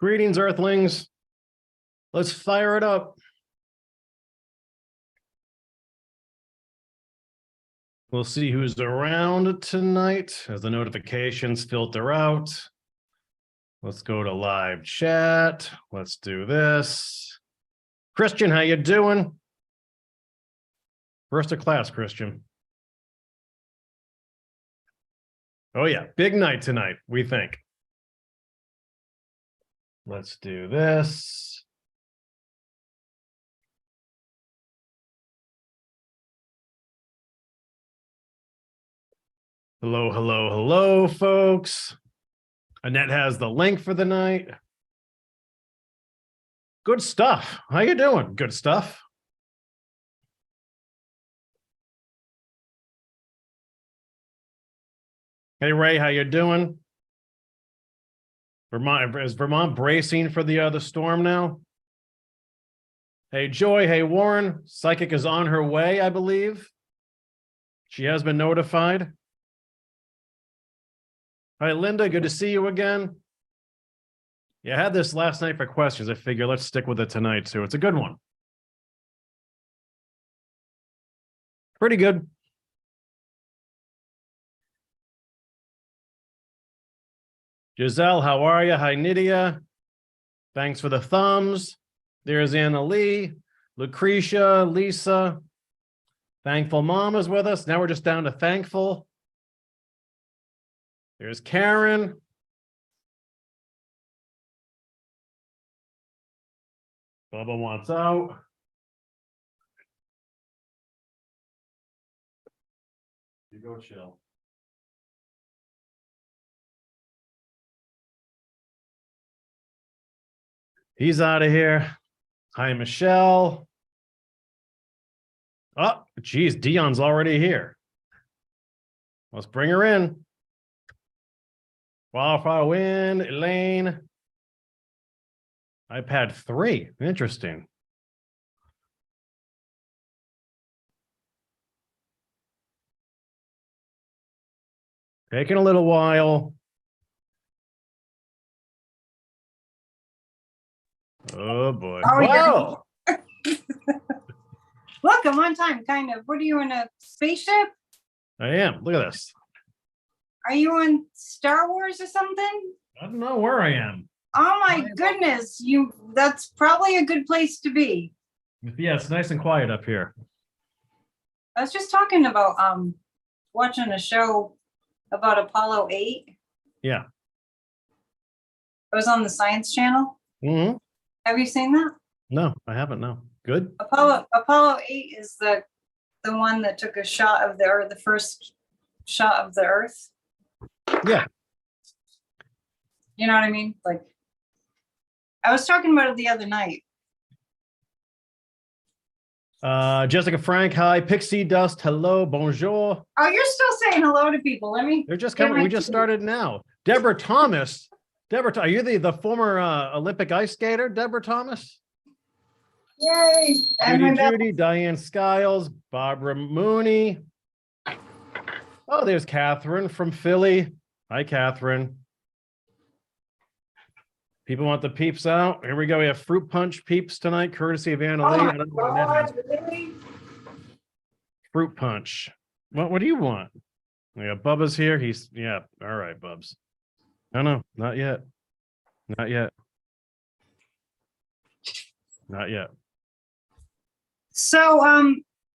Greetings, Earthlings. Let's fire it up. We'll see who's around tonight as the notifications filter out. Let's go to live chat. Let's do this. Christian, how you doing? First of class, Christian. Oh yeah, big night tonight, we think. Let's do this. Hello, hello, hello, folks. Annette has the link for the night. Good stuff. How you doing? Good stuff. Hey, Ray, how you doing? Is Vermont bracing for the storm now? Hey, Joy. Hey, Warren. Psychic is on her way, I believe. She has been notified. Hi, Linda. Good to see you again. Yeah, I had this last night for questions. I figure let's stick with it tonight, too. It's a good one. Pretty good. Giselle, how are you? Hi, Nydia. Thanks for the thumbs. There's Anna Lee, Lucretia, Lisa. Thankful Mom is with us. Now we're just down to thankful. There's Karen. Bubba wants out. You go chill. He's out of here. Hi, Michelle. Oh, geez, Dion's already here. Let's bring her in. Wildfire Wind, Elaine. iPad 3. Interesting. Taking a little while. Oh boy. Oh, whoa. Look, I'm on time, kind of. What are you, in a spaceship? I am. Look at this. Are you on Star Wars or something? I don't know where I am. Oh my goodness, that's probably a good place to be. Yeah, it's nice and quiet up here. I was just talking about watching a show about Apollo 8. Yeah. It was on the Science Channel. Mm-hmm. Have you seen that? No, I haven't. No. Good. Apollo 8 is the one that took a shot of the first shot of the Earth. Yeah. You know what I mean? Like, I was talking about it the other night. Jessica Frank, hi. Pixie Dust, hello, bonjour. Oh, you're still saying hello to people. They're just coming. We just started now. Deborah Thomas. Deborah, are you the former Olympic ice skater, Deborah Thomas? Yay! Judy, Diane Skiles, Barbara Mooney. Oh, there's Catherine from Philly. Hi, Catherine. People want the peeps out. Here we go. We have fruit punch peeps tonight, courtesy of Anna Lee. Oh my God, really? Fruit punch. What do you want? Yeah, Bubba's here. Yeah. All right, Bubs. No, not yet. Not yet. Not yet. So,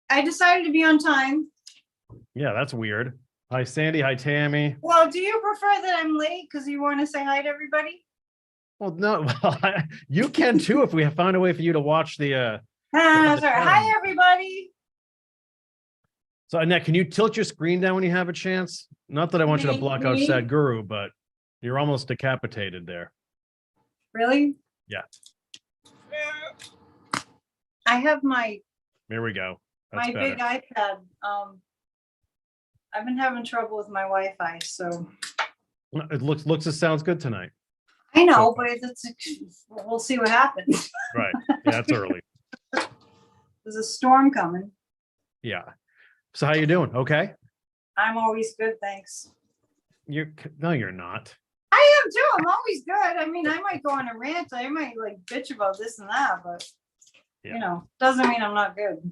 I decided to be on time. Yeah, that's weird. Hi, Sandy. Hi, Tammy. Well, do you prefer that I'm late because you want to say hi to everybody? Well, no, you can too if we have found a way for you to watch the. Sorry. Hi, everybody. So, Annette, can you tilt your screen down when you have a chance? Not that I want you to block out Sadhguru, but you're almost decapitated there. Really? Yeah. I have my. Here we go. That's my better. Big iPad. I've been having trouble with my Wi-Fi, so. It looks and sounds good tonight. I know, but we'll see what happens. Right. Yeah, that's early. There's a storm coming. Yeah. So how you doing? Okay. I'm always good, thanks. No, you're not. I am too. I'm always good. I mean, I might go on a rant. I might like bitch about this and that, but Yeah. you know, doesn't mean I'm not good.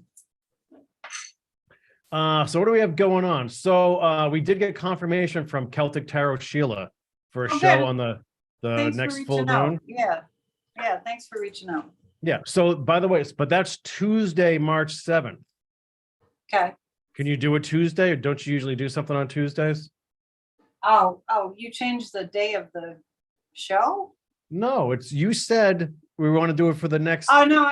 So what do we have going on? So we did get confirmation from Celtic Tarot Sheila for a Okay. show on the Thanks for next reaching full out. moon. Yeah. Yeah. Thanks for reaching out. Yeah. So by the way, but that's Tuesday, March 7th. Okay. Can you do a Tuesday, or don't you usually do something on Tuesdays? Oh, you changed the day of the show? No, you said we want to do it for the next. Oh no,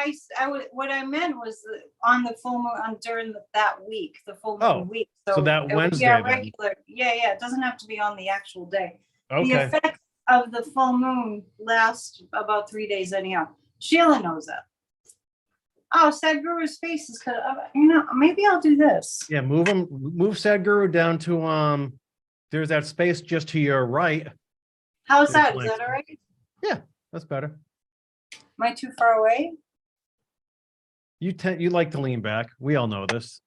what I meant was on the full moon during that week, the full moon week. So that it would be Wednesday our then. regular. Yeah. It doesn't have to be on the actual day. The Okay. effect of the full moon lasts about 3 days anyhow. Sheila knows that. Oh, Sadhguru's face is kind of, maybe I'll do this. Yeah, move Sadhguru down to there's that space just to your right. How's Your that? Is flank. that all right? Yeah, that's better. Am I too far away? You like to lean back. We all know this.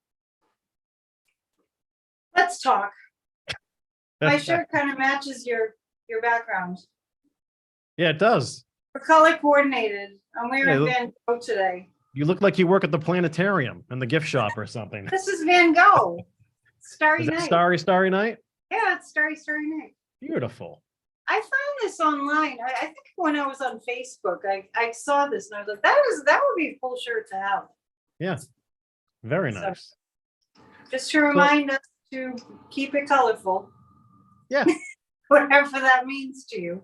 Let's talk. My shirt kind of matches your background. Yeah, it does. We're color coordinated. I'm wearing Yeah, Van Gogh today. You look like you work at the planetarium in the gift shop or something. This is Van Gogh. Starry Is that Night. Starry Night? Yeah, it's Starry Night. Beautiful. I found this online. I think when I was on Facebook, I saw this and I was like, that would be a cool shirt to have. Yeah, very So, nice. just to remind us to keep it colorful. Yeah. Whatever that means to you.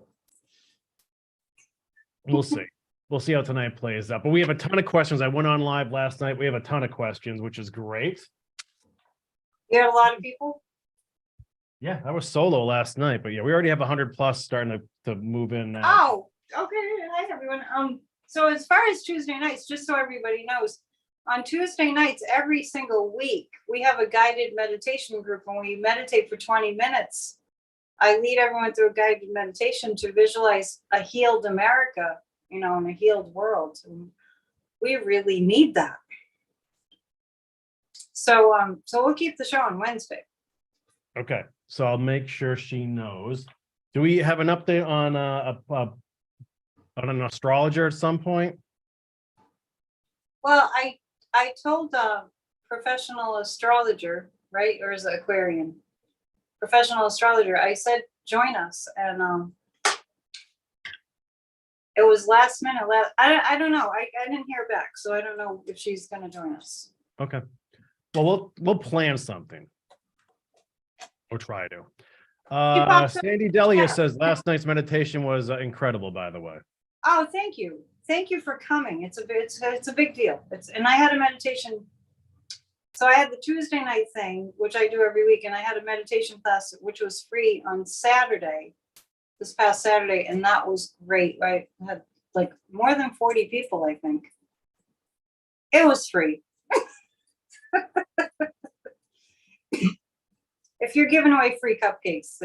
We'll see. We'll see how tonight plays out. But we have a ton of questions. I went on live last night. We have a ton of questions, which is great. You had a lot of people? Yeah, I was solo last night, but yeah, we already have 100 plus starting to move in now. Oh, okay. Hi, everyone. So as far as Tuesday nights, just so everybody knows, on Tuesday nights, every single week, we have a guided meditation group and we meditate for 20 minutes. I lead everyone through a guided meditation to visualize a healed America, in a healed world. And we really need that. So we'll keep the show on Wednesday. Okay, so I'll make sure she knows. Do we have an update on an astrologer at some point? Well, I told a professional astrologer, right? Or is it Aquarian? Professional astrologer. I said, join us. And it was last minute. I don't know. I didn't hear back. So I don't know if she's going to join us. Okay. Well, we'll plan something. We'll try to. Sandy Delia says last night's meditation was incredible, by the way. Oh, thank you. Thank you for coming. It's a big deal. And I had a meditation. So I had the Tuesday night thing, which I do every week. And I had a meditation class, which was free on Saturday, this past Saturday. And that was great, right? I had like more than 40 people, I think. It was free. If you're giving away free cupcakes,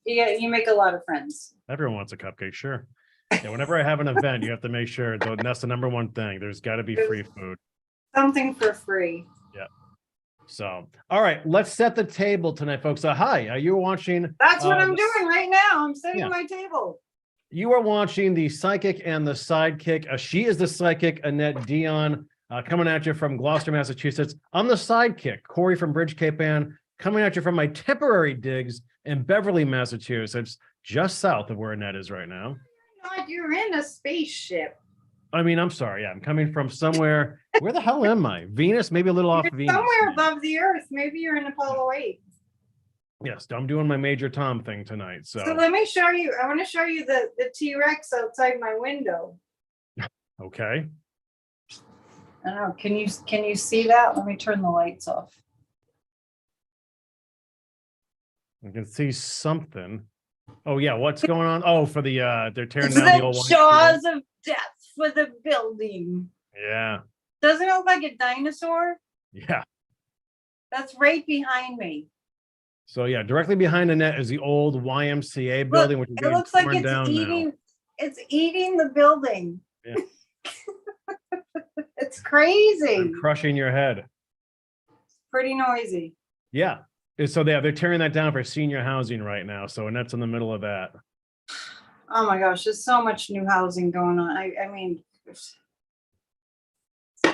you make a lot of friends. Everyone wants a cupcake, sure. Yeah, whenever I have an event, you have to make sure that's the number one thing. There's got to be free food. Something for free. Yeah. So, all right, let's set the table tonight, folks. Hi, are you watching? That's what I'm doing right now. I'm setting my table. You are watching the Psychic and the Sidekick. She is the Psychic, Annette Dion, coming at you from Gloucester, Massachusetts. I'm the Sidekick, Corey from Bridge Cape Ann, coming at you from my temporary digs in Beverly, Massachusetts, just south of where Annette is right now. God, you're in a spaceship. I mean, I'm sorry. Yeah, I'm coming from somewhere. Where the hell am I? Venus? Maybe a little off Venus. Somewhere above the Earth. Maybe you're in Apollo 8. Yes, I'm doing my Major Tom thing tonight. So let me show you. I want to show you the T-Rex outside my window. Okay. I don't know. Can you see that? Let me turn the lights off. I can see something. Oh yeah, what's going on? Oh, for the they're tearing down the old one. Jaws of death for the building. Yeah. Doesn't it look like a dinosaur? Yeah. That's right behind me. So yeah, directly behind Annette is the old YMCA building, which is it getting looks like torn it's down eating. now. It's eating the building. Yeah. It's crazy. I'm crushing your head. Pretty noisy. Yeah. So they're tearing that down for senior housing right now. So Annette's in the middle of that. Oh my gosh, there's so much new housing going on. I mean,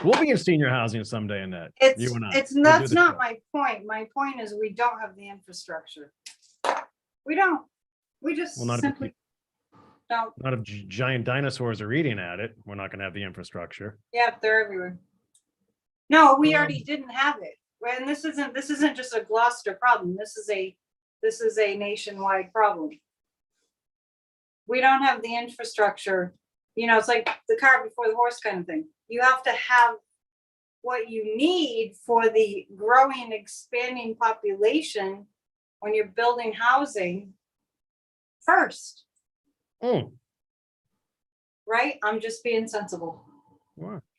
We'll be in senior housing someday, Annette. You and I. We'll do that's the not show. my point. My point is we don't have the infrastructure. We don't. We just Well, not if simply don't. Not if giant dinosaurs are eating at it. We're not going to have the infrastructure. Yeah, they're everywhere. No, we already didn't have it. And this isn't just a Gloucester problem. This is a nationwide problem. We don't have the infrastructure. You know, it's like the cart before the horse kind of thing. You have to have what you need for the growing, expanding population when you're building housing first. Right? I'm just being sensible.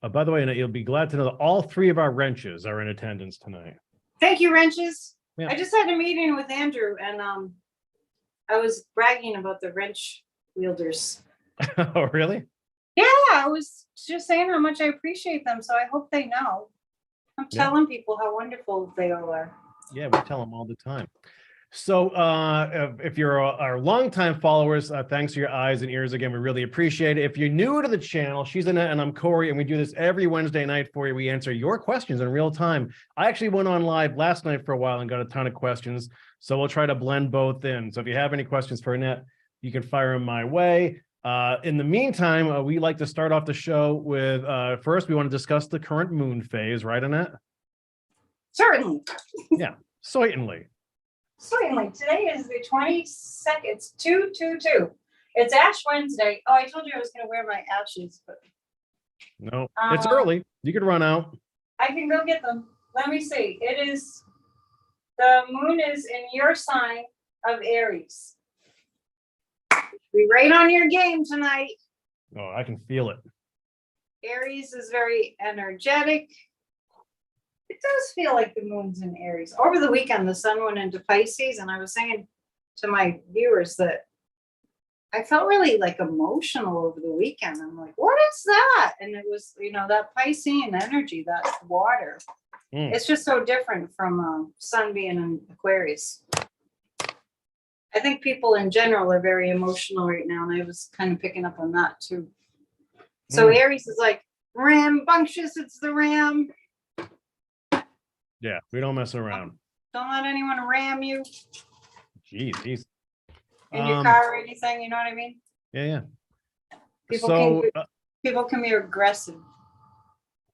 By the way, Annette, you'll be glad to know that all 3 of our wrenches are in attendance tonight. Thank you, wrenches. Yeah. I just had a meeting with Andrew and I was bragging about the wrench wielders. Oh, really? Yeah, I was just saying how much I appreciate them. So I hope they know. I'm telling people how wonderful they all are. Yeah, we tell them all the time. So if you're our longtime followers, thanks for your eyes and ears again. We really appreciate it. If you're new to the channel, she's Annette and I'm Corey, and we do this every Wednesday night for you. We answer your questions in real time. I actually went on live last night for a while and got a ton of questions. So we'll try to blend both in. So if you have any questions for Annette, you can fire them my way. In the meantime, we like to start off the show with, first, we want to discuss the current moon phase, right, Annette? Certainly. Yeah, certainly. Certainly. Today is the 22nd. It's 2/2/2. It's Ash Wednesday. Oh, I told you I was going to wear my ashes, but No, it's early. You could run out. I can go get them. Let me see. The moon is in your sign of Aries. Be right on your game tonight. Oh, I can feel it. Aries is very energetic. It does feel like the moon's in Aries. Over the weekend, the sun went into Pisces, and I was saying to my viewers that I felt really like emotional over the weekend. I'm like, what is that? And it was, that Piscean energy, that water. It's just so different from sun being in Aquarius. I think people in general are very emotional right now, and I was kind of picking up on that too. So Aries is like rambunctious. It's the ram. Yeah, we don't mess around. Don't let anyone ram you. Jeez. In your car or anything, you know what I mean? Yeah. People can be aggressive.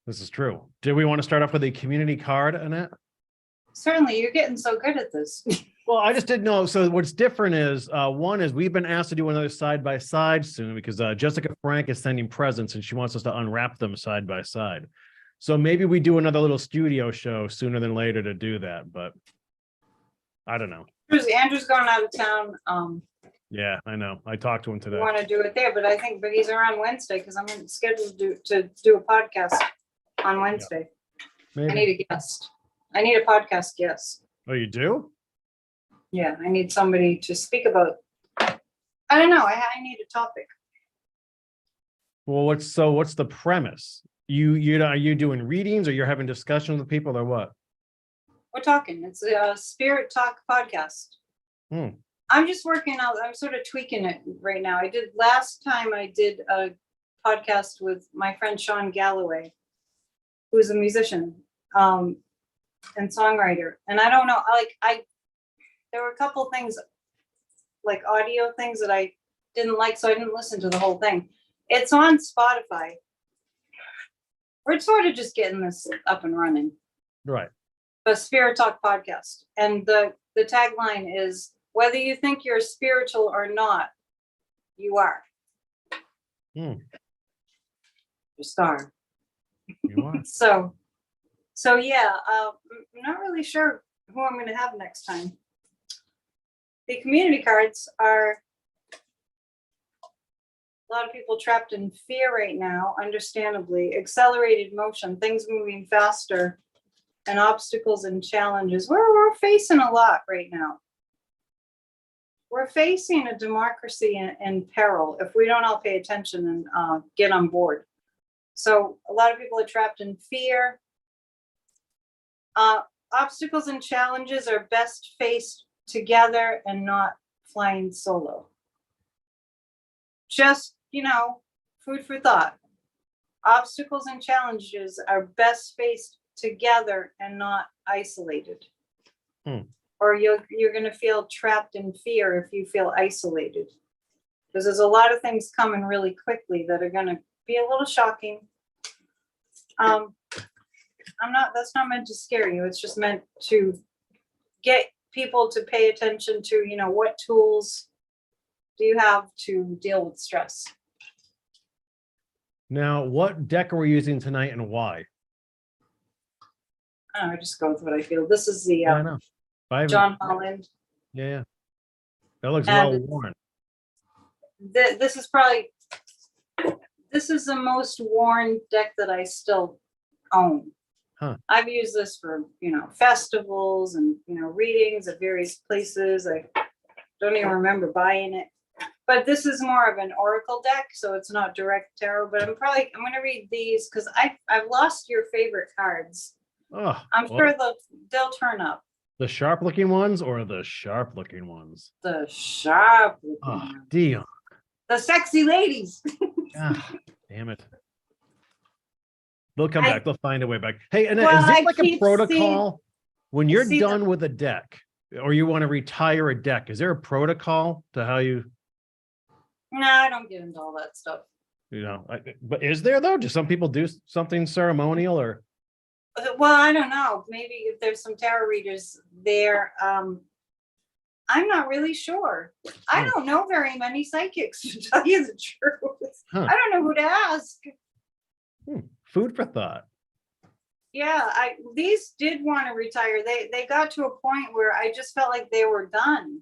This is true. Did we want to start off with a community card, Annette? Certainly, you're getting so good at this. Well, I just didn't know. So what's different is, one is we've been asked to do another side by side soon because Jessica Frank is sending presents and she wants us to unwrap them side by side. So maybe we do another little studio show sooner than later to do that, but I don't know. Andrew's going out of town. Yeah, I know. I talked to him today. I want to do it there, but he's around Wednesday because I'm scheduled to do a podcast on Wednesday. Maybe. I need a guest. I need a podcast guest. Oh, you do? Yeah, I need somebody to speak about. I don't know. I need a topic. Well, what's the premise? Are you doing readings or you're having discussions with people or what? We're talking. It's a spirit talk podcast. I'm just working out. I'm sort of tweaking it right now. Last time I did a podcast with my friend Sean Galloway, who's a musician and songwriter. And I don't know, there were a couple things, like audio things that I didn't like, so I didn't listen to the whole thing. It's on Spotify. We're sort of just getting this up and running. Right. The Spirit Talk podcast. And the tagline is, whether you think you're spiritual or not, you are. Your star. You are. So yeah, I'm not really sure who I'm going to have next time. The community cards are a lot of people trapped in fear right now, understandably. Accelerated motion, things moving faster, and obstacles and challenges. We're facing a lot right now. We're facing a democracy in peril if we don't all pay attention and get on board. So a lot of people are trapped in fear. A obstacles and challenges are best faced together and not flying solo. Just, food for thought. Obstacles and challenges are best faced together and not isolated. Or you're going to feel trapped in fear if you feel isolated. Because there's a lot of things coming really quickly that are going to be a little shocking. That's not meant to scare you. It's just meant to get people to pay attention to, what tools do you have to deal with stress? Now, what deck are we using tonight and why? I just go with what I feel. This is the I know. John Holland. Yeah. That looks And well worn. This is the most worn deck that I still own. I've used this for, festivals and, readings at various places. I don't even remember buying it. But this is more of an oracle deck, so it's not direct tarot. But I'm going to read these because I've lost your favorite cards. Oh, I'm sure they'll turn up. The sharp looking ones or the sharp looking ones? The sharp looking ones. Dion. The sexy ladies. Damn it. They'll come back. They'll find a way back. Hey, and Well, is there I like a keep protocol when you're see done with a deck or you want to retire a deck? Is there a protocol to how you? No, I don't get into all that stuff. But is there though? Do some people do something ceremonial or? Well, I don't know. Maybe if there's some tarot readers there. I'm not really sure. I don't know very many psychics, to tell you the truth. I don't know who to ask. Food for thought. Yeah, these did want to retire. They got to a point where I just felt like they were done.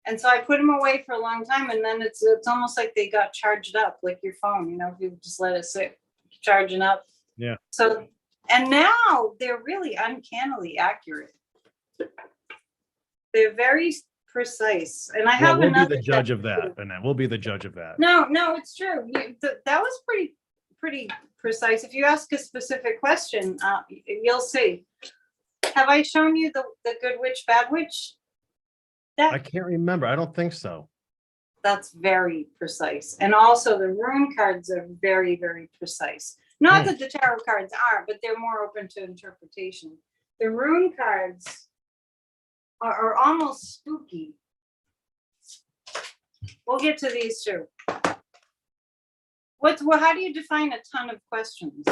And so I put them away for a long time, and then it's almost like they got charged up, like your phone, if you just let it sit, charging up. Yeah. So, and now they're really uncannily accurate. They're very precise. And I have we'll be the judge of that, and we'll be the judge of that. No, it's true. That was pretty precise. If you ask a specific question, you'll see. Have I shown you the good witch, bad witch? I can't remember. I don't think so. That's very precise. And also the rune cards are very, very precise. Not that the tarot cards aren't, but they're more open to interpretation. The rune cards are almost spooky. We'll get to these too. How do you define a ton of questions?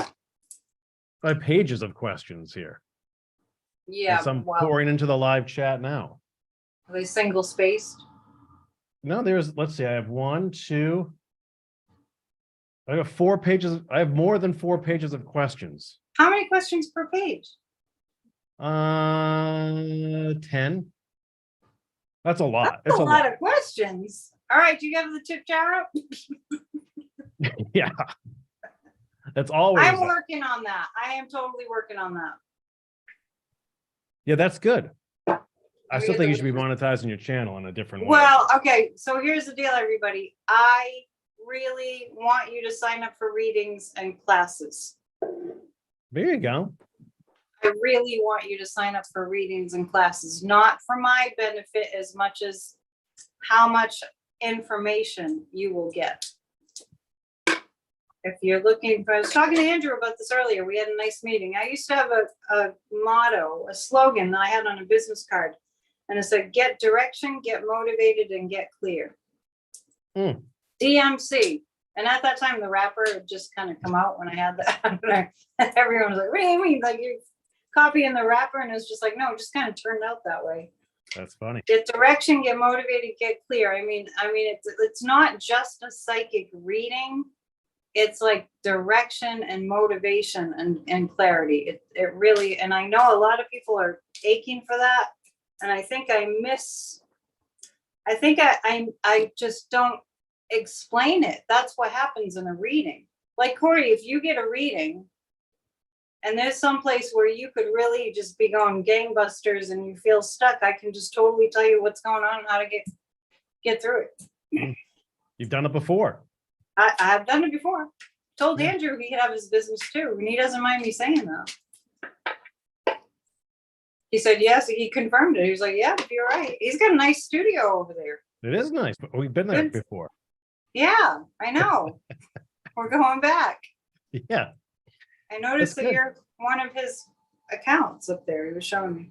I have pages of questions here. Yeah. I'm pouring into the live chat now. Are they single spaced? No, let's see, I have 1, 2. I have 4 pages. I have more than 4 pages of questions. How many questions per page? 10. That's a lot. That's a lot of questions. All right, do you have the tip jar up? Yeah. That's always. I'm working on that. I am totally working on that. Yeah, that's good. I still think you should be monetizing your channel in a different way. Well, okay, so here's the deal, everybody. I really want you to sign up for readings and classes. There you go. I really want you to sign up for readings and classes, not for my benefit as much as how much information you will get. If you're looking for, I was talking to Andrew about this earlier. We had a nice meeting. I used to have a motto, a slogan that I had on a business card. And it said, get direction, get motivated, and get clear. DMC. And at that time, the rapper had just kind of come out when I had that. Everyone was like, what do you mean? Like, you're copying the rapper? And it's just like, no, it just kind of turned out that way. That's funny. Get direction, get motivated, get clear. I mean, it's not just a psychic reading. It's like direction and motivation and clarity. It really, and I know a lot of people are aching for that. And I think I just don't explain it. That's what happens in a reading. Like Corey, if you get a reading and there's some place where you could really just be going gangbusters and you feel stuck, I can just totally tell you what's going on and how to get through it. You've done it before. I've done it before. Told Andrew he could have his business too, and he doesn't mind me saying that. He said, yes, he confirmed it. He was like, yeah, you're right. He's got a nice studio over there. It is nice, but we've been there Good. before. Yeah, I know. We're going back. Yeah. I noticed That's that good. you're one of his accounts up there. He was showing me.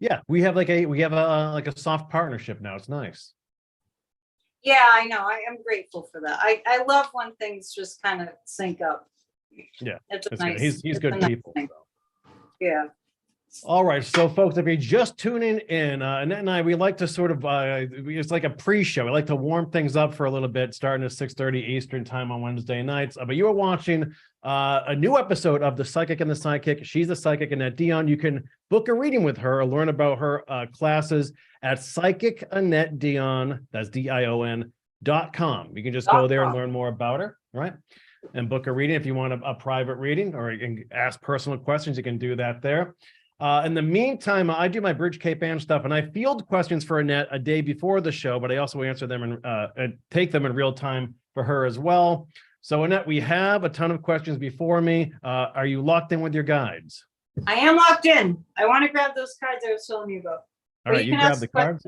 Yeah, we have a soft partnership now. It's nice. Yeah, I know. I am grateful for that. I love when things just kind of sync up. Yeah, It's a it's nice. good. He's it's good a nice people. thing. So. Yeah. All right, so folks, if you're just tuning in, Annette and I, we like to sort of, it's like a pre-show. We like to warm things up for a little bit, starting at 6:30 Eastern time on Wednesday nights. But you are watching a new episode of The Psychic and the Sidekick. She's a psychic, Annette Dion. You can book a reading with her or learn about her classes at Psychic Annette Dion, that's DION.com. You can just go there and learn more about her, right? And book a reading if you want a private reading, or you can ask personal questions. You can do that there. In the meantime, I do my Bridge Cape Ann stuff, and I field questions for Annette a day before the show, but I also answer them and take them in real time for her as well. So Annette, we have a ton of questions before me. Are you locked in with your guides? I am locked in. I want to grab those cards I was telling you about. All right, you grab the cards.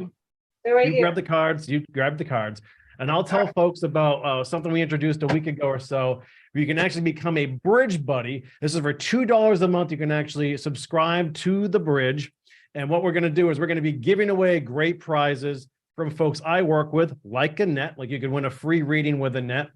They're right You here. grab the cards. You grab the cards. And I'll tell folks about something we introduced a week ago or so. Where you can actually become a Bridge Buddy. This is for $2 a month. You can actually subscribe to the Bridge. And what we're going to do is we're going to be giving away great prizes from folks I work with, like Annette. Like you could win a free reading with Annette.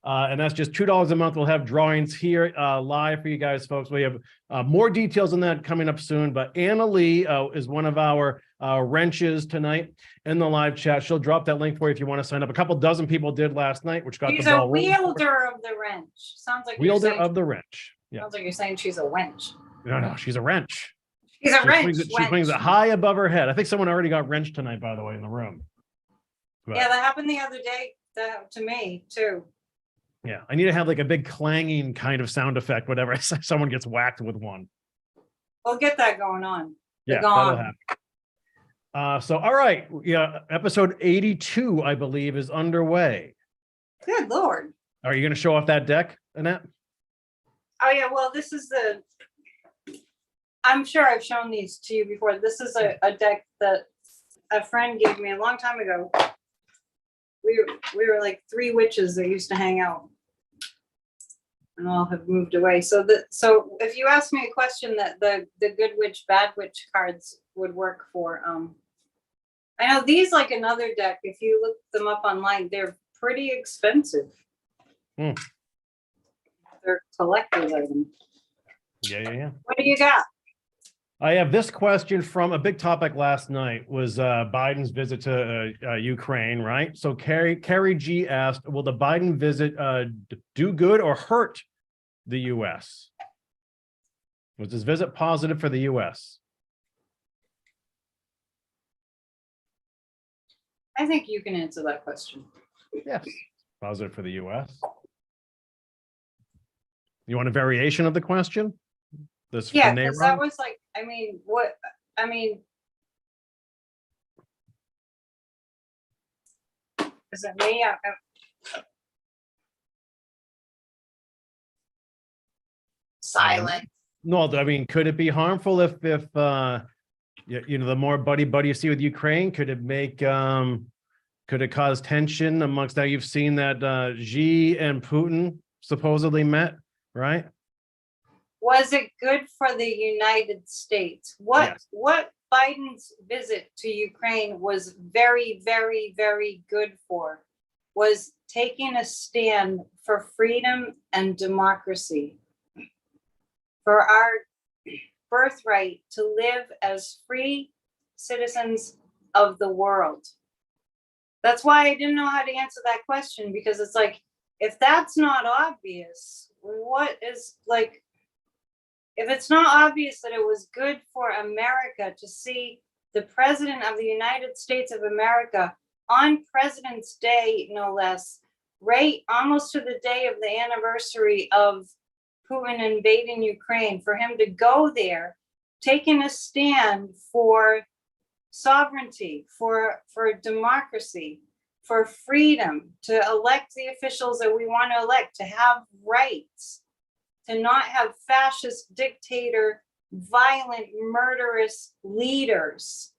And that's just $2 a month. We'll have drawings here live for you guys, folks. We have more details on that coming up soon. But Anna Lee is one of our wrenches tonight in the live chat. She'll drop that link for you if you want to sign up. A couple dozen people did last night, which got She's the ball a rolling. wielder of the wrench. Sounds like Wielder you're saying, of the wrench. Yeah. Sounds like you're saying she's a wench. No, she's a wrench. She's a wrench. She brings it high above her head. I think someone already got wrenched tonight, by the way, in the room. But, yeah, that happened the other day to me too. yeah, I need to have like a big clanging kind of sound effect, whatever. Someone gets whacked with one. We'll get that going on. Yeah, that'll happen. So, all right. Yeah, episode 82, I believe, is underway. Good Lord. Are you going to show off that deck, Annette? Oh, yeah. Well, this is I'm sure I've shown these to you before. This is a deck that a friend gave me a long time ago. We were like three witches that used to hang out, and all have moved away. So if you ask me a question that the good witch, bad witch cards would work for, I know these, like another deck, if you look them up online, they're pretty expensive. They're collector's items. Yeah. What do you got? I have this question from a big topic last night was Biden's visit to Ukraine, right? So Carrie G asked, will the Biden visit do good or hurt the U.S.? Was this visit positive for the U.S.? I think you can answer that question. Yes, positive for the U.S. You want a variation of the question? Yeah, because that was like, is it me? Silent. No, I mean, could it be harmful if the more buddy you see with Ukraine, could it cause tension amongst, now you've seen that Xi and Putin supposedly met, right? Was it good for the United States? What Biden's visit to Ukraine was very, very, very good for was taking a stand for freedom and democracy, for our birthright to live as free citizens of the world. That's why I didn't know how to answer that question, because it's like, if that's not obvious, what is, like, if it's not obvious that it was good for America to see the president of the United States of America on President's Day, no less, right almost to the day of the anniversary of Putin invading Ukraine, for him to go there, taking a stand for sovereignty, for democracy, for freedom, to elect the officials that we want to elect, to have rights, to not have fascist dictator violent, murderous leaders.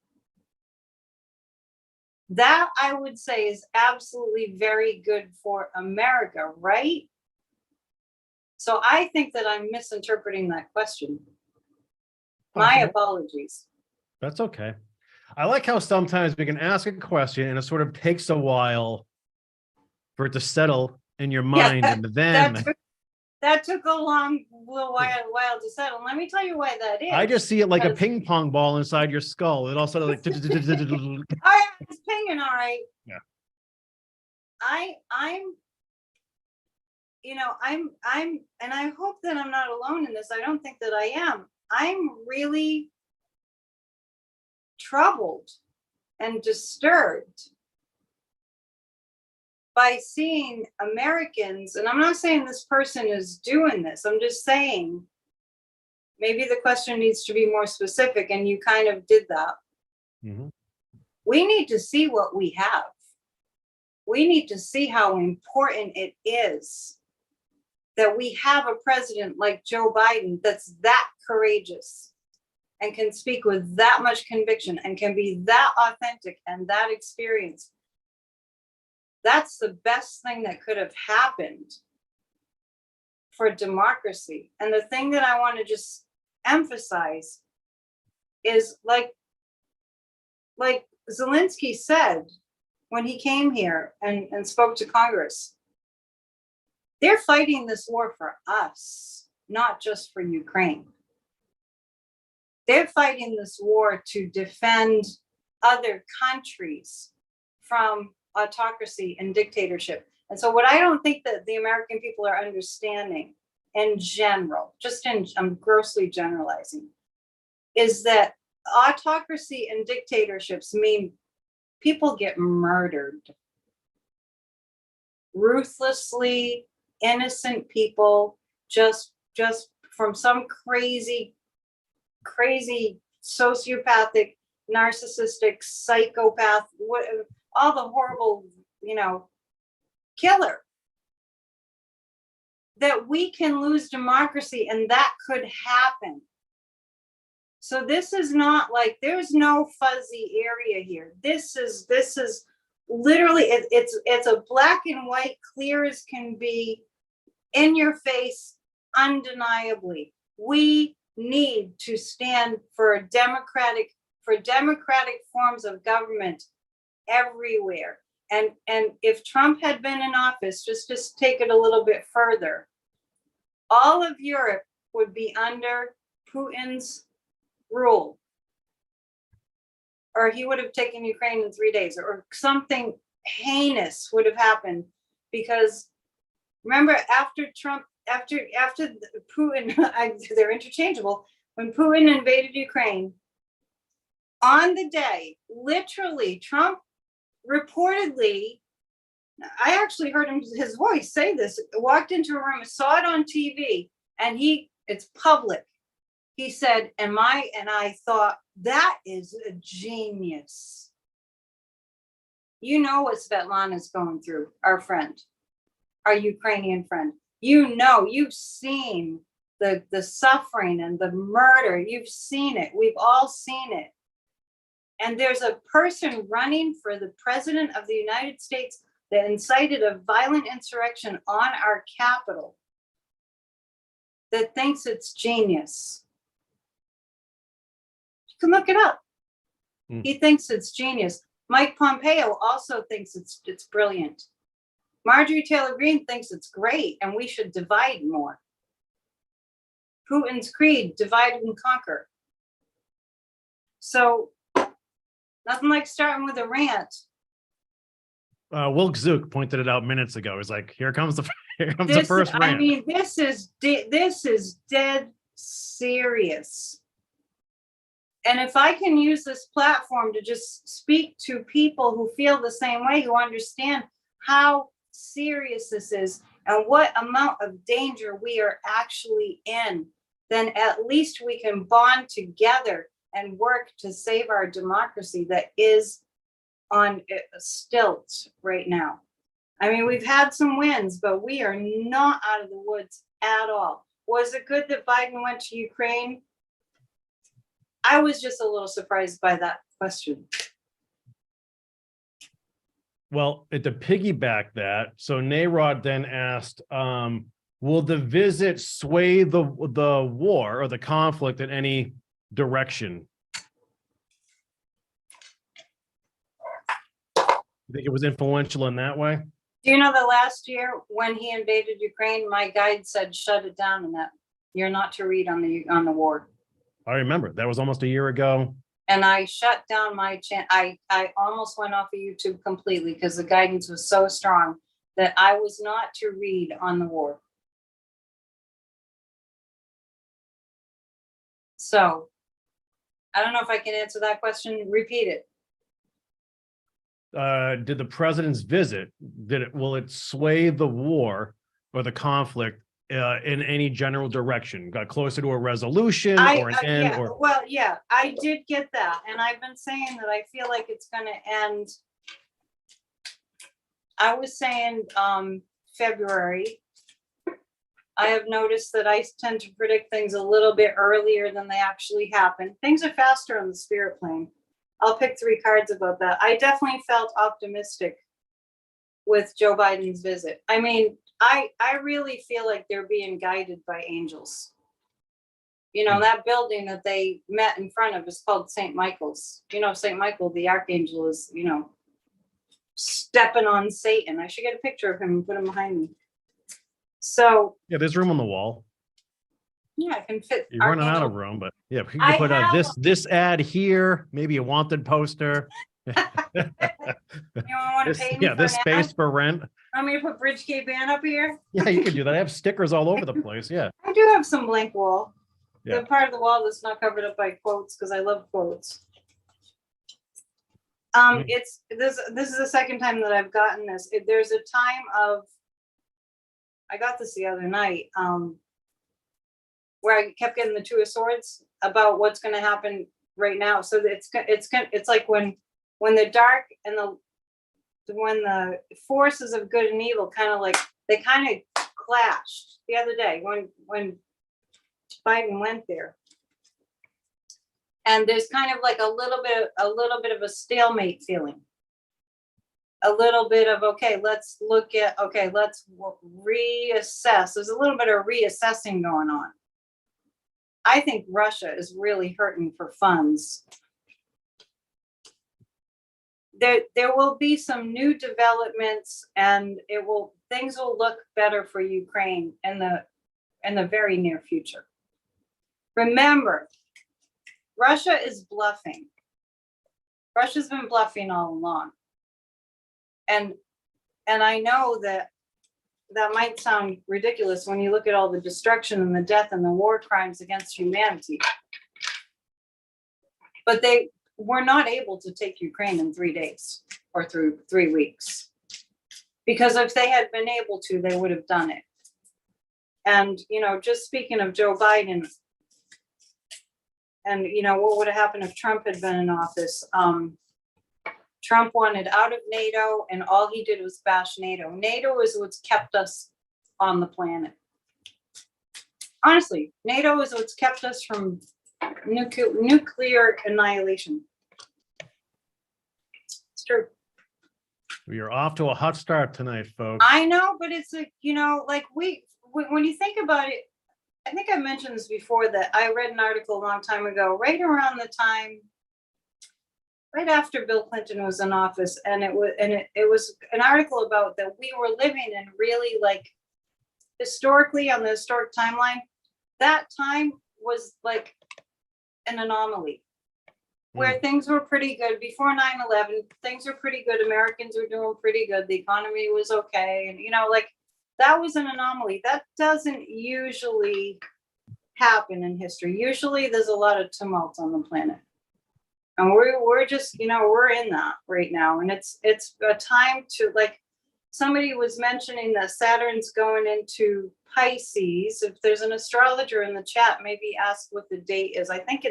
That I would say is absolutely very good for America, right? So I think that I'm misinterpreting that question. My Possible. apologies. That's okay. I like how sometimes we can ask a question and it sort of takes a while for it to settle in your mind, Yeah, and then that took a little while to settle. Let me tell you why that is. I just see it like a Because- ping pong ball inside your skull. It all sort of like Oh yeah, it's pinging, all right. Yeah. I'm, you know, I'm, and I hope that I'm not alone in this. I don't think that I am. I'm really troubled and disturbed by seeing Americans, and I'm not saying this person is doing this, I'm just saying maybe the question needs to be more specific, and you kind of did that. Mhm. We need to see what we have. We need to see how important it is that we have a president like Joe Biden that's that courageous and can speak with that much conviction and can be that authentic and that experienced. That's the best thing that could have happened for democracy. And the thing that I want to just emphasize is like Zelensky said when he came here and spoke to Congress, they're fighting this war for us, not just for Ukraine. They're fighting this war to defend other countries from autocracy and dictatorship. And so what I don't think that the American people are understanding in general, I'm grossly generalizing, is that autocracy and dictatorships mean people get murdered. Ruthlessly, innocent people, just from some crazy sociopathic, narcissistic, psychopath, all the horrible, killer. That we can lose democracy, and that could happen. So this is not like, there's no fuzzy area here. This is literally, it's a black and white, clear as can be, in your face, undeniably. We need to stand for democratic forms of government everywhere. And if Trump had been in office, just take it a little bit further, all of Europe would be under Putin's rule, or he would have taken Ukraine in 3 days, or something heinous would have happened. Because remember, after Putin, they're interchangeable. When Putin invaded Ukraine, on the day, literally, Trump reportedly, I actually heard his voice say this, walked into a room, saw it on TV, and it's public. He said, and I thought, that is a genius. You know what Svetlana's going through, our friend, our Ukrainian friend. You've seen the suffering and the murder. You've seen it. We've all seen it. And there's a person running for the president of the United States that incited a violent insurrection on our Capitol that thinks it's genius. You can look it up. He thinks it's genius. Mike Pompeo also thinks it's brilliant. Marjorie Taylor Greene thinks it's great and we should divide more. Putin's creed, divide and conquer. So nothing like starting with a rant. Wilk Zook pointed it out minutes ago. He's like, here comes the first rant. I mean, this is dead serious. And if I can use this platform to just speak to people who feel the same way, who understand how serious this is and what amount of danger we are actually in, then at least we can bond together and work to save our democracy that is on stilts right now. I mean, we've had some wins, but we are not out of the woods at all. Was it good that Biden went to Ukraine? I was just a little surprised by that question. Well, to piggyback that, so Narod then asked, will the visit sway the war or the conflict in any direction? You think it was influential in that way? Do you know that last year when he invaded Ukraine, my guide said, shut it down, and that you're not to read on the war. I remember that was almost a year ago. And I shut down my channel. I almost went off of YouTube completely because the guidance was so strong that I was not to read on the war. So I don't know if I can answer that question. Repeat it. Did the president's visit, will it sway the war or the conflict in any general direction? Got closer to a resolution or an end? Yeah, or well, yeah, I did get that. And I've been saying that I feel like it's going to end. I was saying February. I have noticed that I tend to predict things a little bit earlier than they actually happen. Things are faster on the spirit plane. I'll pick 3 cards about that. I definitely felt optimistic with Joe Biden's visit. I mean, I really feel like they're being guided by angels. You know, that building that they met in front of is called St. Michael's. You know, St. Michael, the archangel, is, you know, stepping on Satan. I should get a picture of him and put him behind me. So yeah, there's room on the wall. yeah, I can fit. You're running out of room, but yeah, you can put this ad here, maybe a wanted poster. You want to pay me Yeah, this space for rent. Want me to put Bridge K Band up here? Yeah, you can do that. I have stickers all over the place. Yeah. I do have some blank wall. Yeah. The part of the wall that's not covered up by quotes because I love quotes. It's this is the second time that I've gotten this. There's a time of, I got this the other night, where I kept getting the 2 of Swords about what's going to happen right now. So it's like when the dark and when the forces of good and evil kind of clashed the other day when Biden went there. And there's kind of like a little bit of a stalemate feeling. A little bit of, okay, let's reassess. There's a little bit of reassessing going on. I think Russia is really hurting for funds. There will be some new developments, and things will look better for Ukraine in the very near future. Remember, Russia is bluffing. Russia's been bluffing all along. And I know that might sound ridiculous when you look at all the destruction and the death and the war crimes against humanity. But they were not able to take Ukraine in 3 days or through 3 weeks. Because if they had been able to, they would have done it. And, you know, just speaking of Joe Biden, and, you know, what would have happened if Trump had been in office? Trump wanted out of NATO, and all he did was bash NATO. NATO is what's kept us on the planet. Honestly, NATO is what's kept us from nuclear annihilation. It's true. We are off to a hot start tonight, folks. I know, but it's you know, like when you think about it, I think I mentioned this before, that I read an article a long time ago, right around the time, right after Bill Clinton was in office, and it was an article about that we were living in really, like, historically on the historic timeline, that time was like an anomaly where things were pretty good before 9/11. Things were pretty good. Americans were doing pretty good. The economy was okay. And, you know, like, that was an anomaly. That doesn't usually happen in history. Usually there's a lot of tumult on the planet. And we're just, you know, we're in that right now. And it's a time to, like, somebody was mentioning that Saturn's going into Pisces. If there's an astrologer in the chat, maybe ask what the date is. I think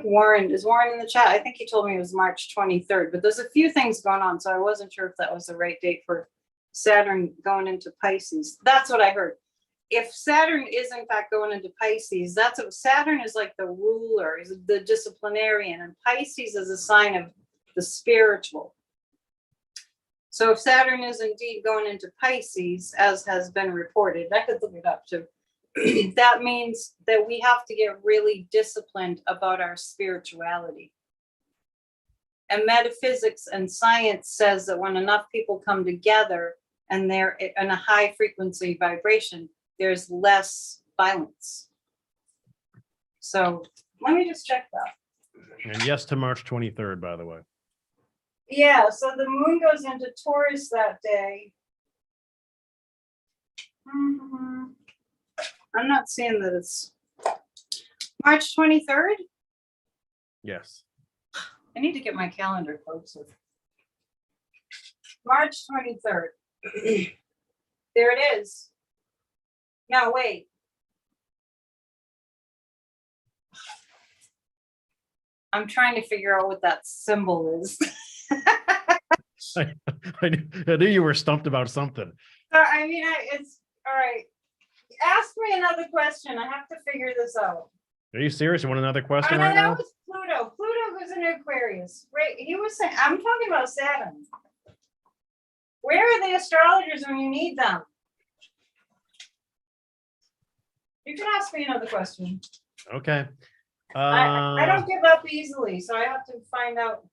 Warren, is Warren in the chat? I think he told me it was March 23rd, but there's a few things going on. So I wasn't sure if that was the right date for Saturn going into Pisces. That's what I heard. if Saturn is in fact going into Pisces, Saturn is like the ruler, is the disciplinarian, and Pisces is a sign of the spiritual. So if Saturn is indeed going into Pisces, as has been reported, I could look it up too. That means that we have to get really disciplined about our spirituality. And metaphysics and science says that when enough people come together and they're in a high frequency vibration, there's less violence. So let me just check that. And yes to March 23rd, by the way. Yeah, so the moon goes into Taurus that day. I'm not seeing that it's March 23rd. Yes. I need to get my calendar closer. March 23rd. There it is. No, wait. I'm trying to figure out what that symbol is. I knew you were stumped about something. I mean, it's all right. Ask me another question. I have to figure this out. Are you serious? You want another question Oh, no, right that now? was Pluto. Pluto goes into Aquarius. Right? He was saying, I'm talking about Saturn. Where are the astrologers when you need them? You can ask me another question. Okay. I don't give up easily, so I have to find out.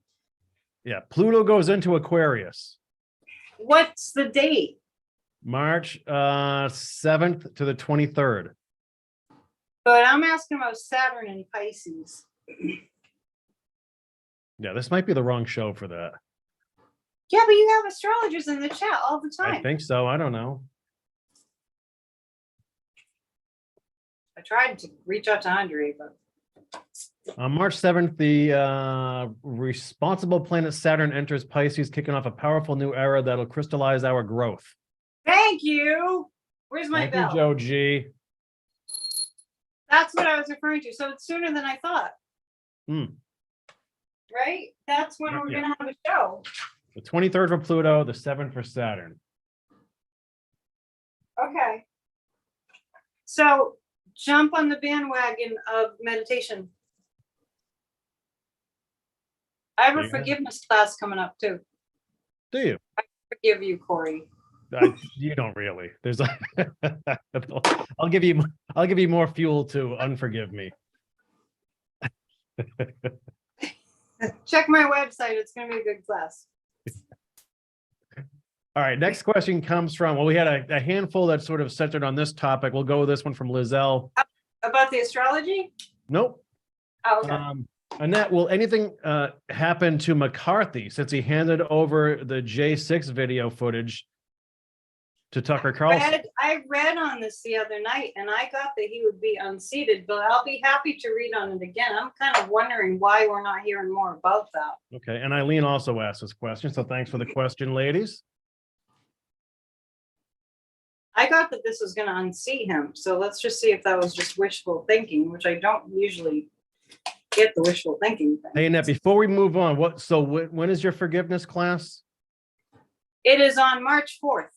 Yeah, Pluto goes into Aquarius. What's the date? March 7th to the 23rd. But I'm asking about Saturn and Pisces. Yeah, this might be the wrong show for that. Yeah, but you have astrologers in the chat all the I time. think so. I don't know. I tried to reach out to Andre, but On March 7th, the responsible planet Saturn enters Pisces, kicking off a powerful new era that'll crystallize our growth. thank you. Where's my Thank bell? you, Joe G. That's what I was referring to. So it's sooner than I thought. Right? That's when we're Yeah. gonna have a show. The 23rd for Pluto, the 7th for Saturn. Okay. So jump on the bandwagon of meditation. I have a Yeah. forgiveness class coming up too. Do you? Forgive you, Corey. You don't really. There's I'll give you more fuel to unforgive me. Check my website. It's gonna be a good class. All right, next question comes from, well, we had a handful that sort of centered on this topic. We'll go with this one from Lizelle. About the astrology? Nope. Oh, okay. Annette, will anything happen to McCarthy since he handed over the J6 video footage to Tucker Carlson? I read on this the other night and I got that he would be unseated, but I'll be happy to read on it again. I'm kind of wondering why we're not hearing more about that. Okay, and Eileen also asked this question, so thanks for the question, ladies. I got that this was going to unseat him. So let's just see if that was just wishful thinking, which I don't usually get the wishful thinking thing. Hey, Annette, before we move on, when is your forgiveness class? It is on March 4th.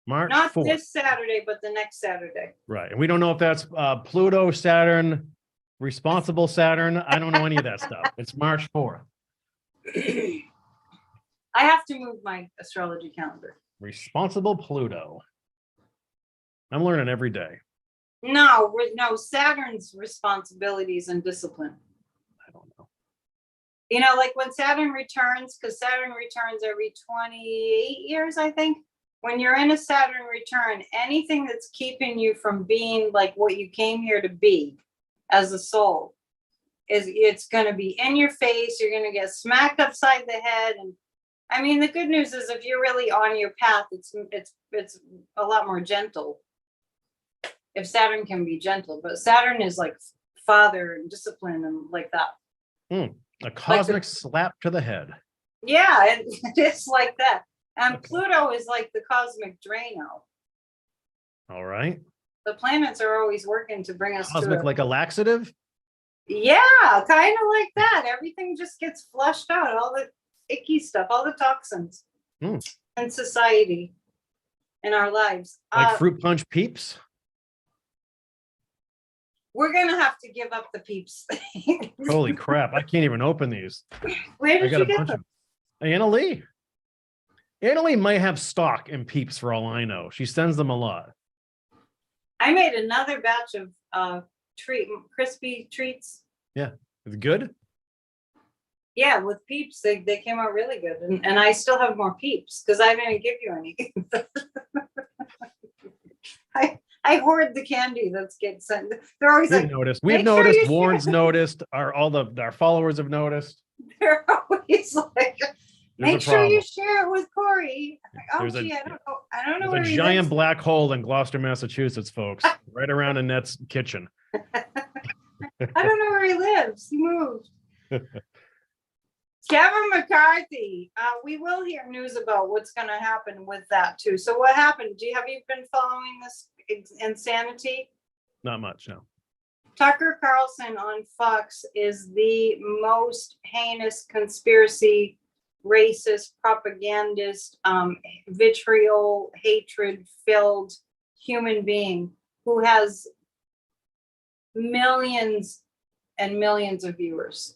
March Not 4th. this Saturday, but the next Saturday. Right, and we don't know if that's Pluto, Saturn, responsible Saturn. I don't know any of that stuff. It's March 4th. I have to move my astrology calendar. Responsible Pluto. I'm learning every day. No, Saturn's responsibilities and discipline. I don't know. You know, like when Saturn returns, because Saturn returns every 28 years, I think. When you're in a Saturn return, anything that's keeping you from being like what you came here to be as a soul, it's going to be in your face. You're going to get smacked upside the head. And I mean, the good news is if you're really on your path, it's a lot more gentle. If Saturn can be gentle, but Saturn is like father and discipline and like that. A cosmic slap to the head. Yeah, it is like that. And Pluto is like the cosmic Drano. All right. The planets are always working to bring us Cosmic to like a laxative? yeah, kind of like that. Everything just gets flushed out, all the icky stuff, all the toxins in society, in our lives. Like fruit punch peeps? We're gonna have to give up the peeps. Holy crap. I can't even open these. Where I did got you a get bunch them? of Anna Lee. Anna Lee might have stock in peeps for all I know. She sends them a lot. I made another batch of crispy treats. Yeah. It's good. Yeah, with peeps, they came out really good. And I still have more peeps because I didn't give you any. I hoard the candy that's getting sent. They're always We've like, noticed. We've "Make sure noticed. you share." Warren's noticed. Our followers have noticed. They're always like, There's make a sure you problem. share it with Corey. Like, oh There's a- gee, I don't know. I don't know There's where a he giant lives. black hole in Gloucester, Massachusetts, folks, right around Annette's kitchen. I don't know where he lives. He moved. Kevin McCarthy. We will hear news about what's going to happen with that too. So what happened? Have you been following this insanity? Not much, no. Tucker Carlson on Fox is the most heinous conspiracy, racist, propagandist, vitriol, hatred-filled human being who has millions and millions of viewers.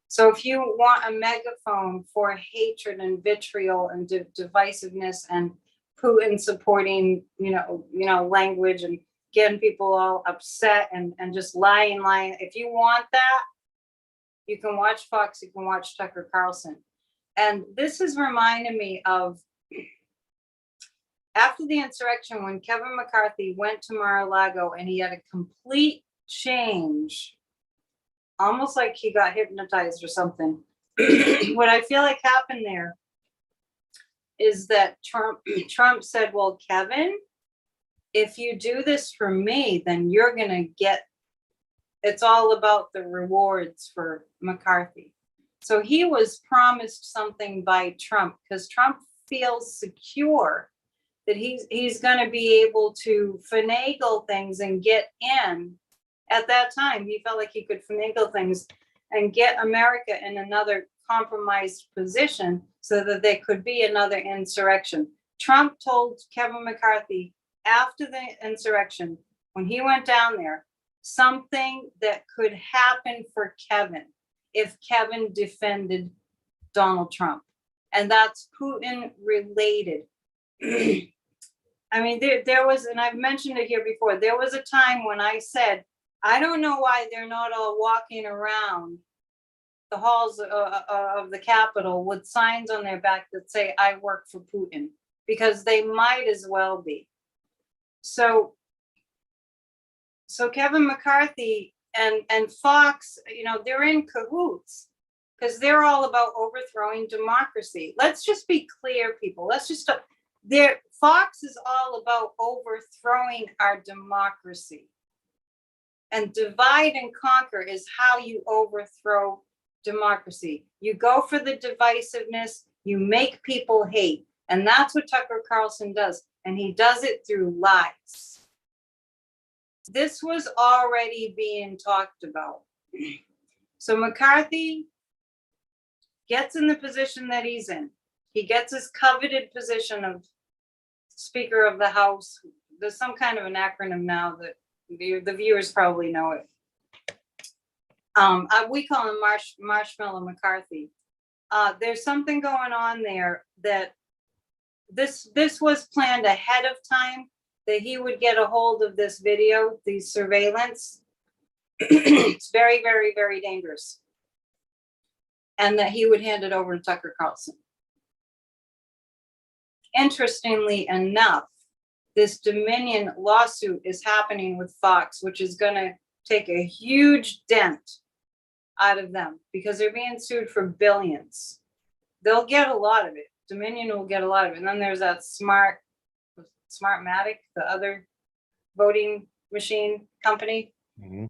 So if you want a megaphone for hatred and vitriol and divisiveness and Putin supporting, language and getting people all upset and just lying. If you want that, you can watch Fox, you can watch Tucker Carlson. And this has reminded me of after the insurrection, when Kevin McCarthy went to Mar-a-Lago and he had a complete change, almost like he got hypnotized or something. What I feel like happened there is that Trump said, well, Kevin, if you do this for me, then you're going to get, it's all about the rewards for McCarthy. So he was promised something by Trump because Trump feels secure that he's going to be able to finagle things and get in. At that time, he felt like he could finagle things and get America in another compromised position so that there could be another insurrection. Trump told Kevin McCarthy after the insurrection, when he went down there, something that could happen for Kevin if Kevin defended Donald Trump. And that's Putin related. I mean, there was, and I've mentioned it here before, there was a time when I said, I don't know why they're not all walking around the halls of the Capitol with signs on their back that say, I work for Putin, because they might as well be. So Kevin McCarthy and Fox, they're in cahoots because they're all about overthrowing democracy. Let's just be clear, people. Fox is all about overthrowing our democracy. And divide and conquer is how you overthrow democracy. You go for the divisiveness, you make people hate. And that's what Tucker Carlson does. And he does it through lies. This was already being talked about. So McCarthy gets in the position that he's in. He gets his coveted position of Speaker of the House. There's some kind of an acronym now that the viewers probably know it. We call him Marshmallow McCarthy. There's something going on there that this was planned ahead of time, that he would get a hold of this video, these surveillance. It's very, very, very dangerous. And that he would hand it over to Tucker Carlson. Interestingly enough, this Dominion lawsuit is happening with Fox, which is going to take a huge dent out of them because they're being sued for billions. They'll get a lot of it. Dominion will get a lot of it. And then there's that Smartmatic, the other voting machine company. Mm-hmm.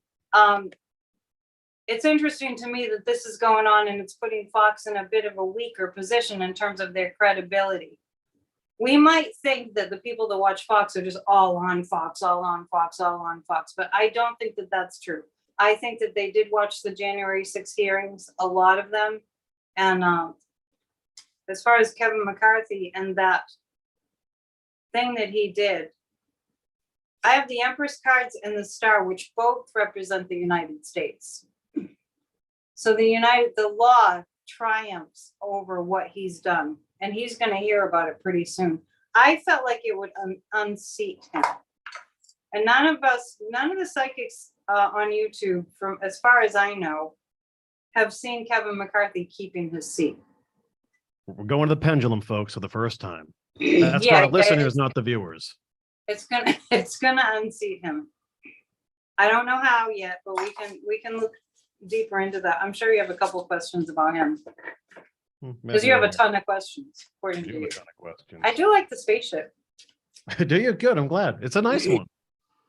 It's interesting to me that this is going on and it's putting Fox in a bit of a weaker position in terms of their credibility. We might think that the people that watch Fox are just all on Fox, but I don't think that that's true. I think that they did watch the January 6 hearings, a lot of them. And as far as Kevin McCarthy and that thing that he did, I have the Empress cards and the Star, which both represent the United States. So the law triumphs over what he's done, and he's going to hear about it pretty soon. I felt like it would unseat him. And none of the psychics on YouTube, from as far as I know, have seen Kevin McCarthy keeping his seat. We're going to the pendulum, folks, for the first time. That's for our listeners, not the viewers. It's gonna unseat him. I don't know how yet, but we can look deeper into that. I'm sure you have a couple of questions about him. Because you have a ton of questions, according to you. I do like the spaceship. Do you? Good. I'm glad. It's a nice one.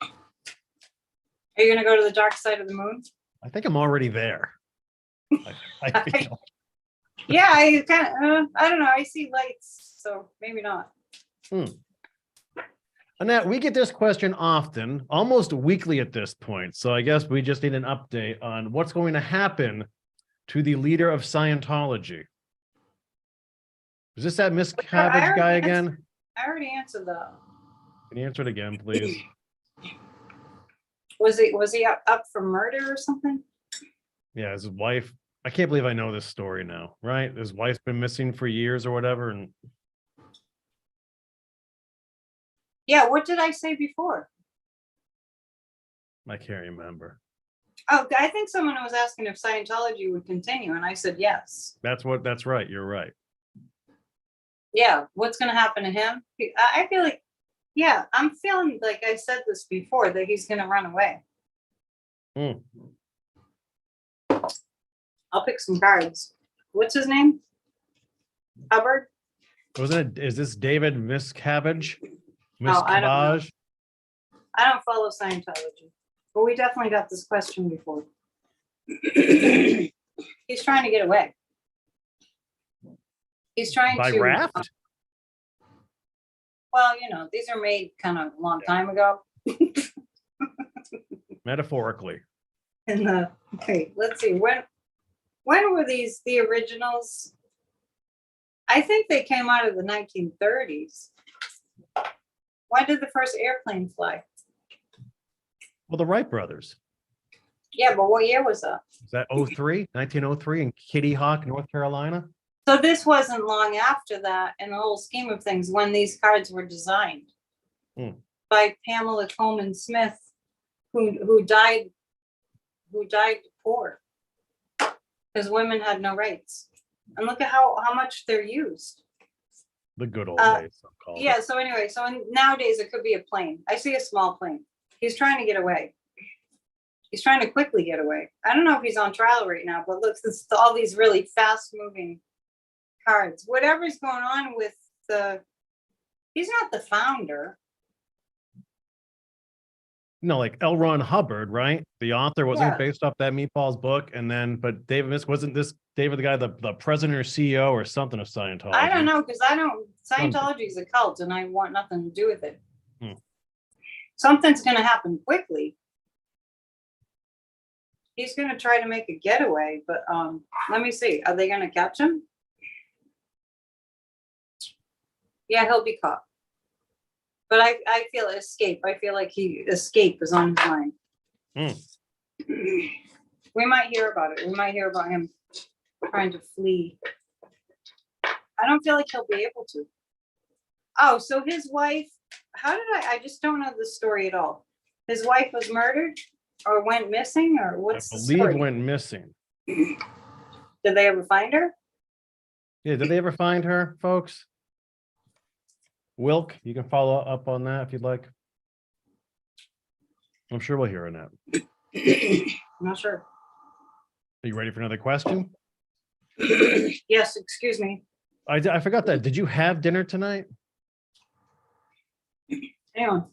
Are you gonna go to the dark side of the moon? I think I'm already there. I feel. Yeah, I kind of. I don't know. I see lights, so maybe not. Annette, we get this question often, almost weekly at this point. So I guess we just need an update on what's going to happen to the leader of Scientology. Is this that Miss Cabbage guy again? I already answered that. Can you answer it again, please? Was he up for murder or something? Yeah, his wife. I can't believe I know this story now, right? His wife's been missing for years or whatever. And yeah, what did I say before? I can't remember. Oh, I think someone was asking if Scientology would continue, and I said yes. That's right. You're right. Yeah, what's going to happen to him? I feel like, yeah, I'm feeling like I said this before, that he's going to run away. I'll pick some cards. What's his name? Hubbard? Wasn't it? Is this David Miscavige? I don't know. I don't follow Scientology, but we definitely got this question before. He's trying to get away. He's trying by to raft. Well, these are made kind of a long time ago. Metaphorically. Okay, let's see. When were these the originals? I think they came out of the 1930s. When did the first airplane fly? Well, the Wright brothers. Yeah, but what year was that? Is that 1903 in Kitty Hawk, North Carolina? So this wasn't long after that in the whole scheme of things when these cards were designed by Pamela Coleman Smith, who died poor because women had no rights. And look at how much they're used. The good old days. Yeah. So anyway, nowadays it could be a plane. I see a small plane. He's trying to get away. He's trying to quickly get away. I don't know if he's on trial right now, but look, it's all these really fast moving cards. Whatever's going on with he's not the founder. No, like L. Ron Hubbard, right? The author wasn't based off that Meatballs book, but David wasn't this David the guy, the president or CEO or something of Scientology? I don't know, because Scientology is a cult, and I want nothing to do with it. Something's going to happen quickly. He's going to try to make a getaway, but let me see. Are they going to catch him? Yeah, he'll be caught. But I feel escape. I feel like escape is on his mind. We might hear about it. We might hear about him trying to flee. I don't feel like he'll be able to. Oh, so his wife, I just don't know the story at all. His wife was murdered or went missing, or what's the story? I believe went missing. Did they ever find her? Yeah, did they ever find her, folks? Wilk, you can follow up on that if you'd like. I'm sure we'll hear on that. I'm not sure. Are you ready for another question? Yes, excuse me. I forgot that. Did you have dinner tonight? Hang on.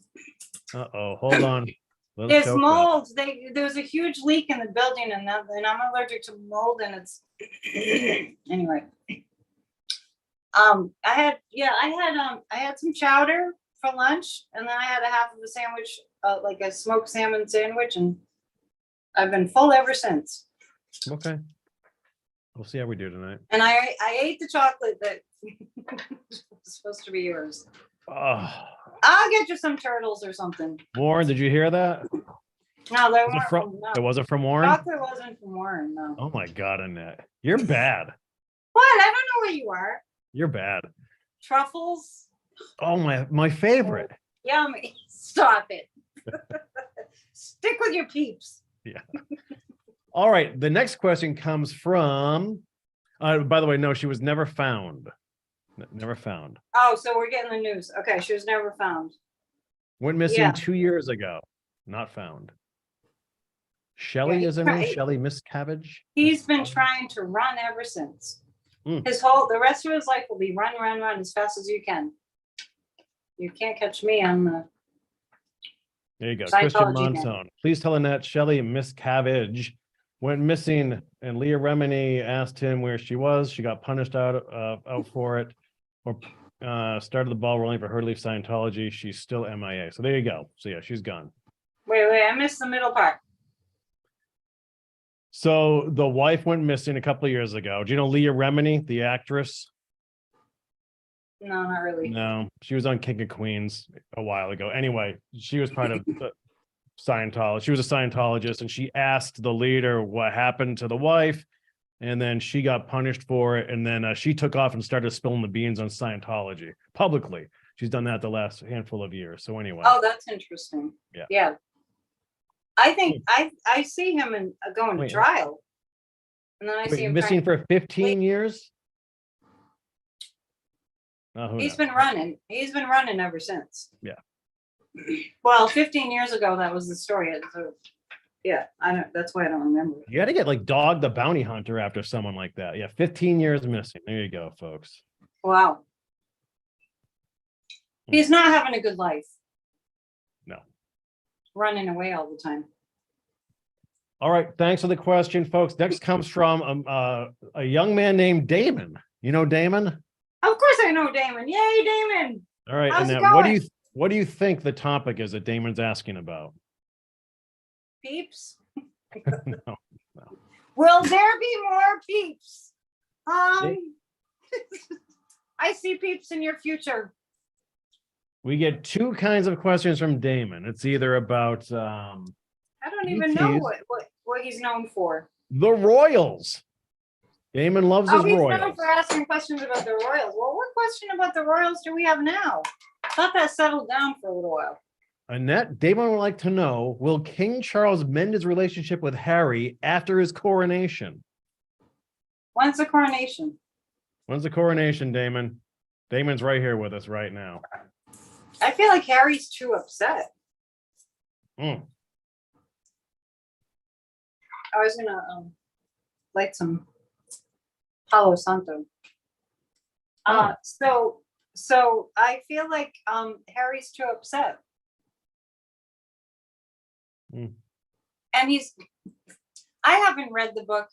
Uh-oh, hold on. There's mold. There's a huge leak in the building, and I'm allergic to mold, and it's anyway. I had some chowder for lunch, and then I had a half of a sandwich, like a smoked salmon sandwich, and I've been full ever since. Okay. We'll see how we do tonight. And I ate the chocolate that was supposed to be yours. Oh, I'll get you some turtles or something. Warren, did you hear that? No, they Was it weren't from, no. it wasn't from Warren? Chocolate wasn't from Warren, no. Oh my God, Annette. You're bad. What? I don't know what you are. You're bad. Truffles? Oh, my favorite. Yummy. Stop it. Stick with your peeps. Yeah. All right. The next question comes from, by the way, no, she was never found. Never found. Oh, so we're getting the news. Okay, she was never found. Went missing Yeah. 2 years ago. Not found. Shelly Yeah, is her name? Shelly Miss Cabbage? He's been trying to run ever since. Mm. The rest of his life will be run, run, run as fast as you can. You can't catch me on the There you go. Christian Scientology man. Monson. Please tell Annette Shelly Miss Cabbage went missing, and Leah Remini asked him where she was. She got punished out for it, or started the ball rolling for her to leave Scientology. She's still MIA. So there you go. So yeah, she's gone. Wait, I missed the middle part. So the wife went missing a couple of years ago. Do you know Leah Remini, the actress? No, not really. No, she was on King of Queens a while ago. Anyway, she was part of Scientology. She was a Scientologist, and she asked the leader what happened to the wife, and then she got punished for it. And then she took off and started spilling the beans on Scientology publicly. She's done that the last handful of years. So anyway. Oh, that's interesting. Yeah. Yeah. I think I see him in going to trial, and then I see him missing for 15 years. He's been running. He's been running ever since. Yeah. Well, 15 years ago, that was the story. So, yeah, I don't. That's why I don't remember. You got to get like Dog the Bounty Hunter after someone like that. Yeah, 15 years missing. There you go, folks. Wow. He's not having a good life. No. Running away all the time. All right. Thanks for the question, folks. Next comes from a young man named Damon. You know Damon? Of course I know Damon. Yay, Damon. All right. How's and it now, going? what do you think the topic is that Damon's asking about? Peeps? No. Will there be more peeps? I see peeps in your future. We get two kinds of questions from Damon. It's either about I don't even know what he's known for. the Royals. Damon loves his he's Royals. known for asking questions about the Royals. Well, what question about the Royals do we have now? I thought that settled down for a little while. Annette, Damon would like to know, will King Charles mend his relationship with Harry after his coronation? When's the coronation? When's the coronation, Damon? Damon's right here with us right now. I feel like Harry's too upset. Mm. I was gonna light some Palo Santo. So I feel like Harry's too upset. Mm. And I haven't read the book.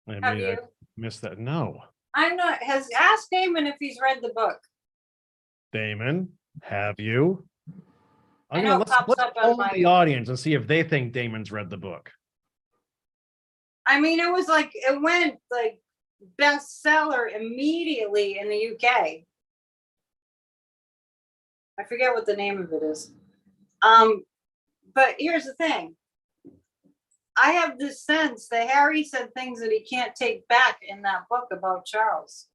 Have you? I missed that. No. Ask Damon if he's read the book. Damon, have you? Let's poll the audience and see if they think Damon's read the book. I mean, it went like bestseller immediately in the UK. I forget what the name of it is. But here's the thing. I have this sense that Harry said things that he can't take back in that book about Charles.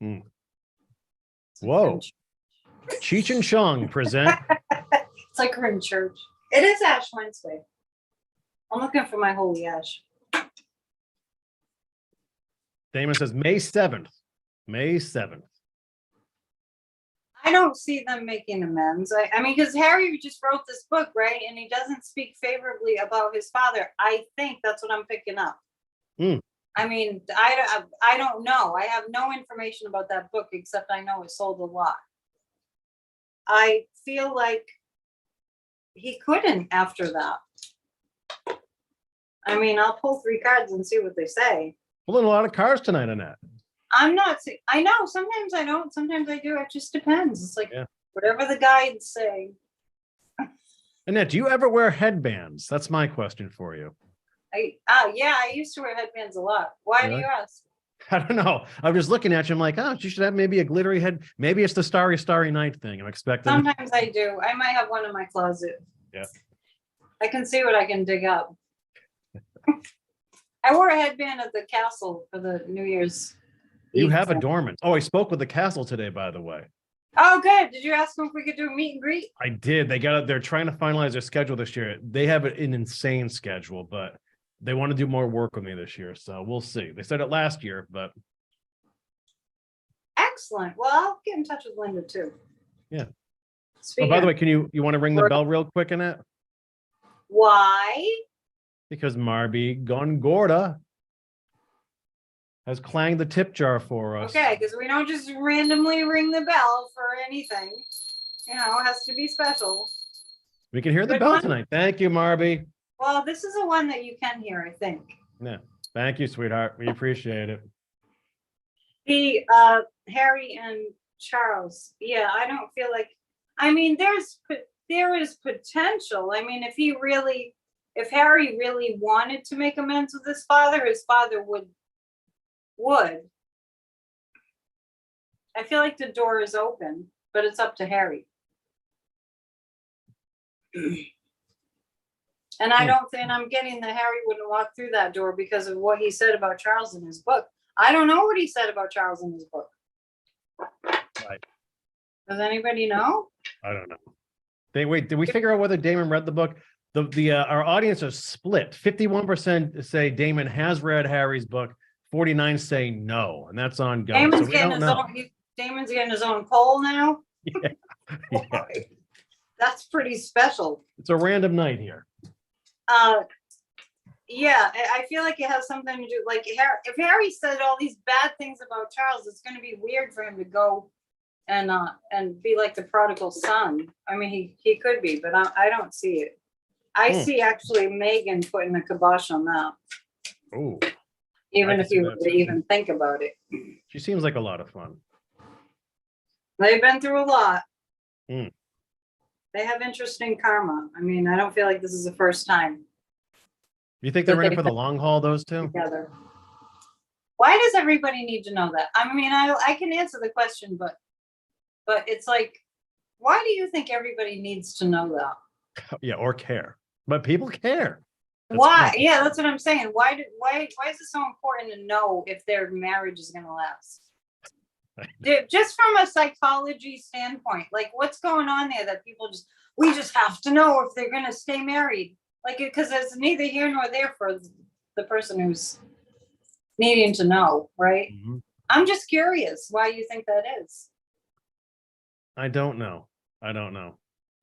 Hmm. Whoa. Cheech and Chong present. It's like we're in church. It is Ash Wednesday. I'm looking for my holy ash. Damon says May 7th. May 7th. I don't see them making amends. I mean, because Harry just wrote this book, right? And he doesn't speak favorably about his father. I think that's what I'm picking up. Mm. I mean, I don't know. I have no information about that book except I know it sold a lot. I feel like he couldn't after that. I mean, I'll pull 3 cards and see what they say. Pulling a lot of cards tonight, Annette. I know. Sometimes I don't. Sometimes I do. It just depends. It's like whatever the guides say. Annette, do you ever wear headbands? That's my question for you. Yeah, I used to wear headbands a lot. Why do you ask? I don't know. I'm just looking at you. I'm like, oh, you should have maybe a glittery head. Maybe it's the starry night thing. I'm expecting. Sometimes I do. I might have one in my closet. Yeah. I can see what I can dig up. I wore a headband at the castle for the New Year's. You Eve have a thing. dormant. Oh, I spoke with the castle today, by the way. Oh, good. Did you ask them if we could do a meet and greet? I did. They're trying to finalize their schedule this year. They have an insane schedule, but they want to do more work with me this year. So we'll see. They said it last year, but Excellent. Well, I'll get in touch with Linda too. Yeah. Speaking oh, by the of- way, you want to ring the bell real quick in it? Why? Because Marby Gongorda has clanged the tip jar for us. Okay, because we don't just randomly ring the bell for anything. You know, it has to be special. We can hear the Good bell one. tonight. Thank you, Marby. Well, this is the one that you can hear, I think. Yeah. Thank you, sweetheart. We appreciate it. The Harry and Charles. Yeah, I don't feel like. I mean, there is potential. I mean, if Harry really wanted to make amends with his father would. I feel like the door is open, but it's up to Harry. And I don't think I'm getting that Harry wouldn't walk through that door because of what he said about Charles in his book. I don't know what he said about Charles in his book. Right. Does anybody know? I don't know. Did we figure out whether Damon read the book? Our audience is split. 51% say Damon has read Harry's book. 49 say no, and that's ongoing. Damon's So we getting don't his know. own. Damon's getting his own poll now. Yeah. Yeah. That's pretty special. It's a random night here. Yeah, I feel like it has something to do. Like if Harry said all these bad things about Charles, it's going to be weird for him to go and be like the prodigal son. I mean, he could be, but I don't see it. I see actually Megan putting a kibosh on that. Oh, Even I if can you see would that. even think about it. she seems like a lot of fun. They've been through a lot. Mm. They have interesting karma. I mean, I don't feel like this is the first time You think they're in it for the long haul, those two? together. Why does everybody need to know that? I mean, I can answer the question, but it's like, why do you think everybody needs to know that? Yeah, or care. But people care. That's Why? fine. Yeah, that's what I'm saying. Why is it so important to know if their marriage is gonna last? Just from a psychology standpoint, like what's going on there that we just have to know if they're gonna stay married. Like, because it's neither here nor there for the person who's needing to know, right? Mhm. I'm just curious why you think that is. I don't know.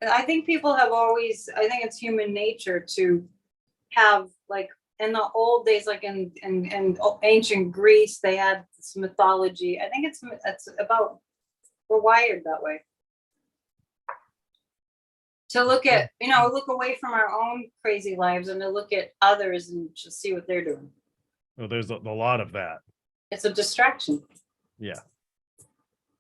I think people have always, I think it's human nature to have, like, in the old days, like in ancient Greece, they had this mythology. I think it's about, we're wired that way. To look at, look away from our own crazy lives and to look at others and just see what they're doing. Well, there's a lot of that. It's a distraction. Yeah.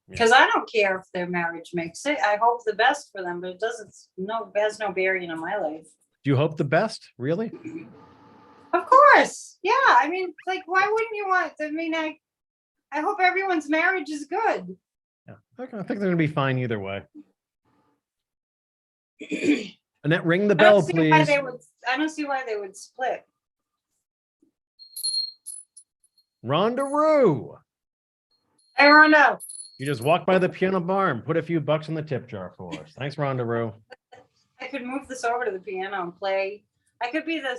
Because I don't care if their marriage makes it. I hope the best for them, but it has no bearing on my life. Do you hope the best? Really? Of course. Yeah. I mean, like, why wouldn't you want? I mean, I hope everyone's marriage is good. Yeah. I think they're gonna be fine either way. Annette, ring the bell, please. I don't see why they would split. Rondaroo. I don't know. You just walk by the piano bar and put a few bucks in the tip jar for us. Thanks, Rondaroo. I could move this over to the piano and play. I could be the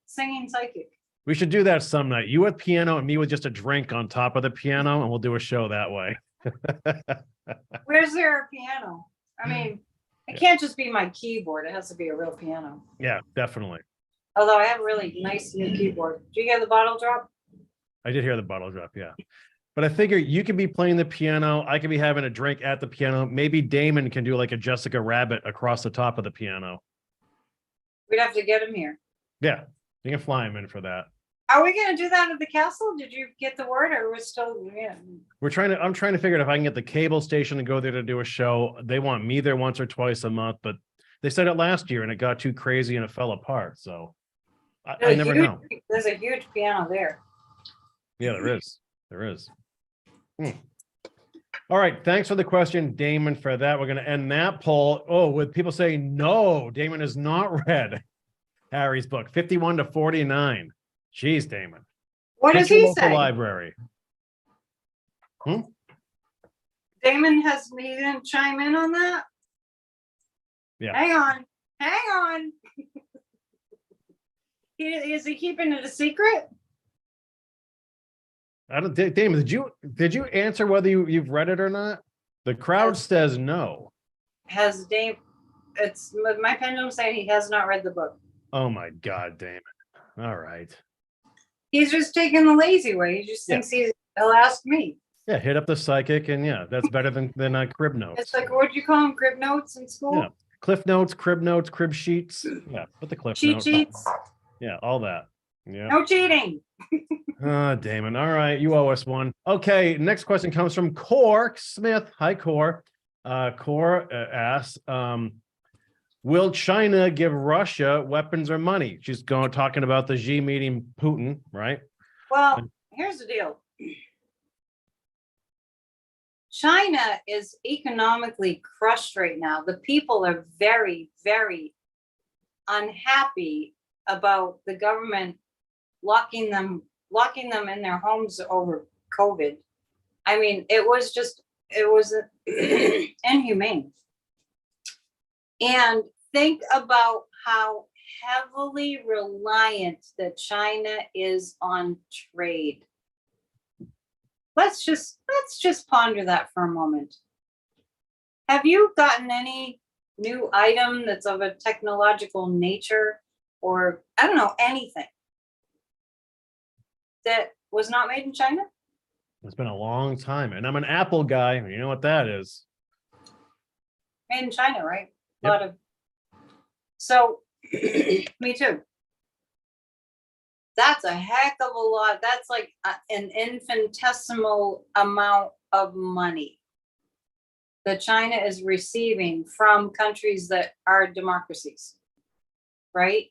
singing psychic. We should do that some night. You with piano and me with just a drink on top of the piano, and we'll do a show that way. Where's their piano? I mean, it can't just be my keyboard. It has to be a real piano. Yeah, definitely. Although I have a really nice new keyboard. Do you hear the bottle drop? I did hear the bottle drop, yeah. But I figure you could be playing the piano. I could be having a drink at the piano. Maybe Damon can do like a Jessica Rabbit across the top of the piano. We'd have to get him here. Yeah, you can fly him in for that. Are we going to do that at the castle? Did you get the word, or we're still? Yeah. I'm trying to figure out if I can get the cable station to go there to do a show. They want me there once or twice a month, but they said it last year and it got too crazy and it fell apart. So I never know. There's a huge piano there. Yeah, there is. There is. All right. Thanks for the question, Damon, for that. We're going to end that poll. Oh, with people saying no, Damon has not read Harry's book, 51 to 49. Jeez, Damon. What Hit does your he local say? library. Damon he didn't chime in on that? Yeah. Hang on. Is he keeping it a secret? I don't, Damon, did you answer whether you've read it or not? The crowd says no. It's my pendulum saying he has not read the book. Oh my God, Damon. All right. He's just taking the lazy way. He just thinks he'll ask me. Yeah, hit up the psychic, and yeah, that's better than crib notes. It's like, what do you call them? Crib notes in school? Yeah, cliff notes, crib sheets. Yeah, put the cliff Cheat notes. sheets. Yeah, all that. Yeah. No cheating. Damon. All right, you owe us one. Okay, next question comes from Core Smith. Hi, Core. Core asks, will China give Russia weapons or money? She's talking about the Xi meeting Putin, right? Well, here's the deal. China is economically crushed right now. The people are very, very unhappy about the government locking them in their homes over COVID. I mean, it was inhumane. And think about how heavily reliant that China is on trade. Let's just ponder that for a moment. Have you gotten any new item that's of a technological nature, or I don't know, anything that was not made in China? It's been a long time, and I'm an Apple guy. You know what that is? Made in China, right? Yep. A lot of. So, me too. That's a heck of a lot. That's like an infinitesimal amount of money that China is receiving from countries that are democracies, right?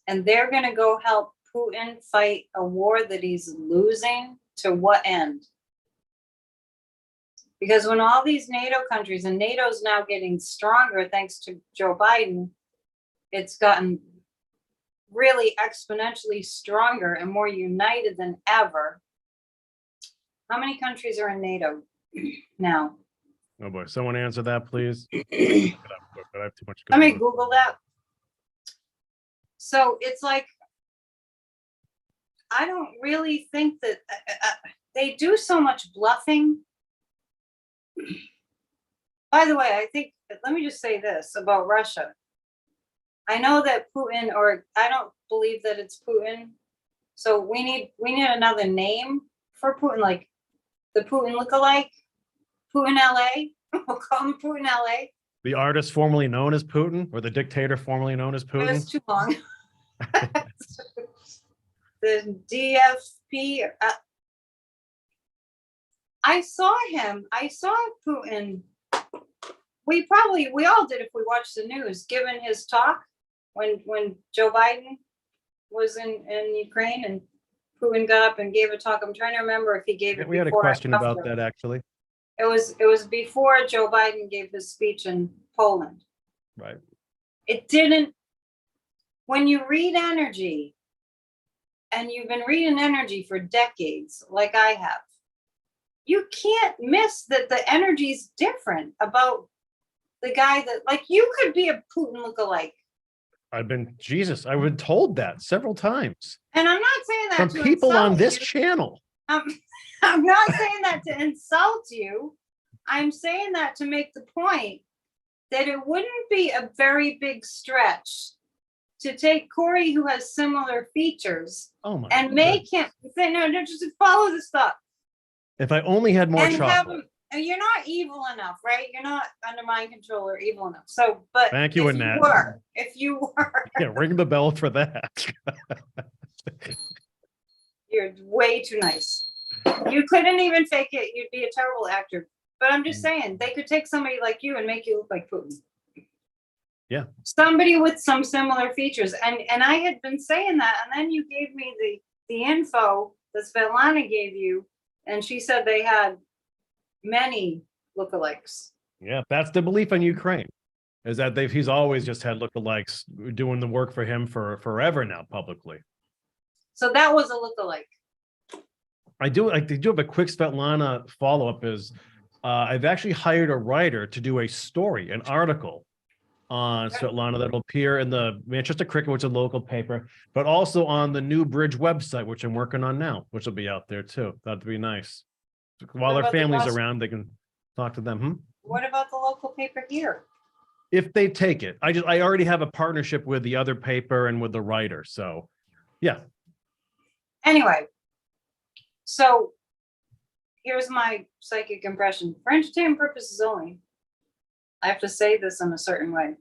And they're going to go help Putin fight a war that he's losing. To what end? Because when all these NATO countries, and NATO's now getting stronger thanks to Joe Biden, it's gotten really exponentially stronger and more united than ever. How many countries are in NATO now? Oh boy, someone answer that, please. I have too much. Let me Google that. So it's like, I don't really think that they do so much bluffing. By the way, I think, let me just say this about Russia. I know that Putin, or I don't believe that it's Putin. So we need another name for Putin, like the Putin lookalike, Putin LA. We'll call him Putin LA. The artist formerly known as Putin, or the dictator formerly known as Putin. It's too long. The DFP. I saw him. I saw Putin. We all did if we watched the news, given his talk when Joe Biden was in Ukraine and Putin got up and gave a talk. I'm trying to remember if he gave it. We had a question about that, actually. It was before Joe Biden gave his speech in Poland. Right. It didn't. When you read energy, and you've been reading energy for decades, like I have, you can't miss that the energy's different about the guy that, like, you could be a Putin lookalike. I've been told that several times. And I'm not saying that from people on this channel. I'm not saying that to insult you. I'm saying that to make the point that it wouldn't be a very big stretch to take Corey, who has similar features, and make him say, no, just follow the stuff. If I only had more chocolate. You're not evil enough, right? You're not under mind control or evil enough. So, but thank you, Annette. If you were, yeah, ring the bell for that. You're way too nice. You couldn't even fake it. You'd be a terrible actor. But I'm just saying, they could take somebody like you and make you look like Putin. Yeah. Somebody with some similar features. And I had been saying that, and then you gave me the info that Svetlana gave you, and she said they had many lookalikes. Yeah, that's the belief in Ukraine, is that he's always just had lookalikes doing the work for him for forever now publicly. So that was a lookalike. I do have a quick Svetlana follow-up is I've actually hired a writer to do a story, an article on Svetlana that'll appear in the Manchester Cricket, which is a local paper, but also on the New Bridge website, which I'm working on now, which will be out there too. That'd be nice. While their family's around, they can talk to them. What about the local paper here? If they take it, I already have a partnership with the other paper and with the writer. So yeah. Anyway, so here's my psychic impression. For entertainment purposes only, I have to say this in a certain way.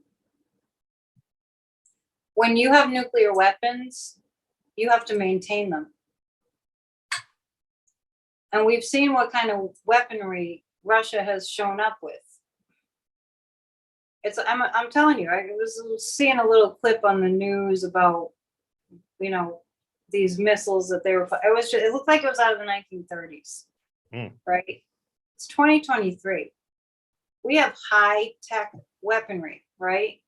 When you have nuclear weapons, you have to maintain them. And we've seen what kind of weaponry Russia has shown up with. I'm telling you, I was seeing a little clip on the news about, these missiles that they were, it looked like it was out of the 1930s, right? It's 2023. We have high-tech weaponry, right?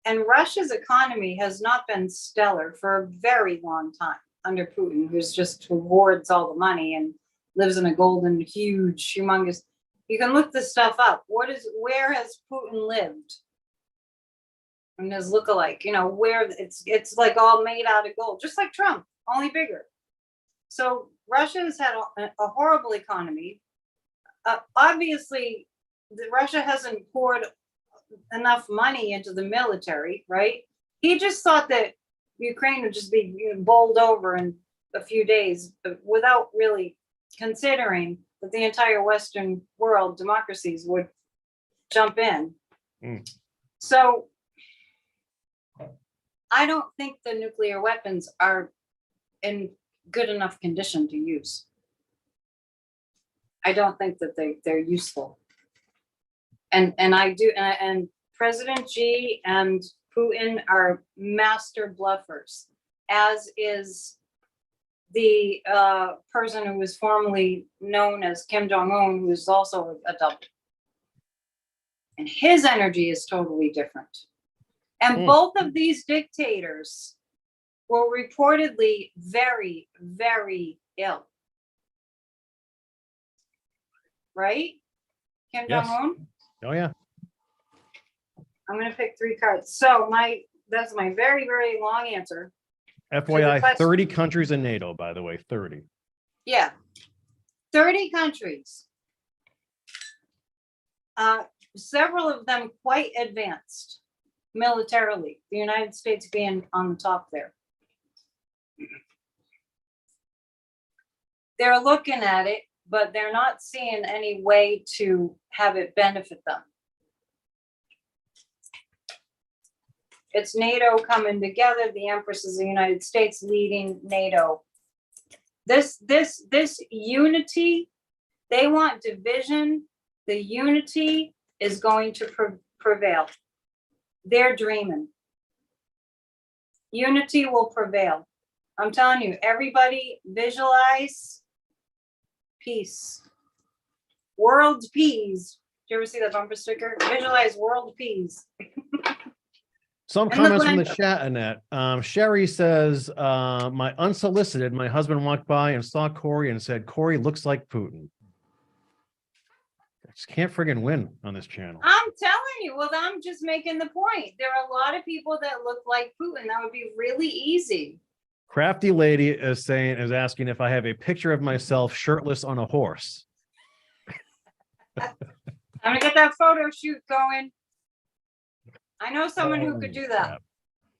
And Russia's economy has not been stellar for a very long time under Putin, who hoards all the money and lives in a golden, huge, humongous. You can look this stuff up. Where has Putin lived? And his lookalike, where it's like all made out of gold, just like Trump, only bigger. So Russia has had a horrible economy. Obviously, Russia hasn't poured enough money into the military, right? He just thought that Ukraine would just be bowled over in a few days, without really considering that the entire Western world democracies would jump in. So I don't think the nuclear weapons are in good enough condition to use. I don't think that they're useful. And President Xi and Putin are master bluffers, as is the person who was formerly known as Kim Jong-un, who is also a double. And his energy is totally different. And both of these dictators were reportedly very, very ill. Right? Kim Jong-un? Oh, yeah. I'm going to pick 3 cards. So that's my very, very long answer. FYI, 30 countries in NATO, by the way, 30. Yeah. 30 countries. Several of them quite advanced militarily, the United States being on the top there. They're looking at it, but they're not seeing any way to have it benefit them. It's NATO coming together. The Empress is the United States leading NATO. This unity, they want division. The unity is going to prevail. They're dreaming. Unity will prevail. I'm telling you, everybody visualize peace. World peace. Did you ever see that bumper sticker? Visualize world peace. Some comments from the chat, Annette. Sherry says, my husband walked by and saw Corey and said, Corey looks like Putin. I just can't friggin' win on this channel. I'm telling you, well, I'm just making the point. There are a lot of people that look like Putin. That would be really easy. Crafty Lady is asking if I have a picture of myself shirtless on a horse. I'm gonna get that photo shoot going. I know someone who could do that.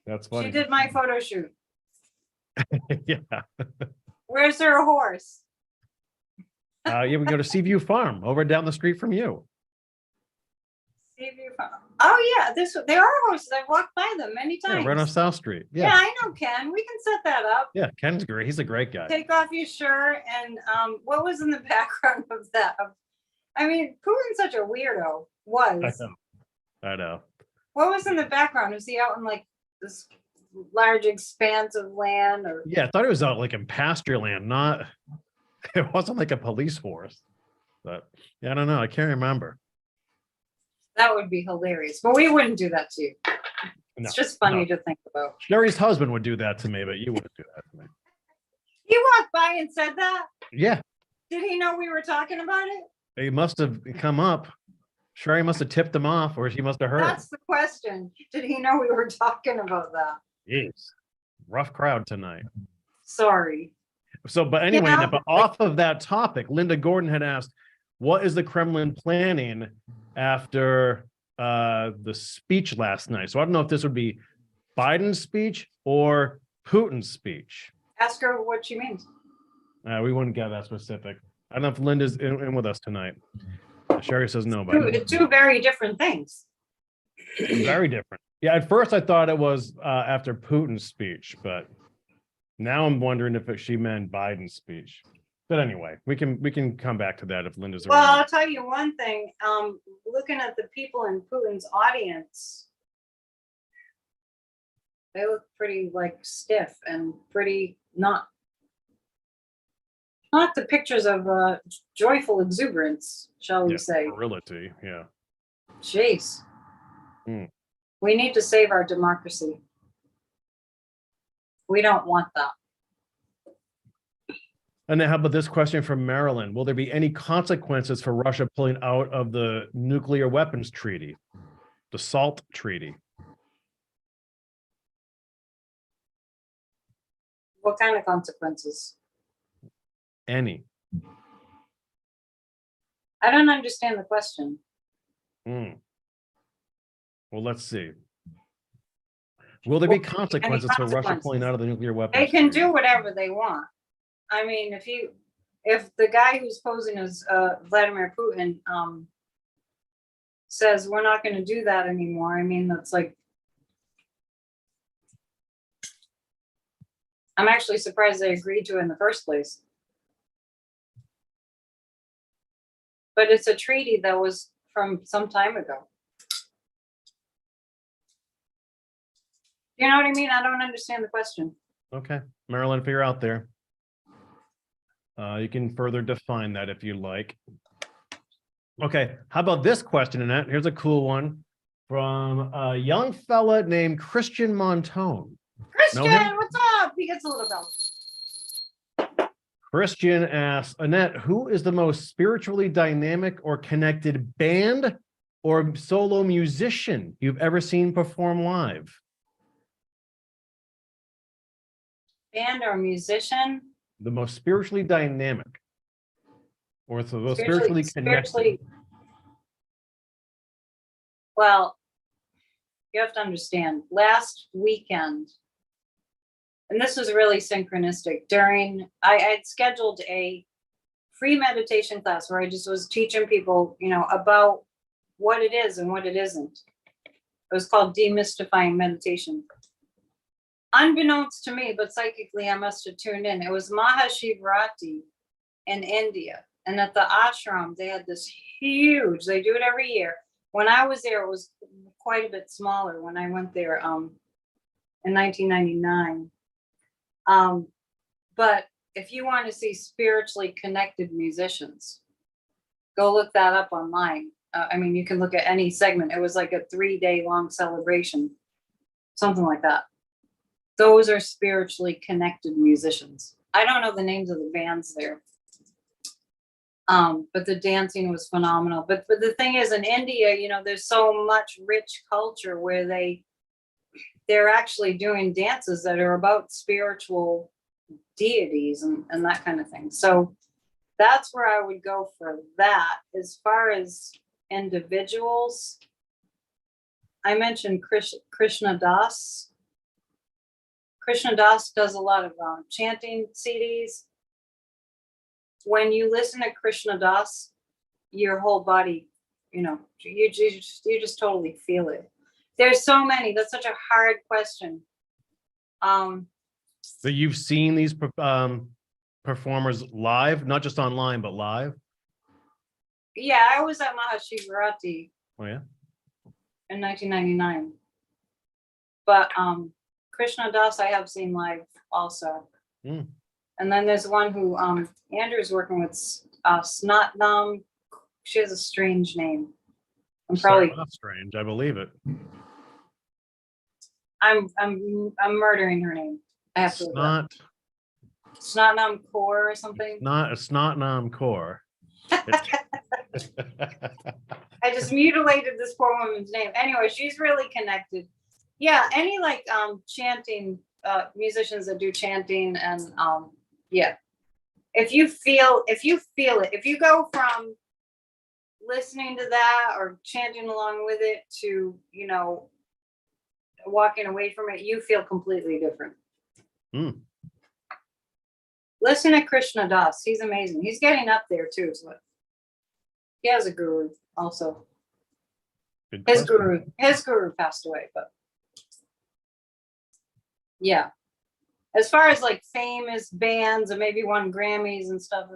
That's funny. She did my photo shoot. Yeah. Where's her horse? Yeah, we go to Seaview Farm over down the street from you. Seaview Farm. Oh yeah, there are horses. I've walked by them many times. Yeah, right on South Street. Yeah. Yeah, I know Ken. We can set that up. Yeah, Ken's great. He's a great guy. Take off your shirt and what was in the background of that? I mean, Putin's such a weirdo. Was. I know. What was in the background? Was he out in like this large expanse of land, or Yeah, I thought it was out like in pasture land, not, it wasn't like a police force. But yeah, I don't know. I can't remember. that would be hilarious. But we wouldn't do that to you. No, It's just funny no. to think about. Sherry's husband would do that to me, but you wouldn't do that to me. He walked by and said that. Yeah, Did he know we were talking about it? he must have come up. Sherry must have tipped him off, or she must have heard. That's the question. Did he know we were talking about that? Jeez, rough crowd tonight. Sorry. So, but anyway, Yeah. but off of that topic, Linda Gordon had asked, what is the Kremlin planning after the speech last night? So I don't know if this would be Biden's speech or Putin's speech. Ask her what she means. We wouldn't get that specific. I don't know if Linda's in with us tonight. Sherry says no, but Two very different things. very different. Yeah, at first I thought it was after Putin's speech, but now I'm wondering if she meant Biden's speech. But anyway, we can come back to that if Linda's Well, around. I'll tell you one thing. Looking at the people in Putin's audience, they look pretty like stiff and pretty not the pictures of joyful exuberance, shall we say. Virility, yeah. Jeez. Hmm. We need to save our democracy. We don't want that. And then how about this question from Maryland? Will there be any consequences for Russia pulling out of the nuclear weapons treaty, the SALT treaty? What kind of consequences? Any? I don't understand the question. Hmm. Well, let's see. Will there be consequences for Russia pulling out of the nuclear weapons They can treaty? do whatever they want. I mean, if the guy who's posing as Vladimir Putin says we're not going to do that anymore, I mean, that's like, I'm actually surprised they agreed to it in the first place. But it's a treaty that was from some time ago. You know what I mean? I don't understand the question. Okay, Marilyn, if you're out there, you can further define that if you like. Okay, how about this question, Annette? Here's a cool one from a young fella named Christian Montone. Christian, Know him? what's up? He gets a little bell. Christian asks, Annette, who is the most spiritually dynamic or connected band or solo musician you've ever seen perform live? Band or musician? The most spiritually dynamic or the most spiritually connected. Well, you have to understand, last weekend, and this was really synchronistic, I had scheduled a free meditation class where I just was teaching people, about what it is and what it isn't. It was called Demystifying Meditation. Unbeknownst to me, but psychically I must have tuned in. It was Mahashivratri in India. And at the ashram, they had this huge, they do it every year. When I was there, it was quite a bit smaller when I went there in 1999. But if you want to see spiritually connected musicians, go look that up online. You can look at any segment. It was like a 3-day long celebration, something like that. Those are spiritually connected musicians. I don't know the names of the bands there. But the dancing was phenomenal. But the thing is, in India, there's so much rich culture where they're actually doing dances that are about spiritual deities and that kind of thing. So that's where I would go for that. As far as individuals, I mentioned Krishna Das. Krishna Das does a lot of chanting CDs. When you listen to Krishna Das, your whole body, you just totally feel it. There's so many. That's such a hard question. So you've seen these performers live, not just online, but live? Yeah, I was at Mahashivratri Oh, yeah? in 1999. But Krishna Das I have seen live also. Hmm. And then there's one who Andrew's working with, Snotnam. She has a strange name. I'm probably Not strange. I believe it. I'm murdering her name. I have to look it up. Snotnam Core or something. Not a snotnam core. I just mutilated this poor woman's name. Anyway, she's really connected. Yeah, any like chanting musicians that do chanting and yeah. If you feel it, if you go from listening to that or chanting along with it to, you know, walking away from it, you feel completely different. Mm. Listen to Krishna Das. He's amazing. He's getting up there too. So he has a guru also. Good His question. guru passed away, but yeah. As far as like famous bands and maybe won Grammys and stuff,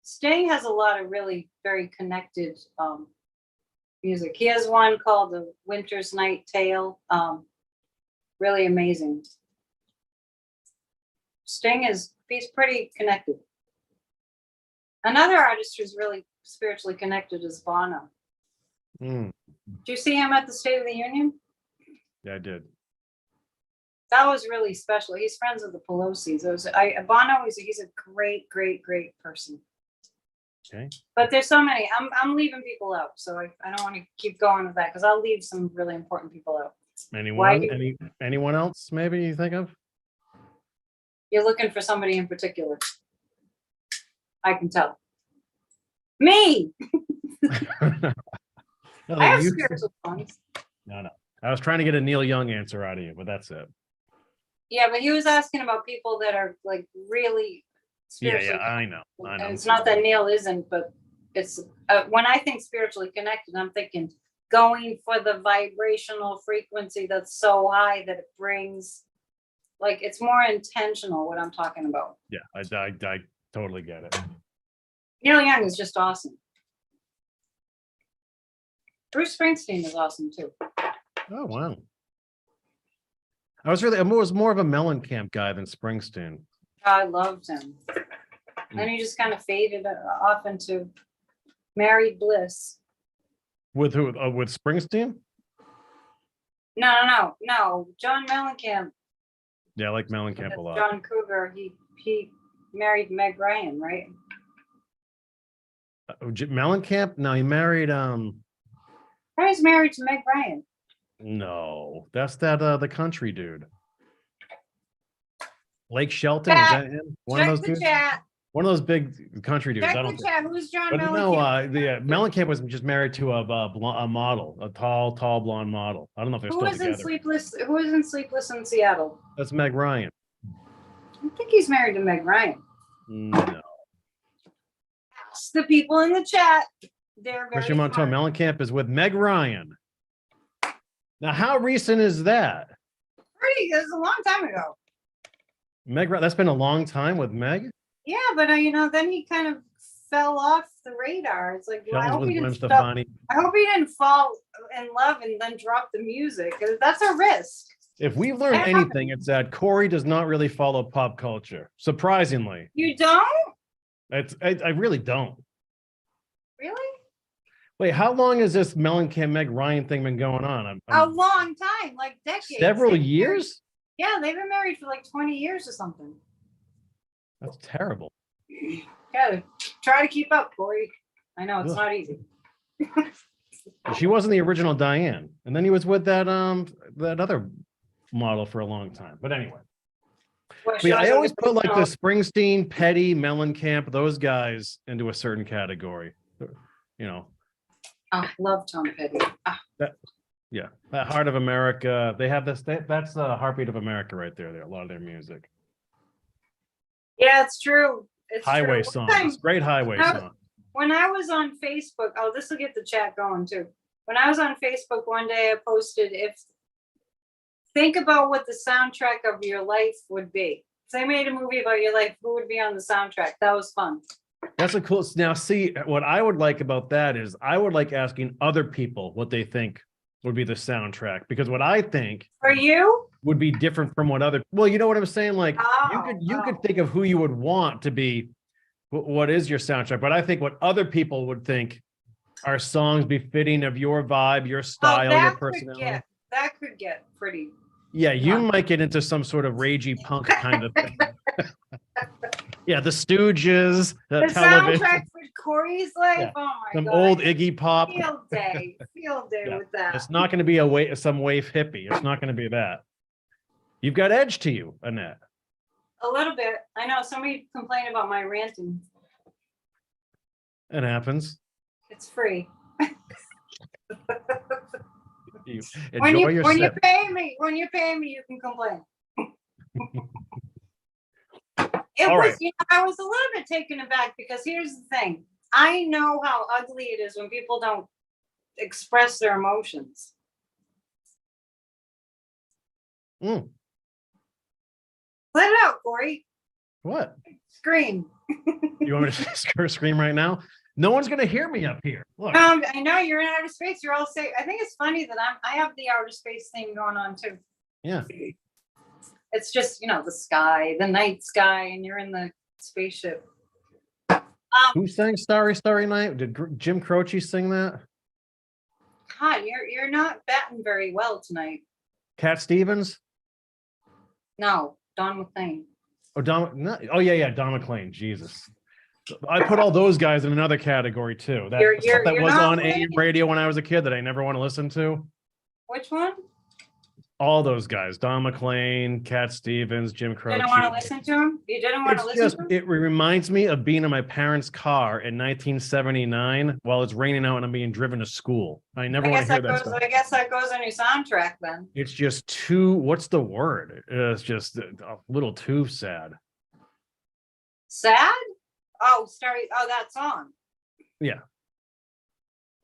Sting has a lot of really very connected music. He has one called The Winter's Night Tale. Really amazing. Sting he's pretty connected. Another artist who's really spiritually connected is Bono. Mm. Did you see him at the State of the Union? Yeah, I did. That was really special. He's friends with the Pelosi's. Bono he's a great person. Okay. But there's so many. I'm leaving people out, so I don't want to keep going with that because I'll leave some really important people out. Anyone else maybe you think of? You're looking for somebody in particular. I can tell. Me. No, I have spiritual ones. No. I was trying to get a Neil Young answer out of you, but that's it. Yeah, but he was asking about people that are like really spiritually. Yeah, I know. And it's not that Neil isn't, but it's when I think spiritually connected, I'm thinking going for the vibrational frequency that's so high that it brings, like, it's more intentional what I'm talking about. Yeah, I totally get it. Neil Young is just awesome. Bruce Springsteen is awesome too. Oh wow. I was more of a Mellencamp guy than Springsteen. I loved him. Then he just kind of faded off into married bliss. With who? With Springsteen? No. John Mellencamp. Yeah, I like Mellencamp a lot. John Cougar. He married Meg Ryan, right? Mellencamp? No, he married He's married to Meg Ryan. No, that's the country dude. Lake Shelton, is that him? One of those dudes? Chat. One of those big country dudes. Check I the don't think. chat. Who's John But Mellencamp? no, Mellencamp was just married to a model, a tall blonde model. I don't know if they're Who still was in together. Sleepless? Who was in Sleepless in Seattle? That's Meg Ryan. I think he's married to Meg Ryan. No. Ask the people in the chat. They're very Christian Montoya, smart. Mellencamp is with Meg Ryan. Now, how recent is that? It was a long time ago. Meg, that's been a long time with Meg. Yeah, but then he kind of fell off the radar. It's like, well, I hope he didn't fall in love and then drop the music. That's a risk. If we've learned anything, it's that Corey does not really follow pop culture. Surprisingly, You don't? I really don't. Really? Wait, how long has this Mellencamp Meg Ryan thing been going on? A long time, like decades. Several years? Yeah, they've been married for like 20 years or something. That's terrible. Yeah, try to keep up, Corey. I know it's not easy. She wasn't the original Diane, and then he was with that other model for a long time. But anyway, I always put like the Springsteen, Petty, Mellencamp, those guys into a certain category. You know. I love Tom Petty. That Heart of America. They have this. That's the heartbeat of America right there. A lot of their music. Yeah, it's true. It's highway true. songs. Great highway song. When I was on Facebook, this will get the chat going too. When I was on Facebook one day, I posted, think about what the soundtrack of your life would be. If they made a movie about your life, who would be on the soundtrack? That was fun. That's a cool. Now, see, what I would like about that is I would like asking other people what they think would be the soundtrack, because what I think for you, would be different from what other, well, you know what I'm saying? Like you could Oh. think of who you would want to be, what is your soundtrack? But I think what other people would think are songs befitting of your vibe, your style, your personality. That could get pretty. Yeah, you nuts. might get into some sort of ragey punk kind of thing. Yeah, the Stooges, the The television, soundtrack for Corey's life. Yeah. Oh my some god. old Iggy Pop. Field day Yeah. with that. It's not going to be some wave hippie. It's not going to be that. You've got edge to you, Annette. A little bit. I know somebody complained about my ranting. It happens. It's free. You When enjoy you your when you sip. pay me, you can complain. All right. I was a little bit taken aback because here's the thing. I know how ugly it is when people don't express their emotions. Mm. Let it out, Corey. What? Scream. You want me to scream right now? No one's going to hear me up here. Look. I know you're in outer space. You're all safe. I think it's funny that I have the outer space thing going on too. Yeah. It's just, the sky, the night sky, and you're in the spaceship. Who sang Starry, Starry Night? Did Jim Croce sing that? Hi, you're not batting very well tonight. Cat Stevens? No, Don McLean. Oh, oh yeah, Don McLean. Jesus. I put all those guys in another category too. That You're was not on AM winning. radio when I was a kid that I never want to listen to. Which one? All those guys, Don McLean, Cat Stevens, Jim Croce. Didn't want to listen to him? You didn't want to listen to him? It reminds me of being in my parents' car in 1979 while it's raining out and I'm being driven to school. I never want to hear that stuff. I guess that goes on your soundtrack then. It's just too, what's the word? It's just a little too sad. Sad? Oh, that song. Yeah.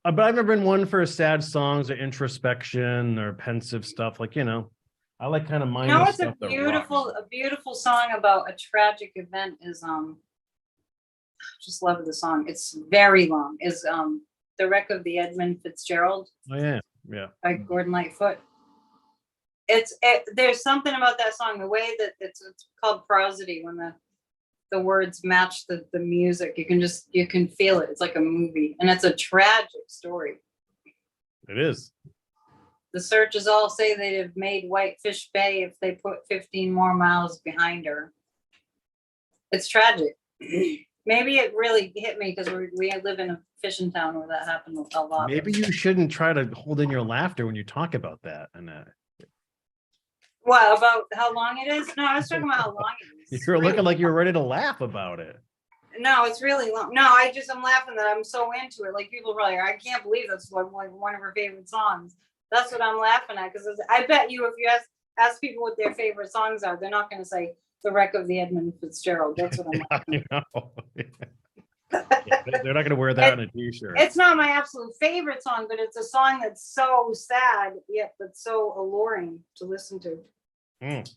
But I've never been one for sad songs or introspection or pensive stuff. Like, I like kind of mindless stuff. A beautiful song about a tragic event is just love the song. It's very long. Is The Wreck of the Edmund Fitzgerald. Oh yeah. Yeah. By Gordon Lightfoot. There's something about that song, the way that it's called prosody, when the words match the music. You can feel it. It's like a movie, and it's a tragic story. It is. The searchers all say they'd have made Whitefish Bay if they put 15 more miles behind her. It's tragic. Maybe it really hit me because we live in a fishing town where that happened a lot. Maybe you shouldn't try to hold in your laughter when you talk about that. And what about how long it is? No, I was talking about how long it is. You're looking like you're ready to laugh about it. No, it's really long. No, I'm laughing that I'm so into it. Like people probably, I can't believe that's like one of her favorite songs. That's what I'm laughing at, because I bet you if you ask people what their favorite songs are, they're not going to say The Wreck of the Edmund Fitzgerald. That's what I'm laughing at. Yeah, they're not going to wear that on a t-shirt. It's not my absolute favorite song, but it's a song that's so sad, yet but so alluring to listen to. Mm.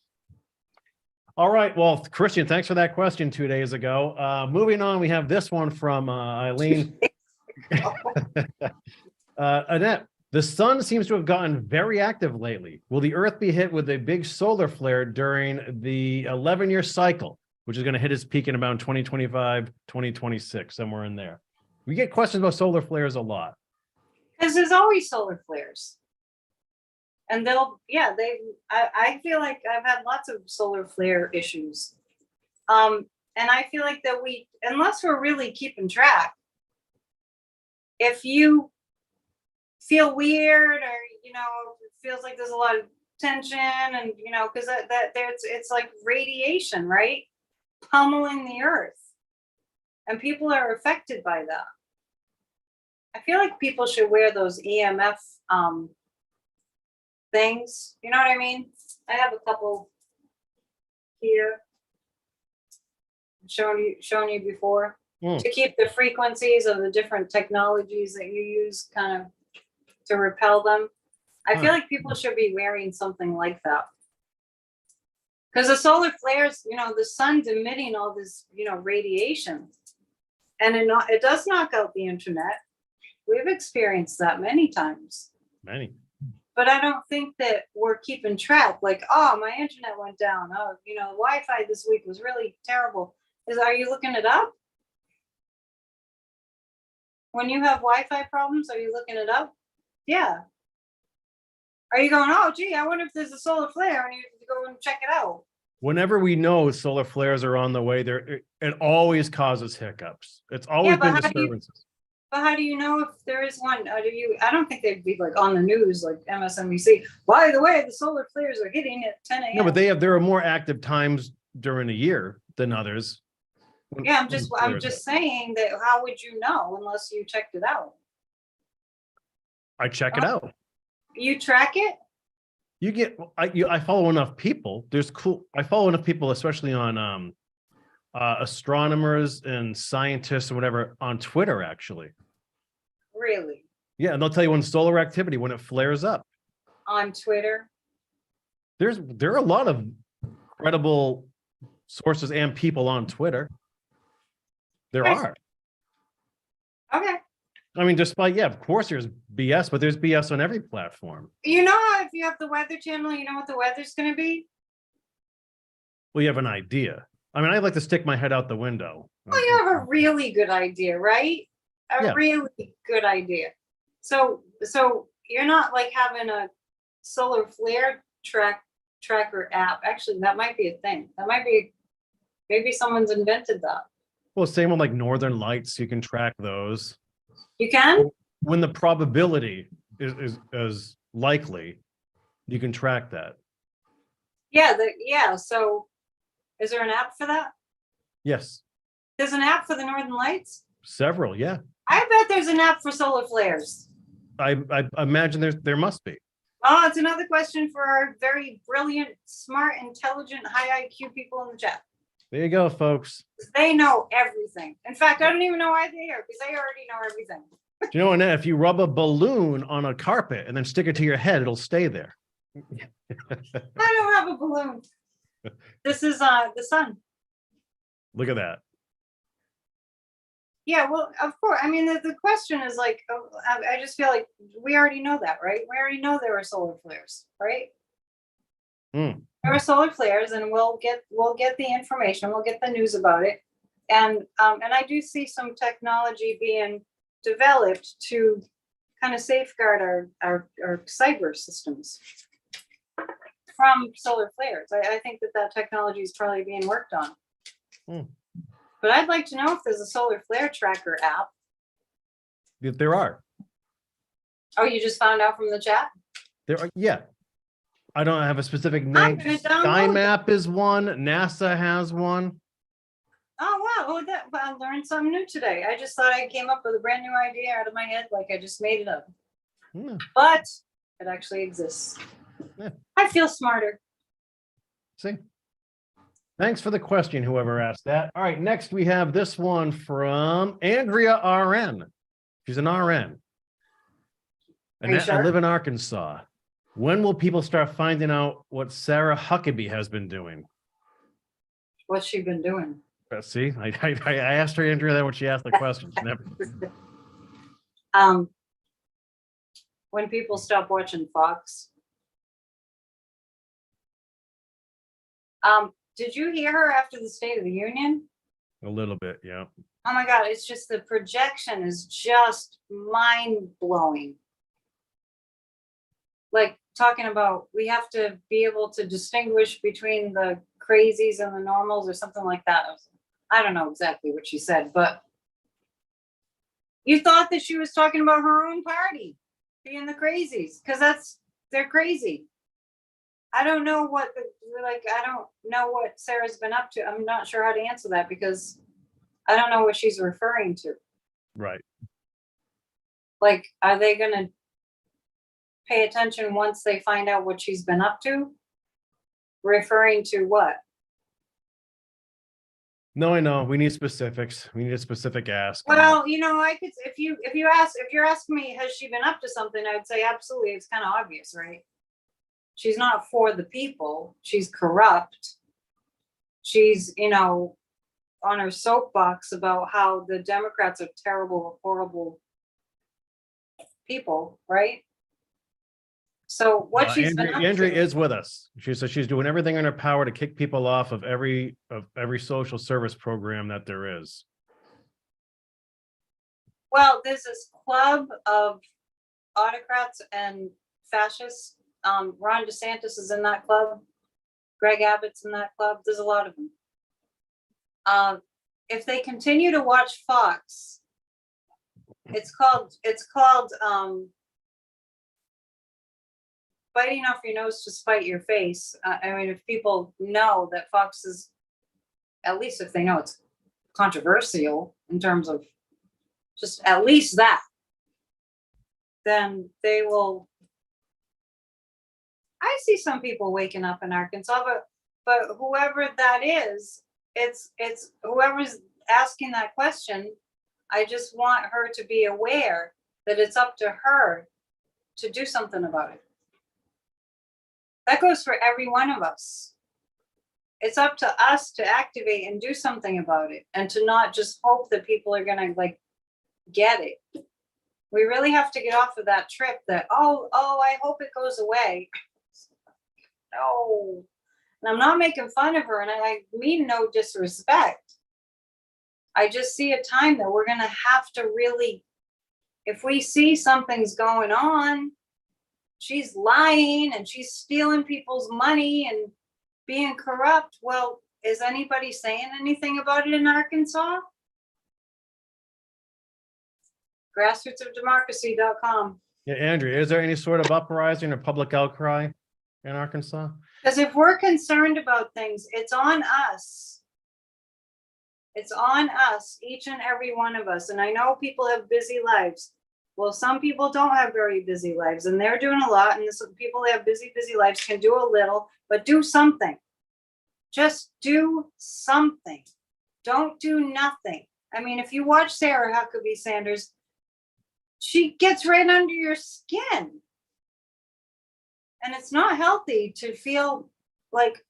All right. Well, Christian, thanks for that question 2 days ago. Moving on, we have this one from Eileen. Annette, the sun seems to have gotten very active lately. Will the Earth be hit with a big solar flare during the 11-year cycle, which is going to hit its peak in about 2025, 2026, somewhere in there? We get questions about solar flares a lot. Because there's always solar flares. And I feel like I've had lots of solar flare issues. And I feel like that unless we're really keeping track, if you feel weird or, it feels like there's a lot of tension and, because it's like radiation, right? Pummeling the earth. And people are affected by that. I feel like people should wear those EMF things. You know what I mean? I have a couple here. Shown you before. To keep the frequencies of the different technologies that you use kind of to repel them. I feel like people should be wearing something like that. Because the solar flares, the sun's emitting all this, radiation. And it does knock out the internet. We've experienced that many times. Many. but I don't think that we're keeping track. Like, oh, my internet went down. Oh, Wi-Fi this week was really terrible. Are you looking it up? When you have Wi-Fi problems, are you looking it up? Yeah. Are you going, oh, gee, I wonder if there's a solar flare, and you go and check it out? Whenever we know solar flares are on the way, it always causes hiccups. It's always Yeah, but been how do you, disturbances. but how do you know if there is one? I don't think they'd be like on the news, like MSNBC. By the way, the solar flares are hitting at 10 a.m. No, but there are more active times during the year than others. Yeah, I'm just saying that how would you know unless you checked it out? I check it out. You track it? I follow enough people. I follow enough people, especially on astronomers and scientists and whatever on Twitter, actually. Really? Yeah, and they'll tell you when solar activity, when it flares up. On Twitter? There are a lot of credible sources and people on Twitter. There are. Okay. I mean, of course there's BS, but there's BS on every platform. If you have the Weather Channel, you know what the weather's going to be? Well, you have an idea. I mean, I like to stick my head out the window. Well, you have a really good idea, right? A really good idea. So you're not like having a solar flare tracker app. Actually, that might be a thing. Maybe someone's invented that. Well, same with like Northern Lights, you can track those. You can? When the probability is likely, you can track that. Yeah. So is there an app for that? Yes. There's an app for the Northern Lights? Several, yeah. I bet there's an app for solar flares. I imagine there must be. Oh, it's another question for our very brilliant, smart, intelligent, high IQ people in the chat. There you go, folks. They know everything. In fact, I don't even know why they're here because they already know everything. Do you know, Annette, if you rub a balloon on a carpet and then stick it to your head, it'll stay there. I don't have a balloon. This is the sun. Look at that. Yeah, well, of course. I mean, the question is like, I just feel like we already know that, right? We already know there are solar flares, right? There are solar flares, and we'll get the information. We'll get the news about it, and I do see some technology being developed to kind of safeguard our cyber systems from solar flares. I think that technology is probably being worked on. But I'd like to know if there's a solar flare tracker app. There are. Oh, you just found out from the chat? There are, yeah. I don't have a specific name. SkyMap is one. NASA has one. Oh, wow. I learned something new today. I just thought I came up with a brand new idea out of my head, like I just made it up. But it actually exists. Yeah. I feel smarter. See? Thanks for the question, whoever asked that. All right, next we have this one from Andrea RN. She's an RN. And I live in Arkansas. When will people start finding out what Sarah Huckabee has been doing? What's she been doing? See, I asked her, Andrea, that when she asked the question. When people stop watching Fox. Did you hear her after the State of the Union? A little bit, yeah. Oh my God, it's just the projection is just mind-blowing. Like talking about we have to be able to distinguish between the crazies and the normals or something like that. I don't know exactly what she said, but you thought that she was talking about her own party being the crazies because they're crazy. I don't know I don't know what Sarah's been up to. I'm not sure how to answer that because I don't know what she's referring to. Right. Like, are they going to pay attention once they find out what she's been up to? Referring to what? No, I know. We need specifics. We need a specific ask. Well, I could, if you're asking me, has she been up to something? I would say absolutely. It's kind of obvious, right? She's not for the people. She's corrupt. She's, on her soapbox about how the Democrats are terrible, horrible people, right? So what she's been Andrea up to- is with us. She says she's doing everything in her power to kick people off of every social service program that there is. Well, there's this club of autocrats and fascists. Ron DeSantis is in that club. Greg Abbott's in that club. There's a lot of them. If they continue to watch Fox, it's called biting off your nose to spite your face. I mean, if people know that Fox is, at least if they know it's controversial in terms of just at least that, then they will. I see some people waking up in Arkansas, but whoever that is, it's whoever's asking that question. I just want her to be aware that it's up to her to do something about it. That goes for every one of us. It's up to us to activate and do something about it, and to not just hope that people are gonna like get it. We really have to get off of that trip that, oh, I hope it goes away. No. And I'm not making fun of her, and I mean no disrespect. I just see a time that we're gonna have to really, if we see something's going on, she's lying and she's stealing people's money and being corrupt. Well, is anybody saying anything about it in Arkansas? Grassrootsofdemocracy.com. Yeah, Andrea, is there any sort of uprising or public outcry in Arkansas? Because if we're concerned about things, it's on us. It's on us, each and every one of us. And I know people have busy lives. Well, some people don't have very busy lives, and they're doing a lot. And some people that have busy lives can do a little, but do something. Just do something. Don't do nothing. I mean, if you watch Sarah Huckabee Sanders, she gets right under your skin. And it's not healthy to feel like,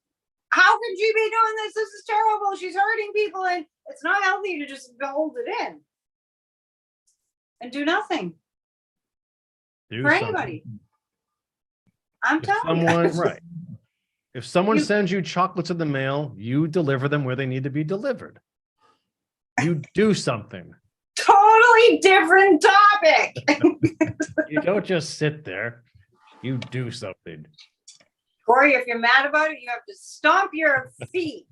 how could she be doing this? This is terrible. She's hurting people. And it's not healthy to just hold it in and do nothing for anybody. I'm telling you. Right. If someone sends you chocolates in the mail, you deliver them where they need to be delivered. You do something. Totally different topic. You don't just sit there. You do something. Corey, if you're mad about it, you have to stomp your feet.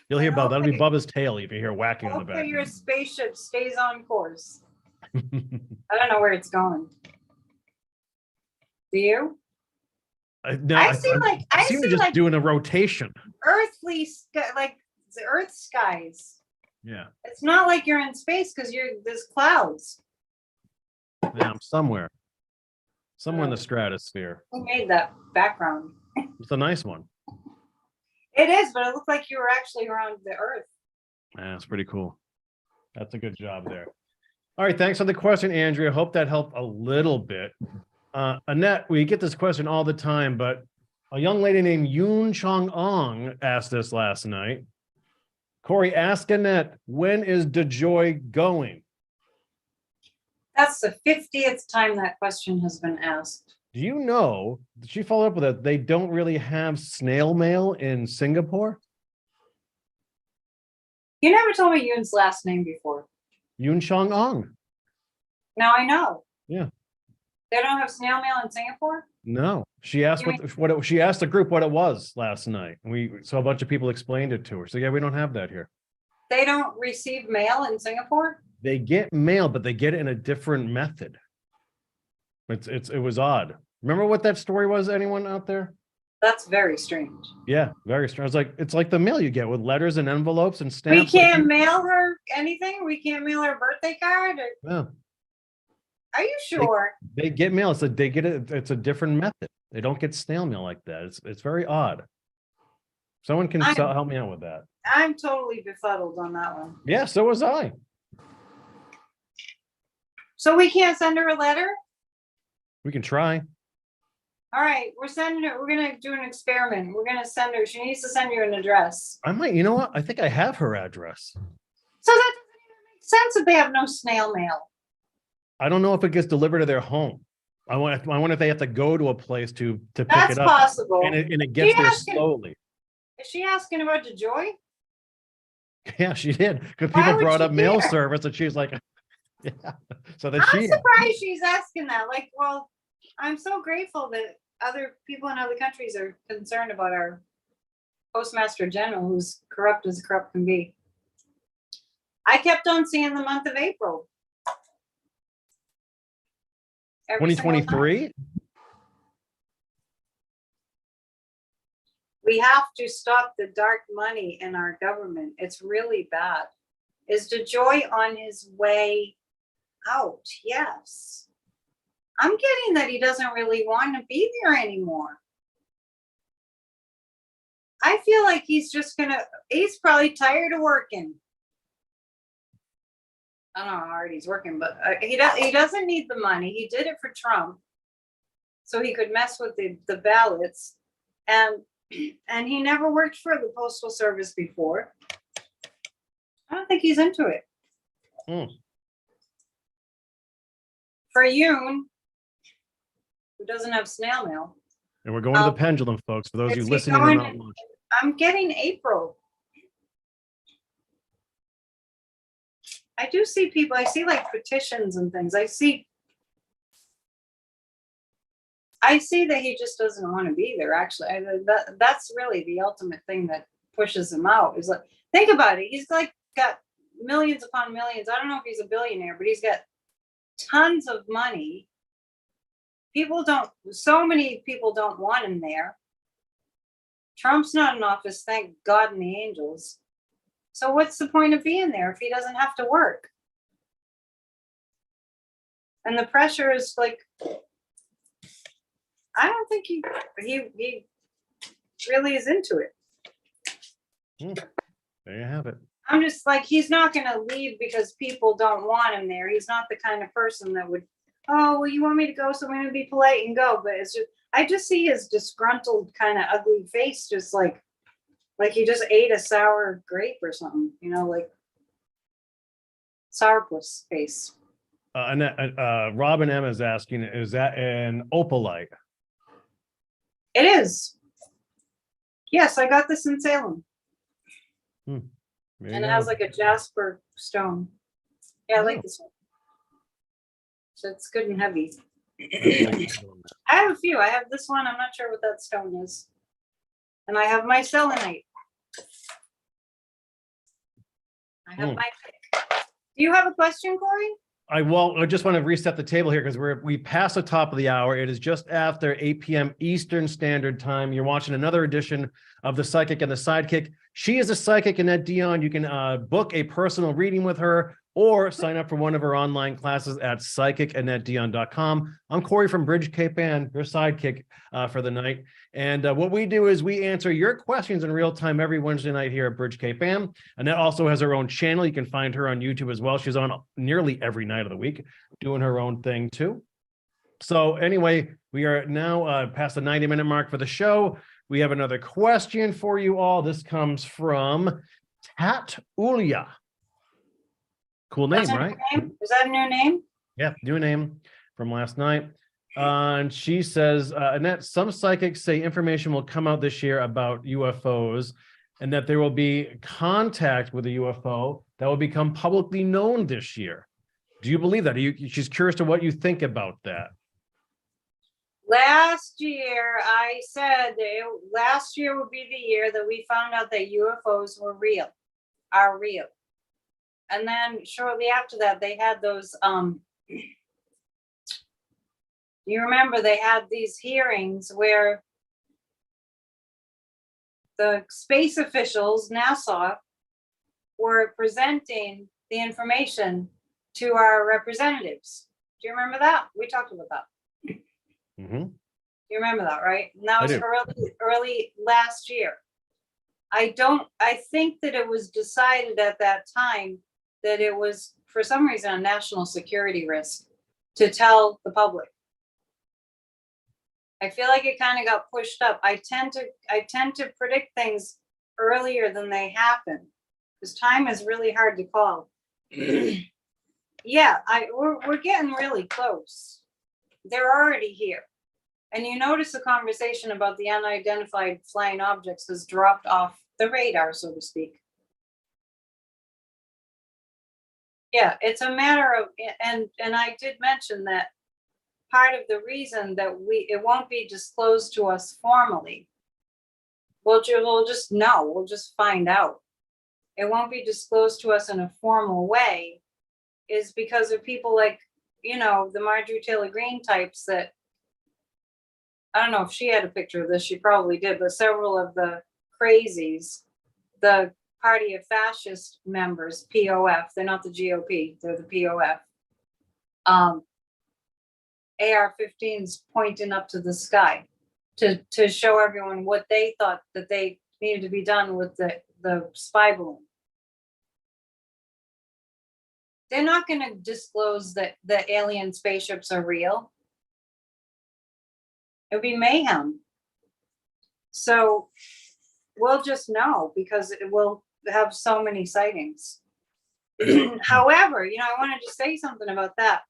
You'll hear Bubba. That'll be Bubba's tail if you hear whacking on the Hopefully back. your spaceship stays on course. I don't know where it's going. Do you? I see it just like doing a rotation. earthly sky, like the earth skies. Yeah. It's not like you're in space because there's clouds. Yeah, I'm somewhere in the stratosphere. Who made that background? It's a nice one. It is, but it looked like you were actually around the earth. Yeah, it's pretty cool. That's a good job there. All right, thanks for the question, Andrea. Hope that helped a little bit. Annette, we get this question all the time, but a young lady named Yoon Chong Ong asked this last night. Corey, ask Annette, when is DeJoy going? That's the 50th time that question has been asked. Do you know, she followed up with it, they don't really have snail mail in Singapore? You never told me Yoon's last name before. Yoon Chong Ong. Now I know. Yeah. They don't have snail mail in Singapore? No. She asked she asked the group what it was last night. So a bunch of people explained it to her. So yeah, we don't have that here. They don't receive mail in Singapore? They get mail, but they get it in a different method. It was odd. Remember what that story was, anyone out there? That's very strange. Yeah, very strange. It's like the mail you get with letters and envelopes and stamps. We can't mail her anything? We can't mail her a birthday card? No. Are you sure? They get mail. It's like they get it. It's a different method. They don't get snail mail like that. It's very odd. Someone can help me out with that. I'm totally befuddled on that one. Yeah, so was I. So we can't send her a letter? We can try. All right, we're sending her. We're gonna do an experiment. We're gonna send her. She needs to send you an address. I might. You know what? I think I have her address. So that doesn't even make sense that they have no snail mail. I don't know if it gets delivered to their home. I wonder if they have to go to a place to pick That's it up, possible. and it gets there asking- slowly. Is she asking about DeJoy? Yeah, she did, because Why people would brought she up mail care? service, and she's like, yeah. So that I'm she, surprised she's asking that. Like, well, I'm so grateful that other people in other countries are concerned about our postmaster general, who's corrupt as corrupt can be. I kept on seeing the month of April. Every single time. 2023. We have to stop the dark money in our government. It's really bad. Is DeJoy on his way out? Yes. I'm getting that he doesn't really want to be there anymore. I feel like he's probably tired of working. I don't know how hard he's working, but he doesn't need the money. He did it for Trump, so he could mess with the ballots, and he never worked for the Postal Service before. I don't think he's into it. For Yoon, who doesn't have snail mail. And we're going to the pendulum, folks, for those of you is he listening and going- not watching. I'm getting April. I do see people, I see like petitions and things. I see that he just doesn't want to be there, actually. That's really the ultimate thing that pushes him out. Is like, think about it. He's like got millions upon millions. I don't know if he's a billionaire, but he's got tons of money. So many people don't want him there. Trump's not in office, thank God and the angels. So what's the point of being there if he doesn't have to work? And the pressure is like, I don't think he really is into it. There you have it. I'm just like, he's not going to leave because people don't want him there. He's not the kind of person that would, oh, well, you want me to go, so I'm going to be polite and go. But it's just, I just see his disgruntled kind of ugly face, just like he just ate a sour grape or something, like sourpuss face. Robin M is asking, is that an opalite? It is. Yes, I got this in Salem. And it has like a jasper stone. Yeah, I like this one. So it's good and heavy. I have a few. I have this one. I'm not sure what that stone is. And I have my selenite. I have my pick. Do you have a question, Corey? I just want to reset the table here because we passed the top of the hour. It is just after 8 p.m. Eastern Standard Time. You're watching another edition of the Psychic and the Sidekick. She is a psychic, Annette Dion. You can book a personal reading with her or sign up for one of her online classes at psychicannetdion.com. I'm Corey from Bridge Cape Ann, your sidekick for the night. And what we do is we answer your questions in real time every Wednesday night here at Bridge Cape Ann. Annette also has her own channel. You can find her on YouTube as well. She's on nearly every night of the week doing her own thing too. So anyway, we are now past the 90-minute mark for the show. We have another question for you all. This comes from Tat Ulia. Cool name, right? Is that a new name? Yeah, new name from last night. And she says, Annette, some psychics say information will come out this year about UFOs and that there will be contact with a UFO that will become publicly known this year. Do you believe that? She's curious to what you think about that. Last year, I said that last year would be the year that we found out that UFOs are real. And then shortly after that, they had those, you remember they had these hearings where the space officials, NASA, were presenting the information to our representatives. Do you remember that? We talked about that. Mm-hmm. You remember that, right? And that was early last year. I think that it was decided at that time that it was, for some reason, a national security risk to tell the public. I feel like it kind of got pushed up. I tend to predict things earlier than they happen because time is really hard to call. Yeah, we're getting really close. they're already here. And you notice the conversation about the unidentified flying objects has dropped off the radar, so to speak. Yeah, it's a matter of, and I did mention that part of the reason that it won't be disclosed to us formally. We'll just know, we'll just find out. It won't be disclosed to us in a formal way is because of people like, you know, the Marjorie Taylor Greene types that, I don't know if she had a picture of this, she probably did, but several of the crazies, the Party of Fascist members, POF, they're not the GOP, they're the POF. AR-15s pointing up to the sky to show everyone what they thought that they needed to be done with the spy balloon. They're not going to disclose that the alien spaceships are real. It'll be mayhem. So we'll just know because it will have so many sightings. However, you know, I wanted to say something about that.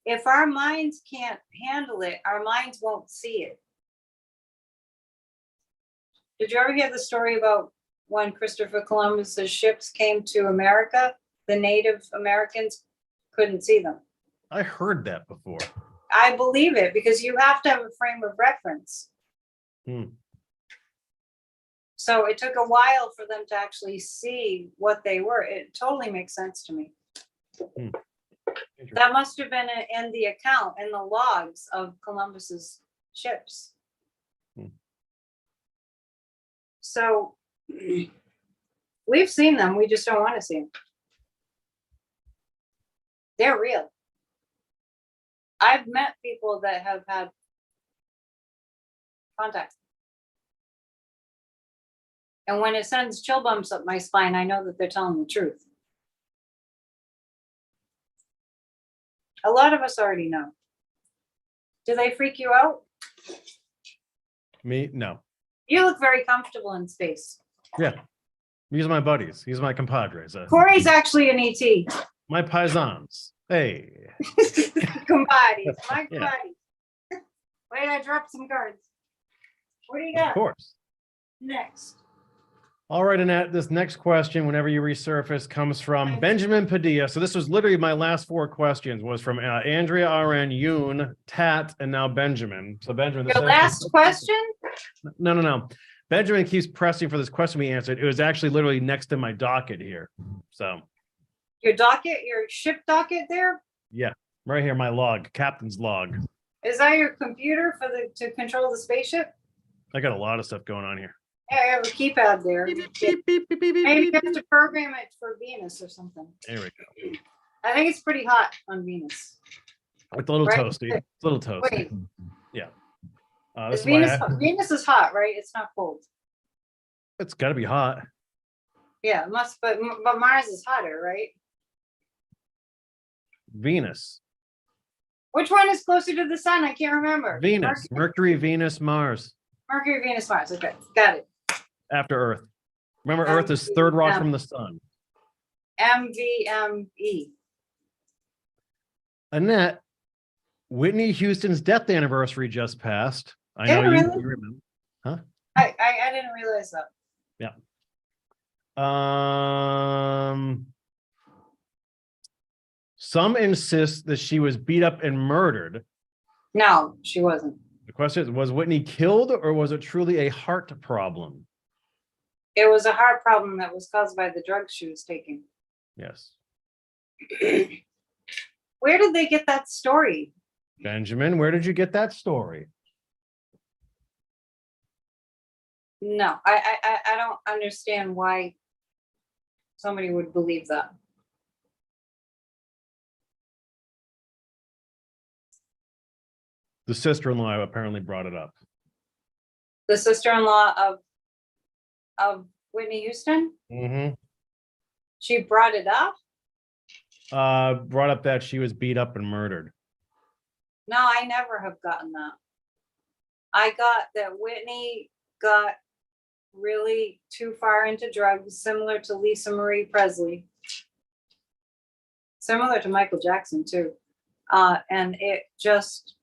If our minds can't handle it, our minds won't see it. Did you ever hear the story about when Christopher Columbus's ships came to America? The Native Americans couldn't see them. I heard that before. I believe it because you have to have a frame of reference. So it took a while for them to actually see what they were. It totally makes sense to me. That must have been in the account, in the logs of Columbus's ships. So we've seen them, we just don't want to see them. They're real. I've met people that have had contact. And when it sends chill bumps up my spine, I know that they're telling the truth. A lot of us already know. Do they freak you out? Me? No. You look very comfortable in space. Yeah. These are my buddies. These are my compadres. Corey's actually an ET. My paisans. Hey. Compadres. My Yeah. compadres. Wait, I dropped some cards. What do you got? Of course. Next. All right, Annette, this next question, whenever you resurface, comes from Benjamin Padilla. So this was literally my last four questions, was from Andrea RN, Yoon, Tat, and now Benjamin. So Benjamin, Your last question? No. Benjamin keeps pressing for this question to be answered. It was actually literally next to my docket here. So Your docket, your ship docket there? yeah, right here, my log, captain's log. Is that your computer for to control the spaceship? I got a lot of stuff going on here. Yeah, I have a keypad there. Beep, beep, beep, beep, beep, Maybe beep, you have to program it for Venus or something. There we go. I think it's pretty hot on Venus. It's a little Right? toasty. It's a little toasty. Wait, Yeah. This is is why Venus is hot, right? It's not cold. it's got to be hot. Yeah, it must, but Mars is hotter, right? Venus. Which one is closer to the sun? I can't remember. Venus. Mercury, Venus, Mars. Mercury, Venus, Mars. Okay, got it. After Earth. Remember, Earth is third rock from the sun. MVME. Annette, Whitney Houston's death anniversary just passed. I Did know it you really? remember. Huh? I didn't realize that. Some insist that she was beat up and murdered. No, she wasn't. The question is, was Whitney killed or was it truly a heart problem? It was a heart problem that was caused by the drugs she was taking. Yes. Where did they get that story? Benjamin, where did you get that story? No, I don't understand why somebody would believe that. The sister-in-law apparently brought it up. The sister-in-law of Whitney Houston, Mm-hmm. she brought it up. Brought up that she was beat up and murdered. No, I never have gotten that. I got that Whitney got really too far into drugs, similar to Lisa Marie Presley, similar to Michael Jackson too. And it just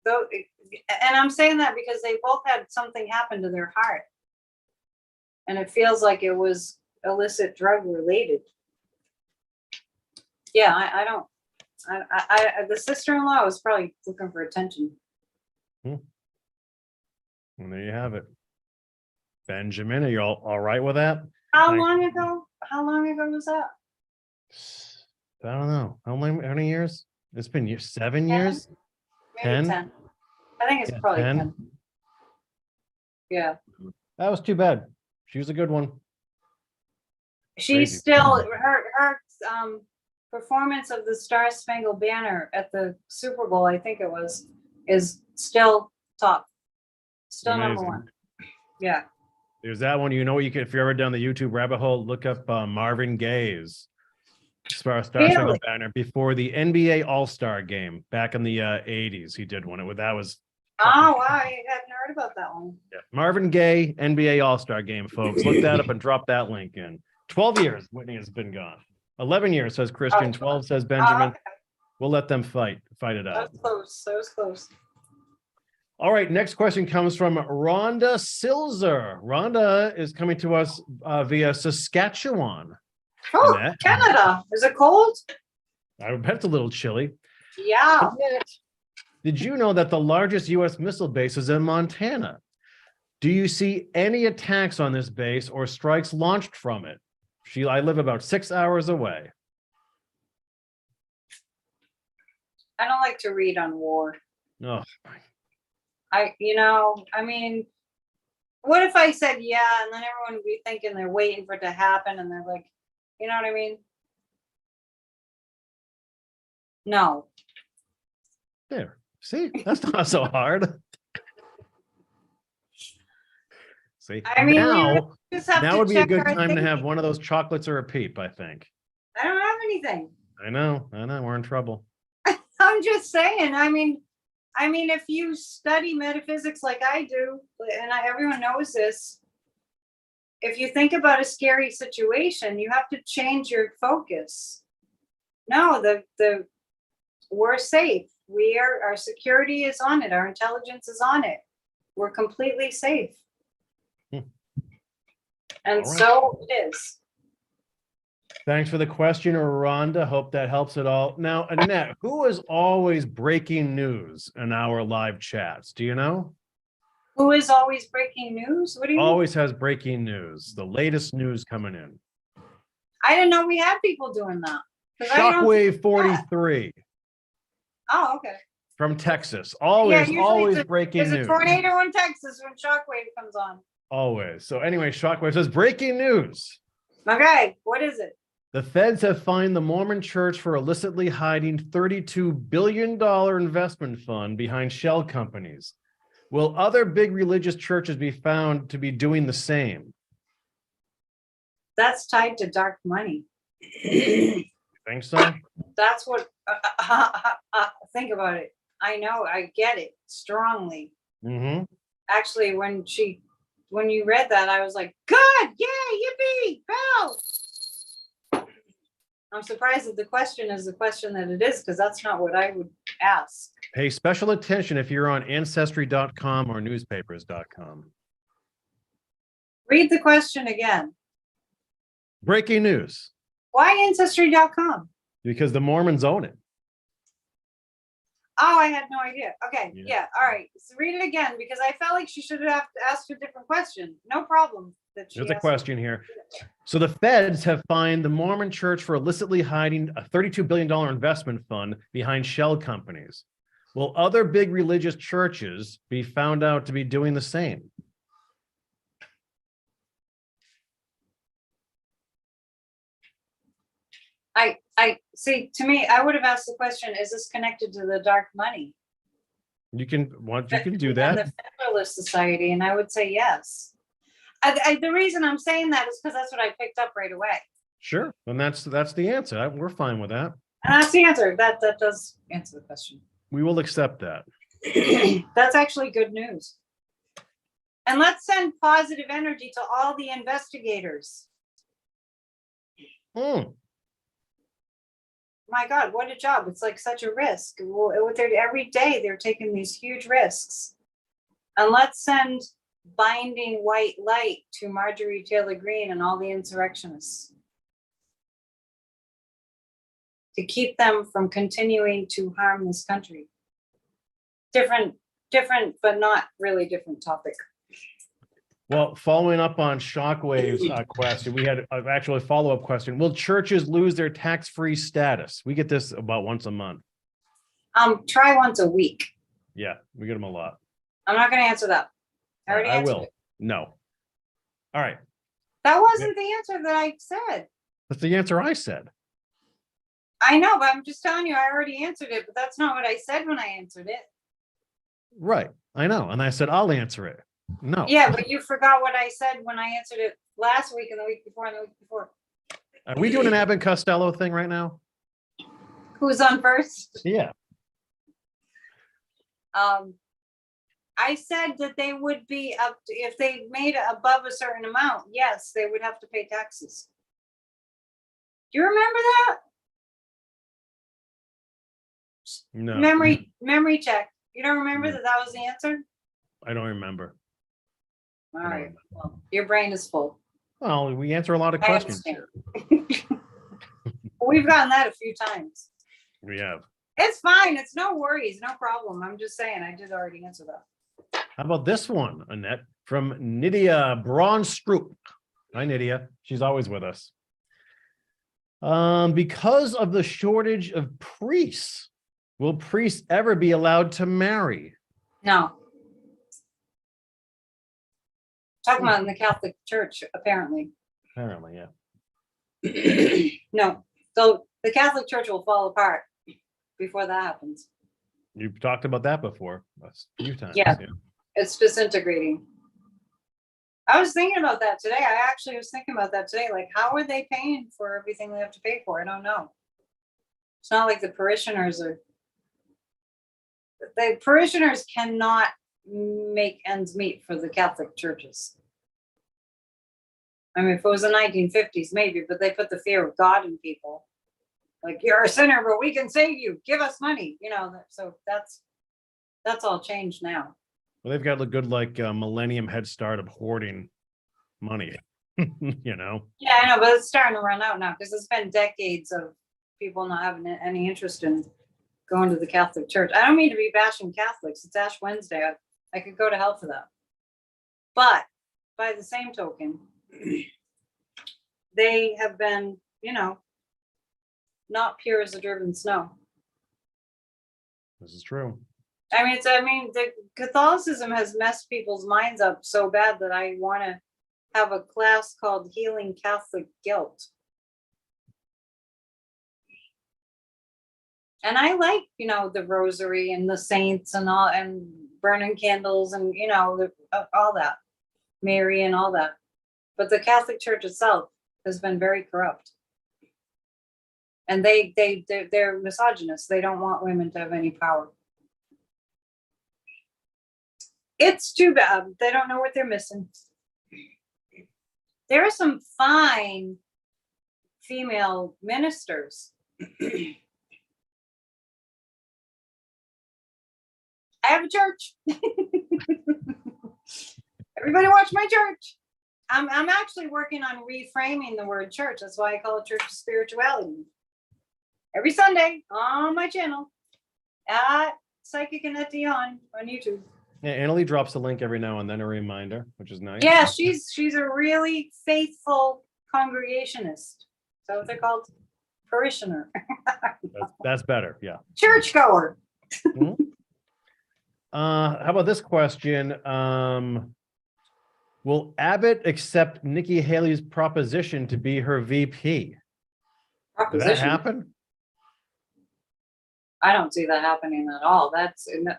though, and I'm saying that because they both had something happen to their heart. And it feels like it was illicit drug related. Yeah, I don't, the sister-in-law was probably looking for attention. And there you have it. Benjamin, are you all right with that? How Thanks. long ago was that? I don't know. How many years? It's been 7 10? years? Maybe 10? 10. I think it's Yeah, probably 10. 10. Yeah. That was too bad. She was a good one. She's Crazy. still, her performance of the Star Spangled Banner at the Super Bowl, I think it was, is still top. Still number Amazing. one. Yeah. There's that one. You know, you can, if you're ever down the YouTube rabbit hole, look up Marvin Gaye's Star Spangled Banner before the NBA All-Star game back in the 80s. He did one. That was. Oh, wow. I hadn't heard about that one. Yeah. Marvin Gaye NBA All-Star game, folks. Look that up and drop that link in. 12 years Whitney has been gone. 11 years, says Christian. 12 says Benjamin. Okay. We'll let them fight it That out. was close. That was close. All right, next question comes from Rhonda Silzer. Rhonda is coming to us via Saskatchewan. Oh, Annette? Canada. Is it cold? I bet it's a little chilly. Yeah. Annette, did you know that the largest U.S. missile base is in Montana? Do you see any attacks on this base or strikes launched from it? I live about 6 hours away. I don't like to read on war. Oh, I mean, what if I said yeah, and then everyone would be thinking they're waiting for it to happen, and they're like, you know what I mean? No. there. See, that's not so hard. See, I mean, now just have would to be a check good our time to have thinking. one of those chocolates or a peep, I think. I don't have anything. I know, we're in trouble. I'm just saying. I mean, if you study metaphysics like I do, and everyone knows this, if you think about a scary situation, you have to change your focus. No, we're safe. Our security is on it. Our intelligence is on it. We're completely safe. And All right. so it is. Thanks for the question, Rhonda. Hope that helps at all. Now, Annette, who is always breaking news in our live chats? Do you know? Who is always breaking news? What do you mean? Always has breaking news, the latest news coming in. I didn't know we had people doing that. 'Cause I don't Shockwave think 43 Oh, okay. from Texas. Always usually breaking There's a news. tornado in Texas when Shockwave comes on. Always. So anyway, Shockwave says breaking news. Okay, what is it? The feds have fined the Mormon church for illicitly hiding $32 billion investment fund behind shell companies. Will other big religious churches be found to be doing the same? That's tied to dark money. Think so? That's what, think about it. I know, I get it strongly. Mm-hmm. Actually, when you read that, I was like, good, yay, yippee, bell. I'm surprised that the question is the question that it is, because that's not what I would ask. Pay special attention if you're on ancestry.com or newspapers.com. Read the question again. Breaking news, Why ancestry.com? because the Mormons own it. Oh, I had no idea. Okay, Yeah. yeah, all right. So read it again, because I felt like she should have asked a different question. No problem. There's a question here. So the feds have fined the Mormon church for illicitly hiding a $32 billion investment fund behind shell companies. Will other big religious churches be found out to be doing the same? I see, to me, I would have asked the question, is this connected to the dark money? You can do And that. the Federalist Society, and I would say yes. The reason I'm saying that is because that's what I picked up right away. Sure. And that's the answer. We're fine with that. And that's the answer. That does answer the question. We will accept that. That's actually good news. And let's send positive energy to all the investigators. my God, what a job. It's like such a risk. Every day they're taking these huge risks. And let's send binding white light to Marjorie Taylor Greene and all the insurrectionists to keep them from continuing to harm this country. Different, but not really different topic. Well, following up on Shockwave's question, we had actually a follow-up question. Will churches lose their tax-free status? We get this about once a month. Try once a week. Yeah, we get them a lot. I'm not going to answer that. I already answered will. it. No. All right. That wasn't the answer that I said. That's the answer I said. I know, but I'm just telling you, I already answered it, but that's not what I said when I answered it. Right. I know. And I said, I'll answer it. No. Yeah, but you forgot what I said when I answered it last week and the week before and the week before. Are we doing an Abbott Costello thing right now? Who's on first? Yeah. I said that they would be up to, if they made it above a certain amount, yes, they would have to pay taxes. Do you remember that? No. Memory check. You don't remember that was the answer? I don't remember. All right. Well, your brain is full. Well, we answer a lot of questions here. We've gotten that a few times. We have. It's fine. It's no worries. No problem. I'm just saying I did already answer that. How about this one, Annette, from Nydia Braunstrup. Hi, Nydia. She's always with us. Because of the shortage of priests, will priests ever be allowed to marry? No. Talking about in the Catholic Church, apparently. Apparently, yeah. No. So the Catholic Church will fall apart before that happens. You've talked about that before a few times. Yeah. It's disintegrating. I was thinking about that today. I actually was thinking about that today. Like, how are they paying for everything they have to pay for? I don't know. It's not like the parishioners cannot make ends meet for the Catholic churches. I mean, if it was the 1950s, maybe, but they put the fear of God in people. Like, you're a sinner, but we can save you. Give us money, so that's all changed now. Well, they've got a good millennium head start of hoarding money, Yeah, I know, but it's starting to run out now because it's been decades of people not having any interest in going to the Catholic Church. I don't mean to be bashing Catholics. It's Ash Wednesday. I could go to hell for that. But by the same token, they have been, not pure as the driven snow. This is true. The Catholicism has messed people's minds up so bad that I want to have a class called Healing Catholic Guilt. And I like, the rosary and the saints and all, and burning candles and, all that, Mary and all that. But the Catholic Church itself has been very corrupt. And they're misogynists. They don't want women to have any power. It's too bad. They don't know what they're missing. There are some fine female ministers. I have a church. Everybody watch my church. I'm actually working on reframing the word church. That's why I call it church spirituality. Every Sunday on my channel at Psychic and on YouTube. Yeah, Annalie drops a link every now and then, a reminder, which is nice. Yeah, she's a really faithful congregationist. So what they're called? Parishioner. That's better, yeah. Churchgoer. Mm-hmm. How about this question? Will Abbott accept Nikki Haley's proposition to be her VP? Did that happen? I don't see that happening at all.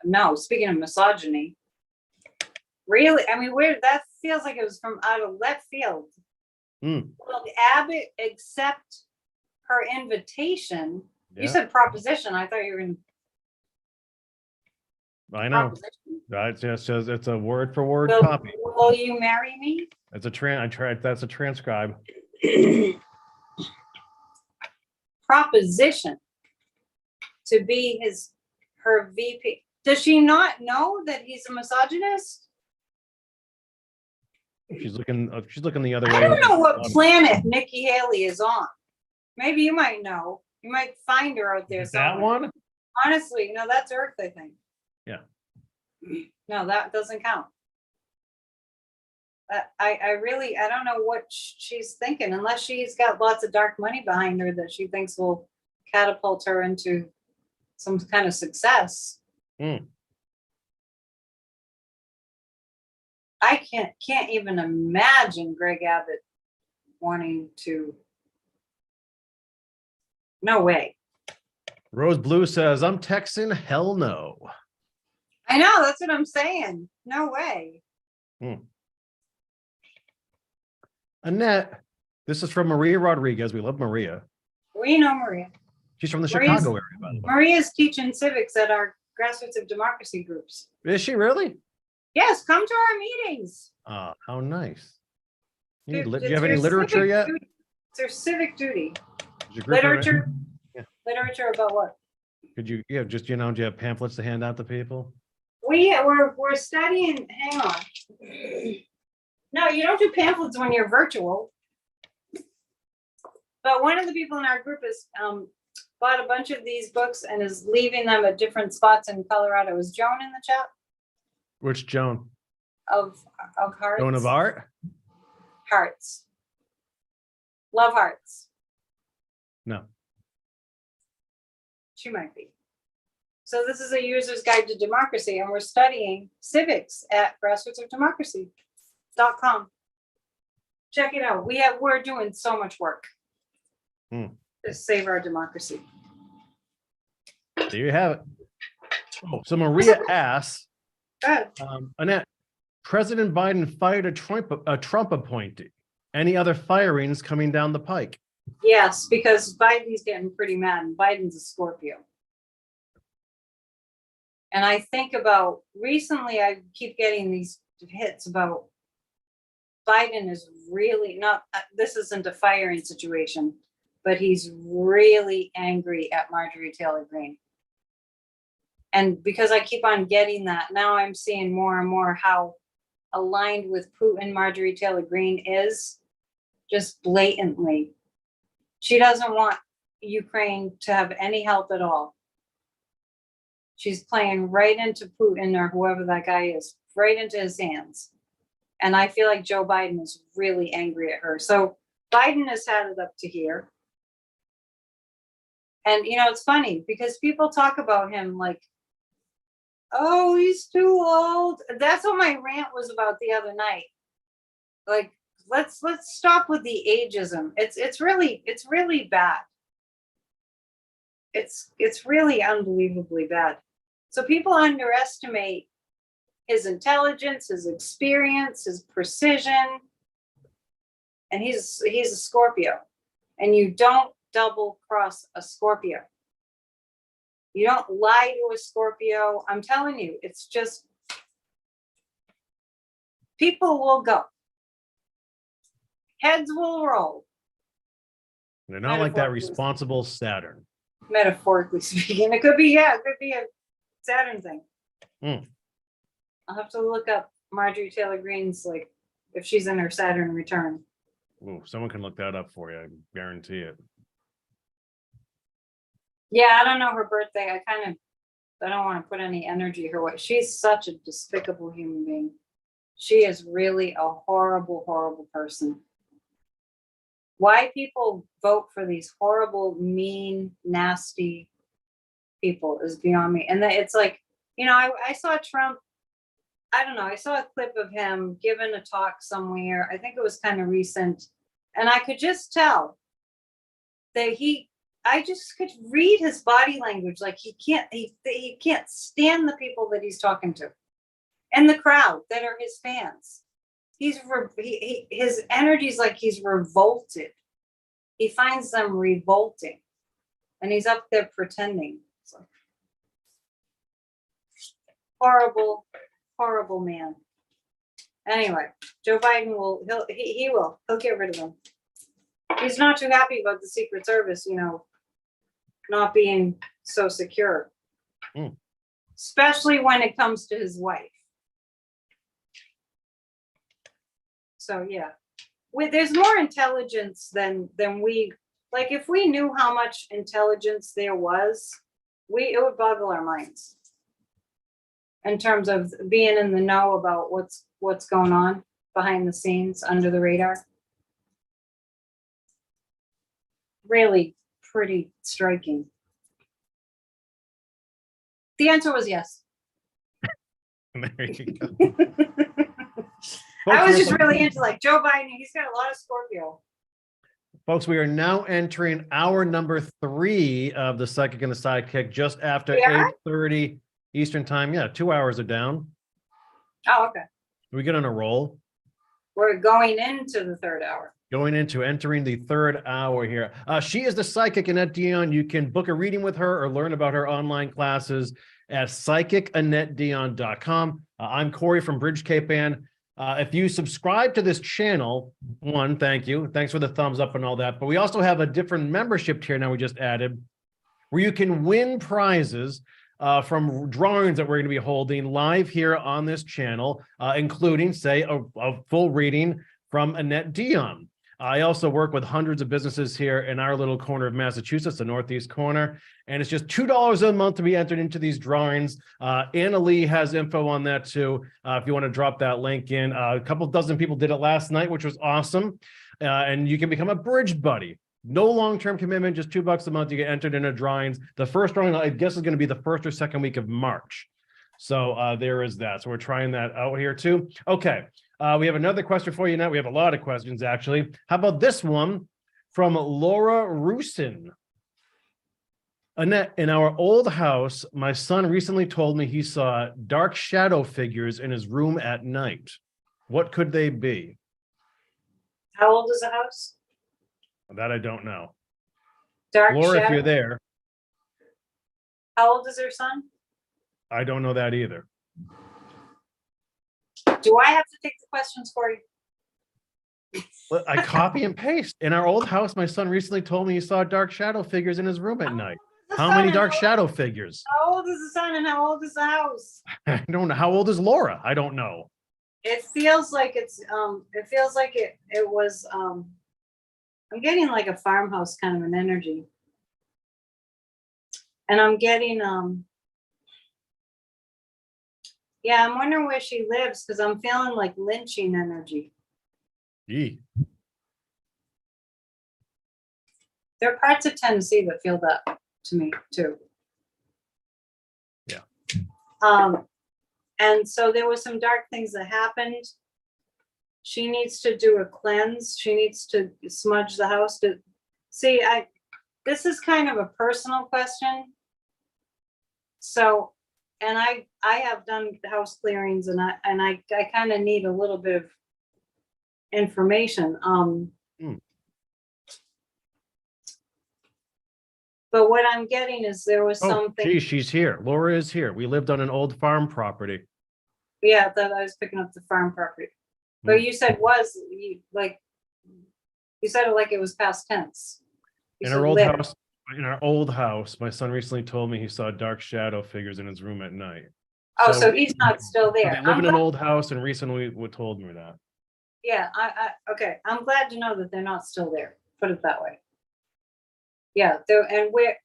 No, speaking of misogyny, really, where that feels like it was from out of left field. Will Abbott accept her invitation? Yeah. You said proposition. I thought you were going to. I know. It's a word for word copy. Will you marry me? That's that's a transcribe. Proposition. to be her VP. Does she not know that he's a misogynist? She's looking the other way. I don't know what planet Nikki Haley is on. Maybe you might know. You might find her out there Is that somewhere. one? Honestly, no, that's Earth, I think. Yeah. No, that doesn't count. I don't know what she's thinking, unless she's got lots of dark money behind her that she thinks will catapult her into some kind of success. Mm. I can't even imagine Greg Abbott wanting to. No way. Rose Blue says, I'm texting hell no. I know, that's what I'm saying. No way. Annette, this is from Maria Rodriguez. We love Maria. We know Maria. She's from the Maria's- Chicago area, by the way. Maria's teaching civics at our Grassroots of Democracy groups. Is she really? Yes, come to our meetings. How nice. Do you It's have any your literature civic yet? duty. It's their civic duty. Is your group Literature. Yeah. Literature about what? Could you, do you have pamphlets to hand out to people? We're studying. Hang on. No, you don't do pamphlets when you're virtual. But one of the people in our group is bought a bunch of these books and is leaving them at different spots in Colorado. Is Joan in the chat? Which Joan? Of hearts. Joan of Art? Hearts. Love hearts. No. She might be. So this is a user's guide to democracy, and we're studying civics at grassrootsofdemocracy.com. Check it out. We're doing so much work to save our democracy. There you have it. Oh, so Maria asks, Good. Annette, President Biden fired a Trump appointee. Any other firings coming down the pike? Yes, because Biden's getting pretty mad, and Biden's a Scorpio. And I think about recently, I keep getting these hits about Biden is really not, this isn't a firing situation, but he's really angry at Marjorie Taylor Greene. And because I keep on getting that, now I'm seeing more and more how aligned with Putin Marjorie Taylor Greene is, just blatantly. She doesn't want Ukraine to have any help at all. She's playing right into Putin or whoever that guy is, right into his hands. And I feel like Joe Biden is really angry at her. So Biden has had it up to here. And, it's funny because people talk about him like, oh, he's too old. That's what my rant was about the other night. Like, let's stop with the ageism. It's really bad. It's really unbelievably bad. So people underestimate his intelligence, his experience, his precision. And he's a Scorpio. And you don't double cross a Scorpio. You don't lie to a Scorpio. I'm telling you, it's just people will go. Heads will roll. They're not like that responsible Saturn. Metaphorically speaking. It could be a Saturn thing. I'll have to look up Marjorie Taylor Greene's, like, if she's in her Saturn return. Ooh, someone can look that up for you. I guarantee it. Yeah, I don't know her birthday. I don't want to put any energy her way. She's such a despicable human being. She is really a horrible, horrible person. Why people vote for these horrible, mean, nasty people is beyond me. And it's like, I saw Trump, I don't know, I saw a clip of him giving a talk somewhere. I think it was kind of recent. And I could just tell that I just could read his body language. Like he can't stand the people that he's talking to and the crowd that are his fans. His energy is like he's revolted. He finds them revolting and he's up there pretending. It's like, horrible, horrible man. Anyway, Joe Biden he'll get rid of him. He's not too happy about the Secret Service, not being so secure. Mm. Especially when it comes to his wife. So yeah, there's more intelligence than we, like, if we knew how much intelligence there was, it would boggle our minds in terms of being in the know about what's going on behind the scenes, under the radar. Really pretty striking. The answer was yes. There you go. I Folks, was we are- just really into like Joe Biden. He's got a lot of Scorpio. Folks, we are now entering hour number 3 of the Psychic and the Sidekick, just after Yeah? 8:30 Eastern time. Yeah, 2 hours are down. Oh, okay. We get on a roll. We're going into the third hour. Going into entering the 3rd hour here. She is the psychic Annette Dion. You can book a reading with her or learn about her online classes at psychicannetteDion.com. I'm Corey from Bridge Cape Ann. If you subscribe to this channel, one, thank you. Thanks for the thumbs up and all that. But we also have a different membership tier now we just added, where you can win prizes from drawings that we're going to be holding live here on this channel, including, say, a full reading from Annette Dion. I also work with hundreds of businesses here in our little corner of Massachusetts, the northeast corner, and it's just $2 a month to be entered into these drawings. Anna Lee has info on that too, if you want to drop that link in. A couple dozen people did it last night, which was awesome, and you can become a bridge buddy. No long-term commitment, just $2 a month. You get entered into drawings. The first drawing, I guess, is going to be the 1st or 2nd week of March. So there is that. So we're trying that out here too. Okay. We have another question for you now. We have a lot of questions, actually. How about this one from Laura Rusin? Annette, in our old house, my son recently told me he saw dark shadow figures in his room at night. What could they be? How old is the house? That I don't know. Dark Laura, shadow. if you're there, How old is her son? I don't know that either. Do I have to take the questions for you? Well, I copy and paste. In our old house, my son recently told me he saw dark shadow figures in his room at night. How many dark shadow figures? How old is the son and how old is the house? I don't know. How old is Laura? I don't know. It feels like it was I'm getting like a farmhouse kind of an energy. And I'm getting yeah, I'm wondering where she lives because I'm feeling like lynching energy. Gee. There are parts of Tennessee that feel that to me too. Yeah. And so there were some dark things that happened. She needs to do a cleanse. She needs to smudge the house to see. This is kind of a personal question. So, and I have done house clearings, and I kind of need a little bit of information. But what I'm getting is there was something. Gee, she's here. Laura is here. We lived on an old farm property. Yeah, that I was picking up the farm property. But you said you said it like it was past tense. You In said our old live. house, in our old house, my son recently told me he saw dark shadow figures in his room at night. Oh, so he's not still there. They live in an old house and recently told me that. Yeah, okay. I'm glad to know that they're not still there. Put it that way. Yeah, and where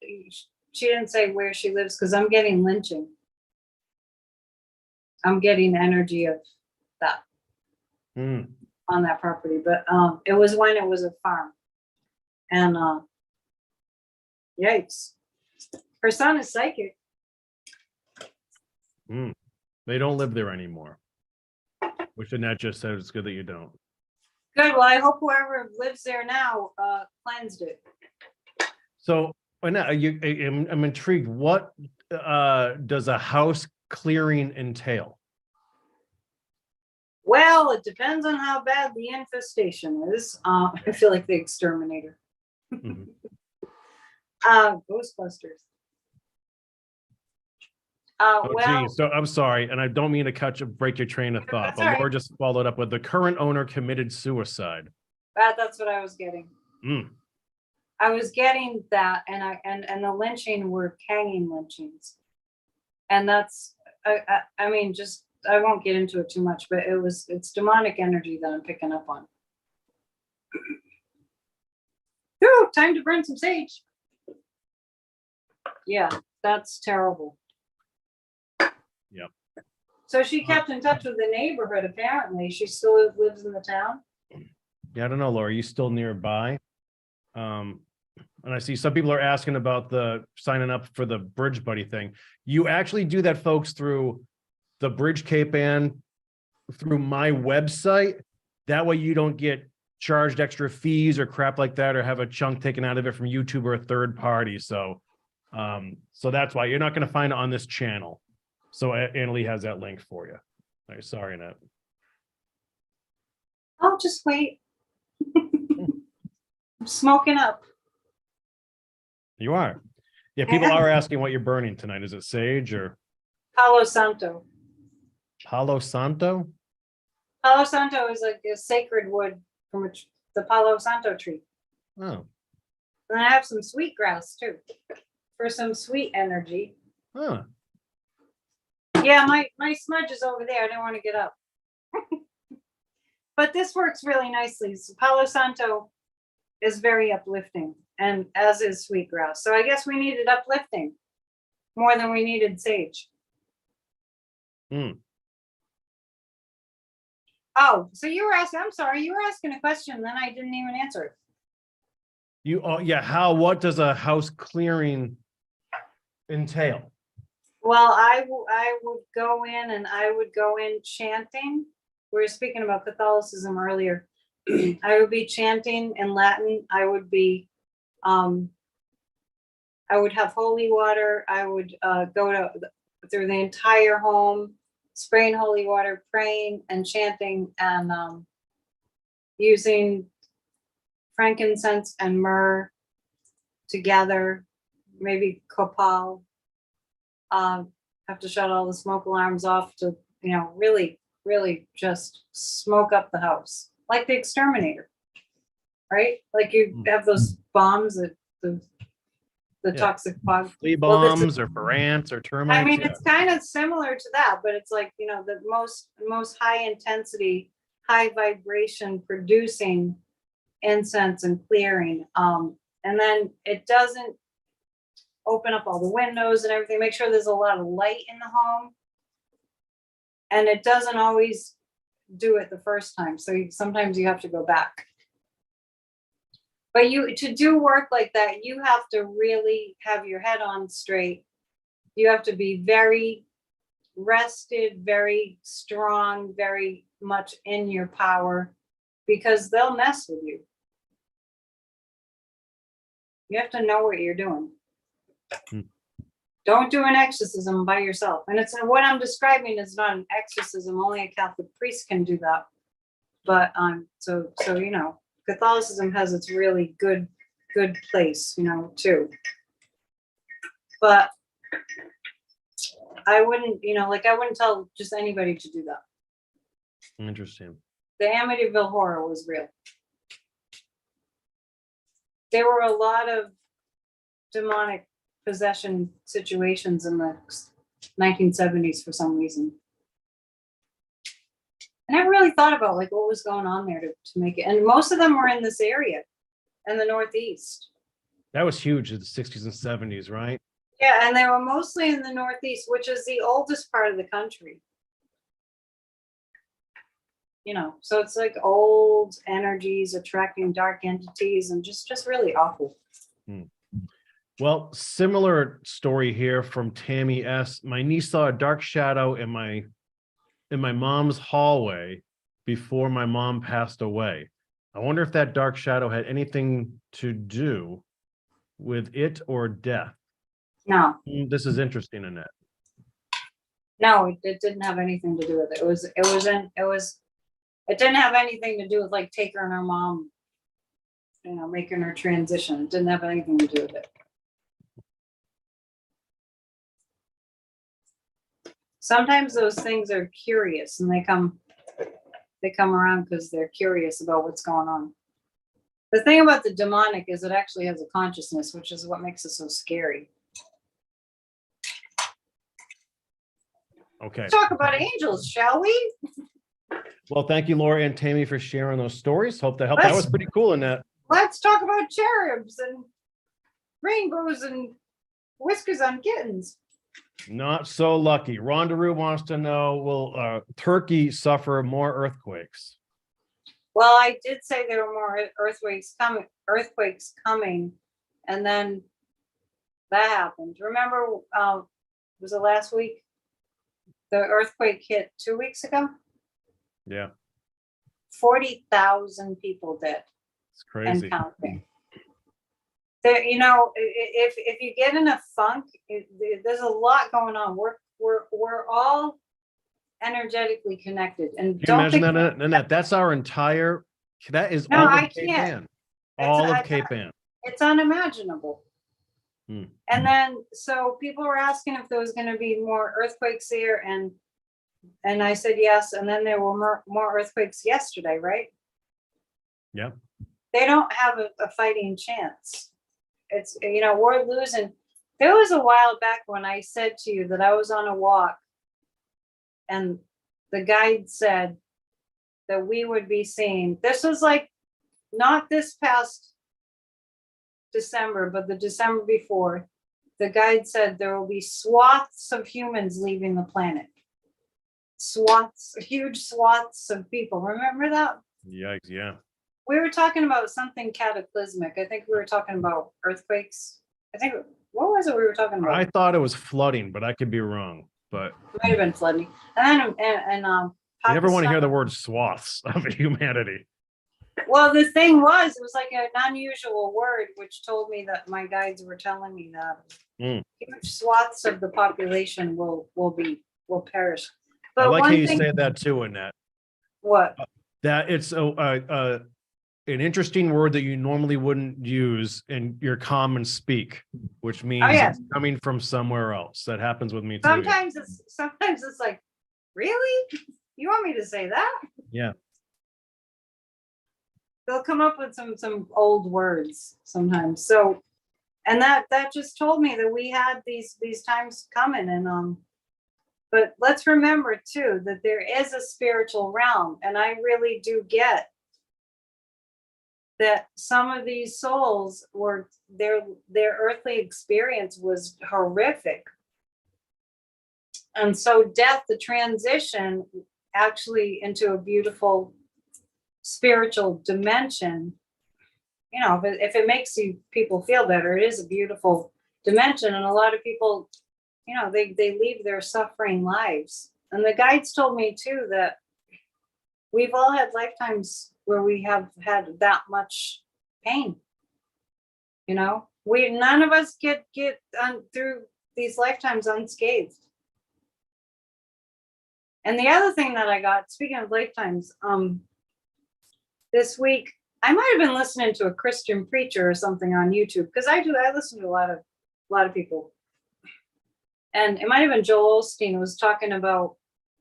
she didn't say where she lives because I'm getting lynching. I'm getting energy of that on that property, but it was when it was a farm, and yikes! Her son is psychic. They don't live there anymore. Which Annette just said it's good that you don't. Good. Well, I hope whoever lives there now cleansed it. So, Annette, I'm intrigued. What does a house clearing entail? Well, it depends on how bad the infestation is. I feel like the exterminator. Ghostbusters. Well, geez. So I'm sorry, and I don't mean to break your train of thought, That's but all right. Laura just followed up with the current owner committed suicide. that's what I was getting. I was getting that, and the lynching were hanging lynchings, and that's I mean, just I won't get into it too much, but it's demonic energy that I'm picking up on. Ooh, time to burn some sage. Yeah, that's terrible. Yep. So she kept in touch with the neighborhood. Apparently, she still lives in the town. Yeah, I don't know, Laura. Are you still nearby? And I see some people are asking about the signing up for the Bridge Buddy thing. You actually do that, folks, through the Bridge Cape Ann, through my website. That way you don't get charged extra fees or crap like that, or have a chunk taken out of it from YouTube or a third party. So that's why you're not going to find it on this channel. So Annalie has that link for you. All right, sorry, Annette. I'll just wait. I'm smoking up. You are. Yeah, people are asking what you're burning tonight. Is it sage or Palo Santo. Palo Santo? Palo Santo is like a sacred wood from which the Palo Santo tree. Oh. And I have some sweet grass too, for some sweet energy. Huh. Yeah, my smudge is over there. I don't want to get up. But this works really nicely. So Palo Santo is very uplifting, and as is sweetgrass. So I guess we needed uplifting more than we needed sage. Oh, so you were asking, I'm sorry, you were asking a question, then I didn't even answer it. What does a house clearing entail? Well, I would go in and I would go in chanting. We were speaking about Catholicism earlier. I would be chanting in Latin. I would be, I would have holy water. I would go through the entire home, spraying holy water, praying and chanting, and using frankincense and myrrh together, maybe copal. Have to shut all the smoke alarms off to, really, really just smoke up the house, like the exterminator, right? Like you have those bombs that the toxic fog. Flea bombs or for ants or termites. I mean, it's kind of similar to that, but it's like, the most high intensity, high vibration producing incense and clearing. And then it doesn't open up all the windows and everything. Make sure there's a lot of light in the home. And it doesn't always do it the first time. So sometimes you have to go back. But to do work like that, you have to really have your head on straight. You have to be very rested, very strong, very much in your power, because they'll mess with you. You have to know what you're doing. Don't do an exorcism by yourself. And it's what I'm describing is not an exorcism. Only a Catholic priest can do that. But so Catholicism has its really good place, too. But I wouldn't, I wouldn't tell just anybody to do that. Interesting. The Amityville Horror was real. There were a lot of demonic possession situations in the 1970s for some reason. I never really thought about what was going on there to make it. And most of them were in this area in the Northeast. That was huge in the 60s and 70s, right? Yeah, and they were mostly in the Northeast, which is the oldest part of the country. So it's like old energies attracting dark entities and just really awful. Well, similar story here from Tammy S. My niece saw a dark shadow in my mom's hallway before my mom passed away. I wonder if that dark shadow had anything to do with it or death. No. This is interesting, Annette. No, it didn't have anything to do with it. It didn't have anything to do with taking her mom, making her transition. It didn't have anything to do with it. Sometimes those things are curious and they come around because they're curious about what's going on. The thing about the demonic is it actually has a consciousness, which is what makes it so scary. Okay. Let's talk about angels, shall we? Well, thank you, Laura and Tammy, for sharing those stories. Hope that helped. That was pretty cool in that. Let's talk about cherubs and rainbows and whiskers on kittens. Not so lucky. Rondaroo wants to know, will Turkey suffer more earthquakes? Well, I did say there were more earthquakes coming, and then that happened. Remember, was it last week? The earthquake hit 2 weeks ago. Yeah, 40,000 people dead it's crazy. and counting. There, you know, if you get in a funk, there's a lot going on. We're all energetically connected, and Can you don't imagine think that, Annette? That's our entire. That is No, all I of Cape can't. Ann. All of Cape Ann. it's unimaginable. Hmm. And then, so people were asking if there was going to be more earthquakes here, and I said yes. And then there were more earthquakes yesterday, right? Yeah. They don't have a fighting chance. It's, you know, we're losing. There was a while back when I said to you that I was on a walk, and the guide said that we would be seeing. This was like not this past December, but the December before. The guide said there will be swaths of humans leaving the planet. Swaths, huge swaths of people. Remember that? Yikes! Yeah. We were talking about something cataclysmic. I think we were talking about earthquakes. I think, what was it we were talking about? I thought it was flooding, but I could be wrong. But It might have been flooding. And then, you never want to hear Pakistan- the word swaths of humanity. Well, the thing was, it was like an unusual word, which told me that my guides were telling me that huge swaths of the population will perish. But I like how one you thing, say that too, Annette. what? That it's an interesting word that you normally wouldn't use in your common speak, which means yeah. it's coming from somewhere else. That happens with me too. Sometimes it's like, really? You want me to say that? Yeah. They'll come up with some old words sometimes. So, and that just told me that we had these times coming, and but let's remember too that there is a spiritual realm, and I really do get that some of these souls were their earthly experience was horrific, and so death, the transition actually into a beautiful spiritual dimension, you know, if it makes people feel better, it is a beautiful dimension. And a lot of people, you know, they leave their suffering lives. And the guides told me too that we've all had lifetimes where we have had that much pain. You know, none of us get through these lifetimes unscathed. And the other thing that I got, speaking of lifetimes, this week, I might have been listening to a Christian preacher or something on YouTube, because I listen to a lot of people. And it might have been Joel Osteen was talking about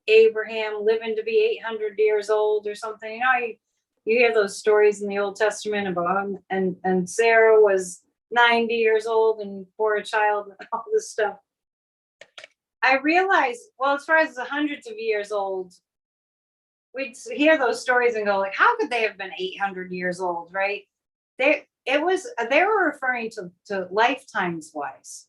Abraham living to be 800 years old or something. You know, you hear those stories in the Old Testament about him, and Sarah was 90 years old and bore a child and all this stuff. I realized, well, as far as the hundreds of years old, we'd hear those stories and go like, how could they have been 800 years old, right? They were referring to lifetimes wise.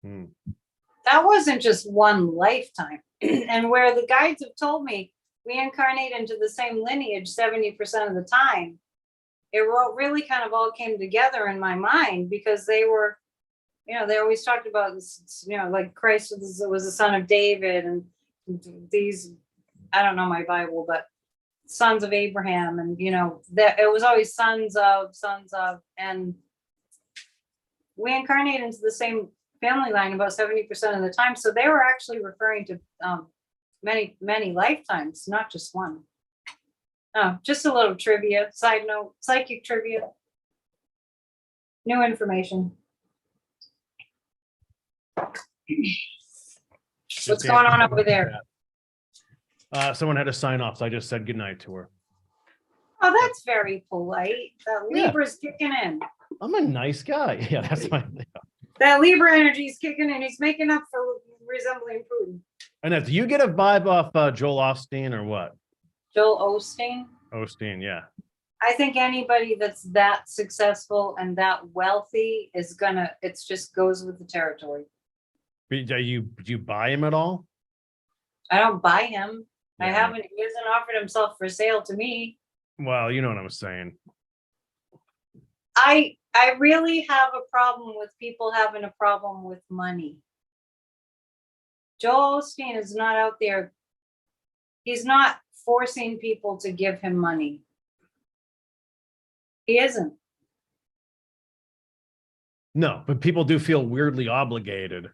That wasn't just one lifetime. And where the guides have told me we incarnate into the same lineage 70% of the time, it really kind of all came together in my mind, because they were, you know, they always talked about this, you know, like Christ was the son of David, and these, I don't know my Bible, but sons of Abraham, and you know that it was always sons of, and we incarnate into the same family line about 70% of the time. So they were actually referring to many lifetimes, not just one. Oh, just a little trivia, side note, psychic trivia, new information. What's going on over there? Someone had to sign off, so I just said goodnight to her. Oh, that's very polite. That Yeah. Libra's kicking in. I'm a nice guy. Yeah, that's my. That Libra energy is kicking in. He's making up for resembling Putin. And do you get a vibe off Joel Osteen or what? Joel Osteen. Osteen, yeah. I think anybody that's that successful and that wealthy is gonna, it's just goes with the territory. Do you buy him at all? I don't buy him. I Yeah. haven't, he hasn't offered himself for sale to me. Well, you know what I'm saying. I really have a problem with people having a problem with money. Joel Osteen is not out there. He's not forcing people to give him money. He isn't. No, but people do feel weirdly obligated.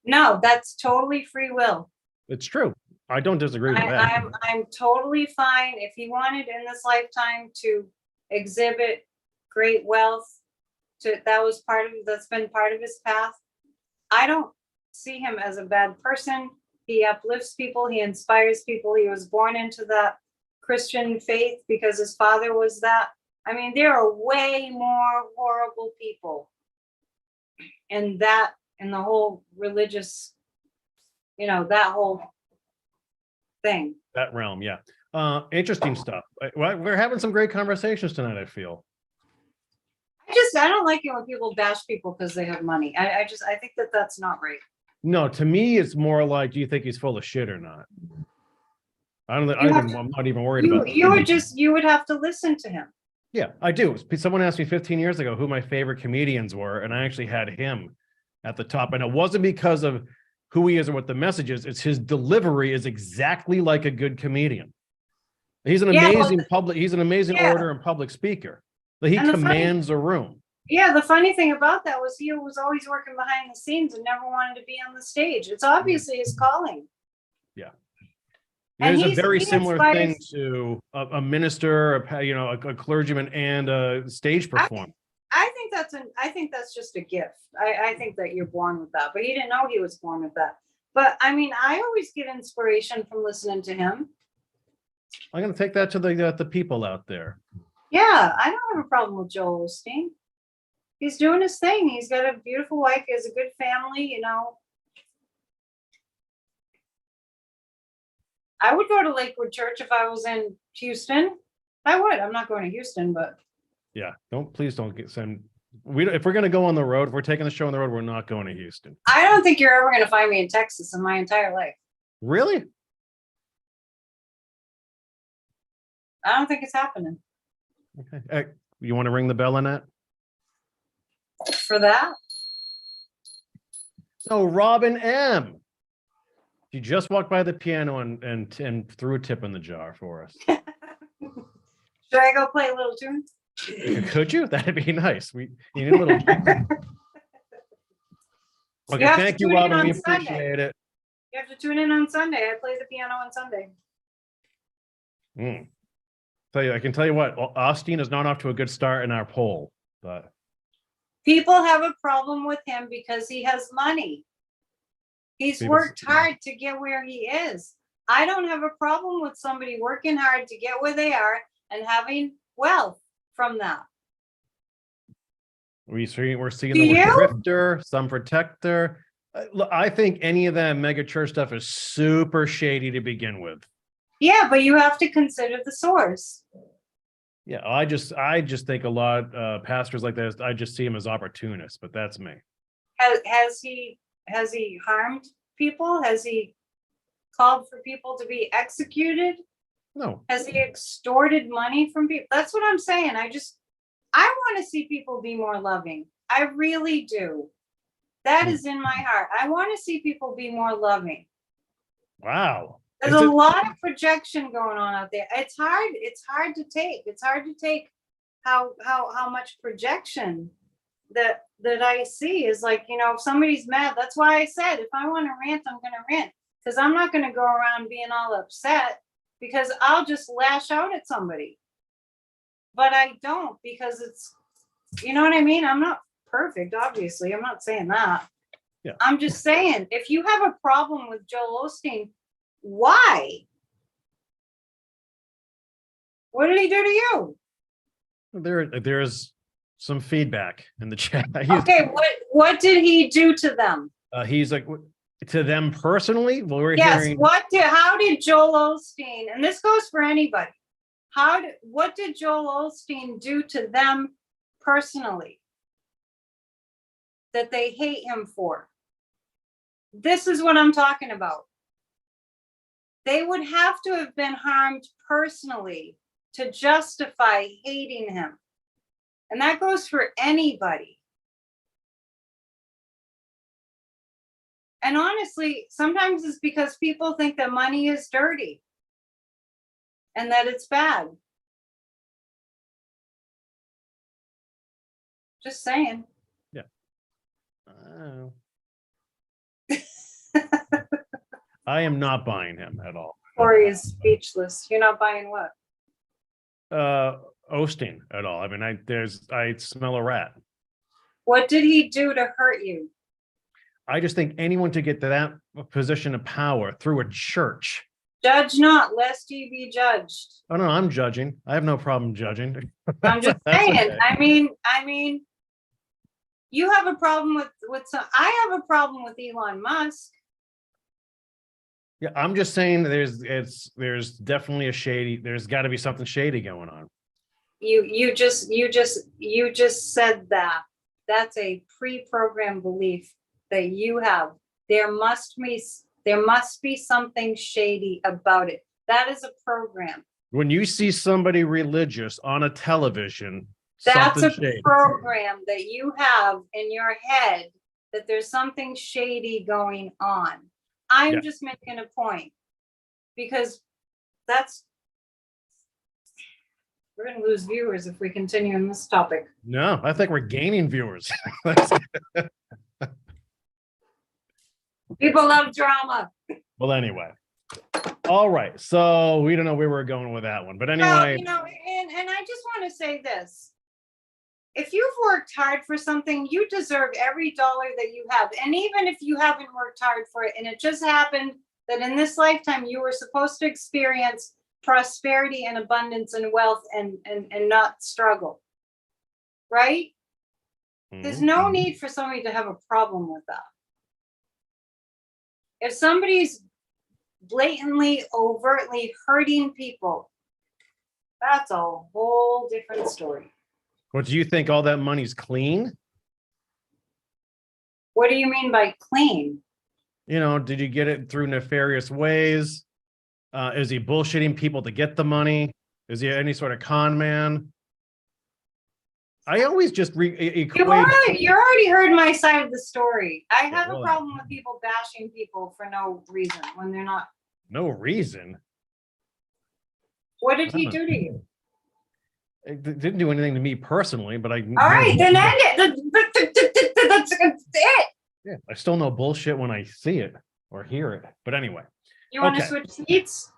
No, that's totally free will. It's true. I don't disagree with that. I'm totally fine if he wanted in this lifetime to exhibit great wealth. That's been part of his path. I don't see him as a bad person. He uplifts people. He inspires people. He was born into that Christian faith because his father was that. I mean, there are way more horrible people in the whole religious, that whole thing. That realm, yeah. Interesting stuff. We're having some great conversations tonight, I feel. I don't like it when people bash people because they have money. I think that that's not right. No, to me, it's more like, do you think he's full of shit or not? I'm not even worried about that. You would have to listen to him. Yeah, I do. Someone asked me 15 years ago who my favorite comedians were, and I actually had him at the top. And it wasn't because of who he is or what the message is. It's his delivery is exactly like a good comedian. He's an amazing orator and public speaker. He commands a room. Yeah, the funny thing about that was he was always working behind the scenes and never wanted to be on the stage. It's obviously his calling. Yeah. And there's a very similar thing to a minister, a clergyman, and a stage performer. I think that's just a gift. I think that you're born with that, but he didn't know he was born with that. But I mean, I always get inspiration from listening to him. I'm going to take that to the people out there. Yeah, I don't have a problem with Joel Osteen. He's doing his thing. He's got a beautiful wife. He has a good family, I would go to Lakewood Church if I was in Houston. I would. I'm not going to Houston, but yeah, please don't send. If we're going to go on the road, if we're taking the show on the road, we're not going to Houston. I don't think you're ever going to find me in Texas in my entire life. Really? I don't think it's happening. Okay. You want to ring the bell, Annette? For that? So Robin M. She just walked by the piano and threw a tip in the jar for us. Should I go play a little tune? Could you? That'd be nice. You need a little. Okay, thank you, Robin. We appreciate it. You have to tune in on Sunday. I play the piano on Sunday. I can tell you what, Osteen is not off to a good start in our poll, but people have a problem with him because he has money. He's worked hard to get where he is. I don't have a problem with somebody working hard to get where they are and having wealth from that. We're seeing the grifter, some protector. I think any of that mega church stuff is super shady to begin with. Yeah, but you have to consider the source. Yeah, I just think a lot pastors like that. I just see him as opportunists, but that's me. Has he harmed people? Has he called for people to be executed? No. Has he extorted money from people? That's what I'm saying. I want to see people be more loving. I really do. That is in my heart. I want to see people be more loving. Wow. There's a lot of projection going on out there. It's hard to take. It's hard to take how much projection that I see is like, if somebody's mad, that's why I said, if I want to rant, I'm going to rant, because I'm not going to go around being all upset, because I'll just lash out at somebody. But I don't, because it's, you know what I mean? I'm not perfect, obviously. I'm not saying that. Yeah. I'm just saying, if you have a problem with Joel Osteen, why? What did he do to you? There's some feedback in the chat. Okay, what did he do to them? He's like, to them personally? Well, we're Yes, hearing. how did Joel Osteen, and this goes for anybody, what did Joel Osteen do to them personally that they hate him for? This is what I'm talking about. They would have to have been harmed personally to justify hating him. And that goes for anybody. And honestly, sometimes it's because people think that money is dirty and that it's bad. Just saying. Yeah. I am not buying him at all. Corey is speechless. You're not buying what? Osteen at all. I mean, I smell a rat. What did he do to hurt you? I just think anyone to get to that position of power through a church. Judge not, lest ye be judged. Oh no, I'm judging. I have no problem judging. I'm just saying. Okay. I mean, you have a problem with some. I have a problem with Elon Musk. Yeah, I'm just saying there's definitely there's got to be something shady going on. You just said that. That's a pre-programmed belief that you have. There must be something shady about it. That is a program. When you see somebody religious on a television, That's a shady. program that you have in your head that there's something shady going on. I'm just making a point because we're going to lose viewers if we continue on this topic. No, I think we're gaining viewers. People love drama. Well, anyway. All right. So we don't know where we're going with that one. But anyway. Well, and I just want to say this. If you've worked hard for something, you deserve every dollar that you have. And even if you haven't worked hard for it, and it just happened that in this lifetime you were supposed to experience prosperity and abundance and wealth and not struggle, right? There's no need for somebody to have a problem with that. If somebody's blatantly, overtly hurting people, that's a whole different story. Well, do you think all that money's clean? What do you mean by clean? Did you get it through nefarious ways? Is he bullshitting people to get the money? Is he any sort of con man? I always just equate. You already heard my side of the story. I have a problem with people bashing people for no reason when they're not. No reason? What did he do to you? It didn't do anything to me personally, but I. All right, then end it. That's it. Yeah, I still know bullshit when I see it or hear it. But anyway. You want to switch seats?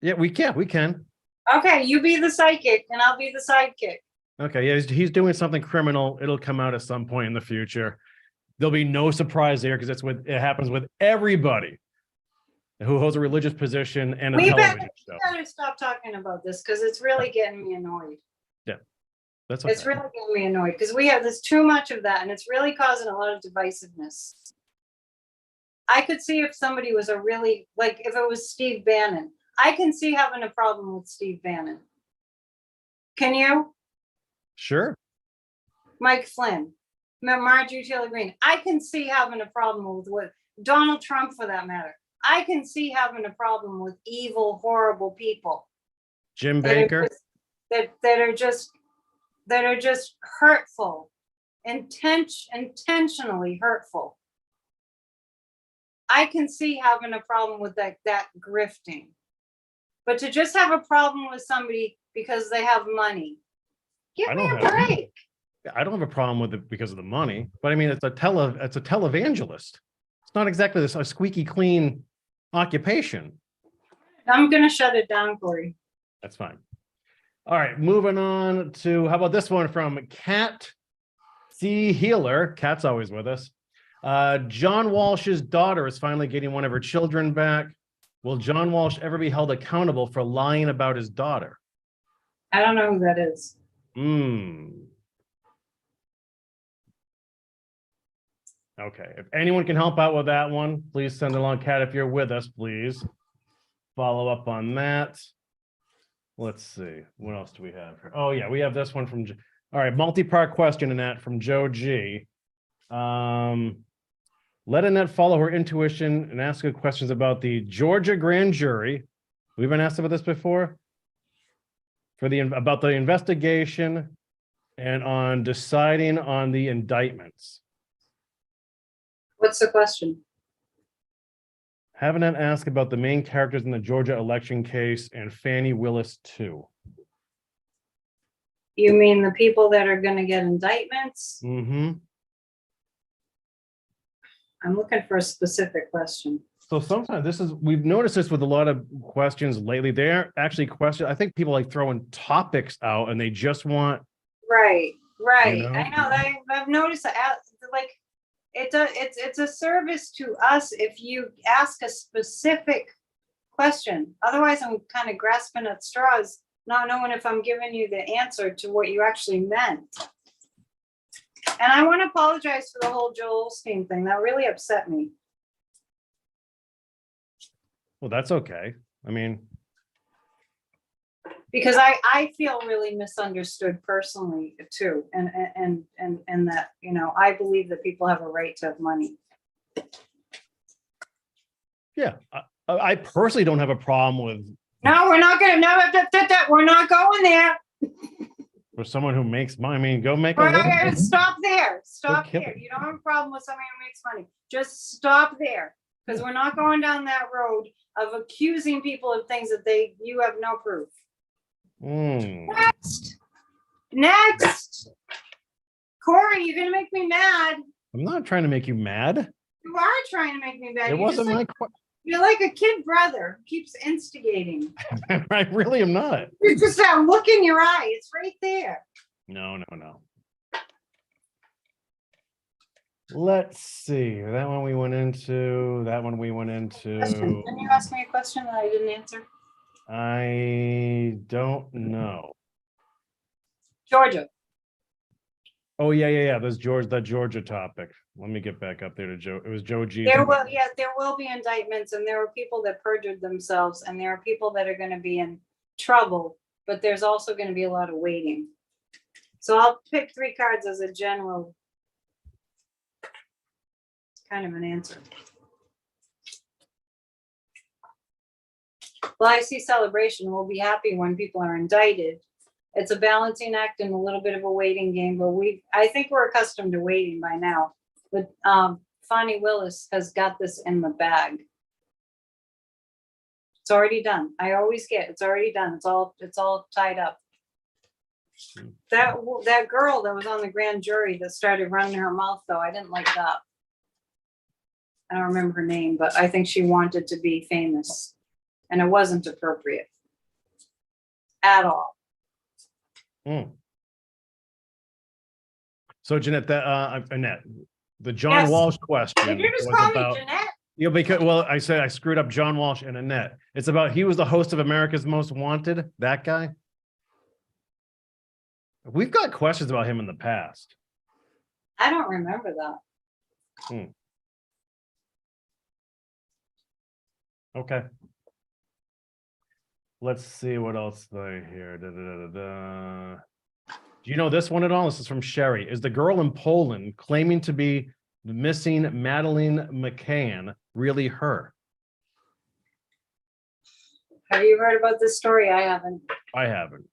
Yeah, we can. Okay, you be the psychic and I'll be the sidekick. Okay, yeah, he's doing something criminal. It'll come out at some point in the future. There'll be no surprise there because it happens with everybody who holds a religious position and a television show. We better stop talking about this because it's really getting me annoyed. Yeah, that's okay. It's really getting me annoyed because there's too much of that and it's really causing a lot of divisiveness. I could see if somebody was if it was Steve Bannon, I can see having a problem with Steve Bannon. Can you? Sure. Mike Flynn, Marjorie Taylor Greene. I can see having a problem with Donald Trump for that matter. I can see having a problem with evil, horrible people. Jim Baker. That are just hurtful, intentionally hurtful. I can see having a problem with that grifting. But to just have a problem with somebody because they have money, give me a break. I don't have a problem with it because of the money, but I mean, it's a televangelist. It's not exactly a squeaky clean occupation. I'm going to shut it down, Corey. That's fine. All right, moving on to, how about this one from Cat C. Healer. Cat's always with us. John Walsh's daughter is finally getting one of her children back. Will John Walsh ever be held accountable for lying about his daughter? I don't know who that is. Okay, if anyone can help out with that one, please send along. Kat, if you're with us, please follow up on that. Let's see, what else do we have here? Oh yeah, we have this one from, all right, multi-part question in that from Joe G. Let Annette follow her intuition and ask her questions about the Georgia grand jury. We've been asked about this before. About the investigation and on deciding on the indictments. What's the question? Have Annette ask about the main characters in the Georgia election case and Fannie Willis too. You mean the people that are going to get indictments? Mm-hmm. I'm looking for a specific question. So sometimes we've noticed this with a lot of questions lately. They're actually questions. I think people like throwing topics out and they just want. Right. You know? I know. I've noticed that, like, it's a service to us if you ask a specific question. Otherwise, I'm kind of grasping at straws, not knowing if I'm giving you the answer to what you actually meant. And I want to apologize for the whole Joel Osteen thing. That really upset me. Well, that's okay. I mean, because I feel really misunderstood personally too, and that, you know, I believe that people have a right to have money. yeah, I personally don't have a problem with. No, we're not gonna. No, we're not going there. For someone who makes money, I mean, go make a We're living. not gonna stop there. Stop kill there. it. You don't have a problem with somebody who makes money. Just stop there, because we're not going down that road of accusing people of things that you have no proof. Next, Corey, you're gonna make me mad. I'm not trying to make you mad. You are trying to make me mad. It wasn't my question. You're like a kid brother, keeps instigating. I really am not. You just that look in your eye. It's right there. No. Let's see. That one we went into. Question. Can you ask me a question that I didn't answer? I don't know. Georgia. Oh yeah. There's the Georgia topic. Let me get back up there to Joe. It was Joe G. There will be indictments, and there are people that perjured themselves, and there are people that are going to be in trouble, but there's also going to be a lot of waiting. So I'll pick 3 cards as a general kind of an answer. Well, I see celebration. We'll be happy when people are indicted. It's a balancing act and a little bit of a waiting game, but I think we're accustomed to waiting by now. But Fannie Willis has got this in the bag. It's already done. I always get it's already done. It's all tied up. That girl that was on the grand jury that started running her mouth, though, I didn't like that. I don't remember her name, but I think she wanted to be famous, and it wasn't appropriate at all. So Jeanette, Annette, the John Walsh question. Did you just call me Jeanette? Yeah, because I said I screwed up John Walsh and Annette. It's about he was the host of America's Most Wanted. That guy. We've got questions about him in the past. I don't remember that. Okay. Let's see what else they here. Do you know this one at all? This is from Sherry. Is the girl in Poland claiming to be the missing Madeleine McCann really her? Have you heard about this story? I haven't. I haven't.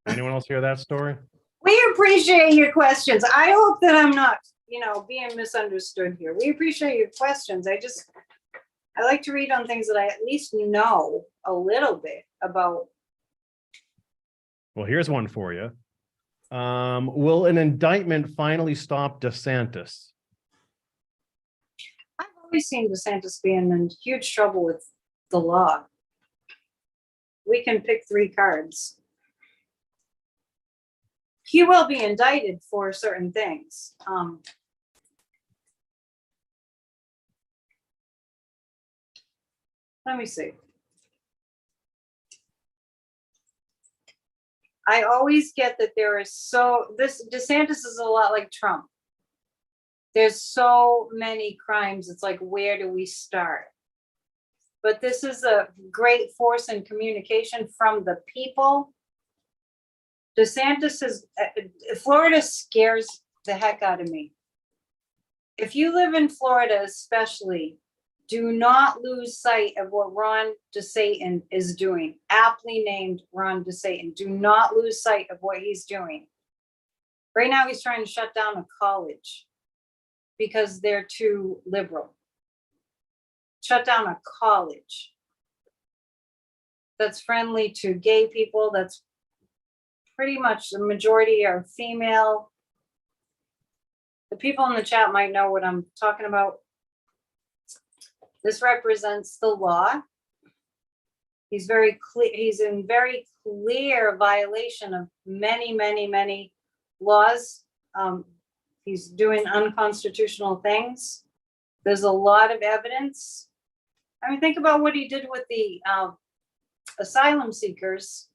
Anyone else hear that story? We appreciate your questions. I hope that I'm not, being misunderstood here. We appreciate your questions. I like to read on things that I at least know a little bit about. Well, here's one for you. Will an indictment finally stop DeSantis? I've always seen DeSantis being in huge trouble with the law. We can pick 3 cards. He will be indicted for certain things. Let me see. I always get that this DeSantis is a lot like Trump. There's so many crimes. It's like, where do we start? But this is a great force in communication from the people. Florida scares the heck out of me. If you live in Florida, especially, do not lose sight of what Ron DeSantis is doing. Aptly named Ron DeSantis. Do not lose sight of what he's doing. Right now, he's trying to shut down a college because they're too liberal. Shut down a college that's friendly to gay people. That's pretty much the majority are female. The people in the chat might know what I'm talking about. This represents the law. He's very clear. He's in very clear violation of many laws. He's doing unconstitutional things. There's a lot of evidence. I mean, think about what he did with the asylum seekers.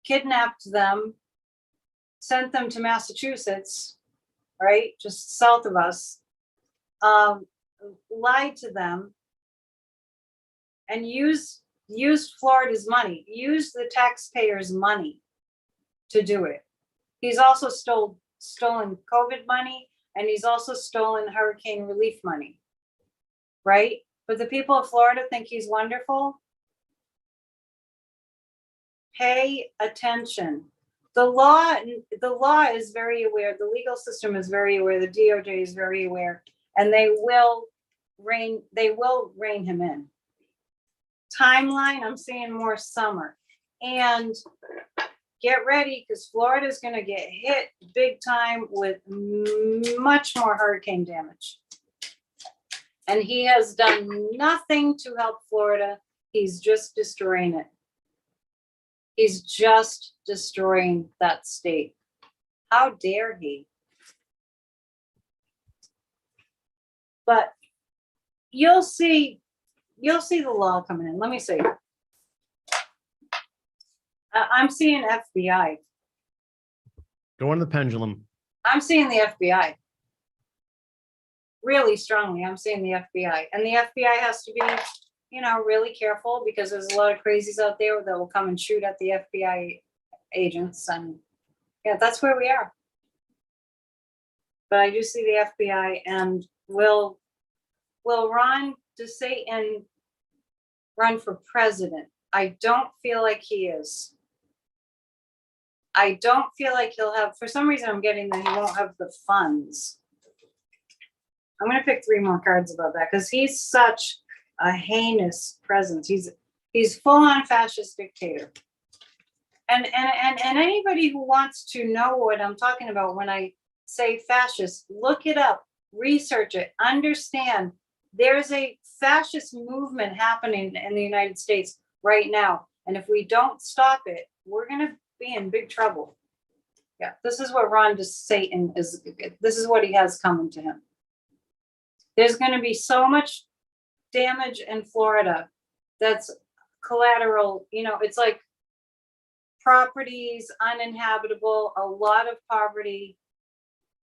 Kidnapped them, sent them to Massachusetts, right, just south of us, lied to them, and used Florida's money, used the taxpayers' money to do it. He's also stolen COVID money, and he's also stolen hurricane relief money, right? But the people of Florida think he's wonderful. Pay attention. The law is very aware. The legal system is very aware. The DOJ is very aware, and they will rein him in. Timeline, I'm seeing more summer. And get ready, because Florida is going to get hit big time with much more hurricane damage. And he has done nothing to help Florida. He's just destroying it. He's just destroying that state. How dare he? But you'll see the law coming in. Let me see. I'm seeing FBI. Go on the pendulum. I'm seeing the FBI. Really strongly, I'm seeing the FBI. And the FBI has to be, really careful, because there's a lot of crazies out there that will come and shoot at the FBI agents. And yeah, that's where we are. But I do see the FBI. And will Ron DeSantis run for president? I don't feel like he is. I don't feel like he'll have, for some reason I'm getting that he won't have the funds. I'm going to pick 3 more cards about that, because he's such a heinous presence. He's full on fascist dictator. And anybody who wants to know what I'm talking about when I say fascist, look it up, research it, understand there's a fascist movement happening in the United States right now. And if we don't stop it, we're going to be in big trouble. Yeah, this is what Ron DeSantis is. This is what he has coming to him. There's going to be so much damage in Florida that's collateral. It's like properties uninhabitable, a lot of poverty,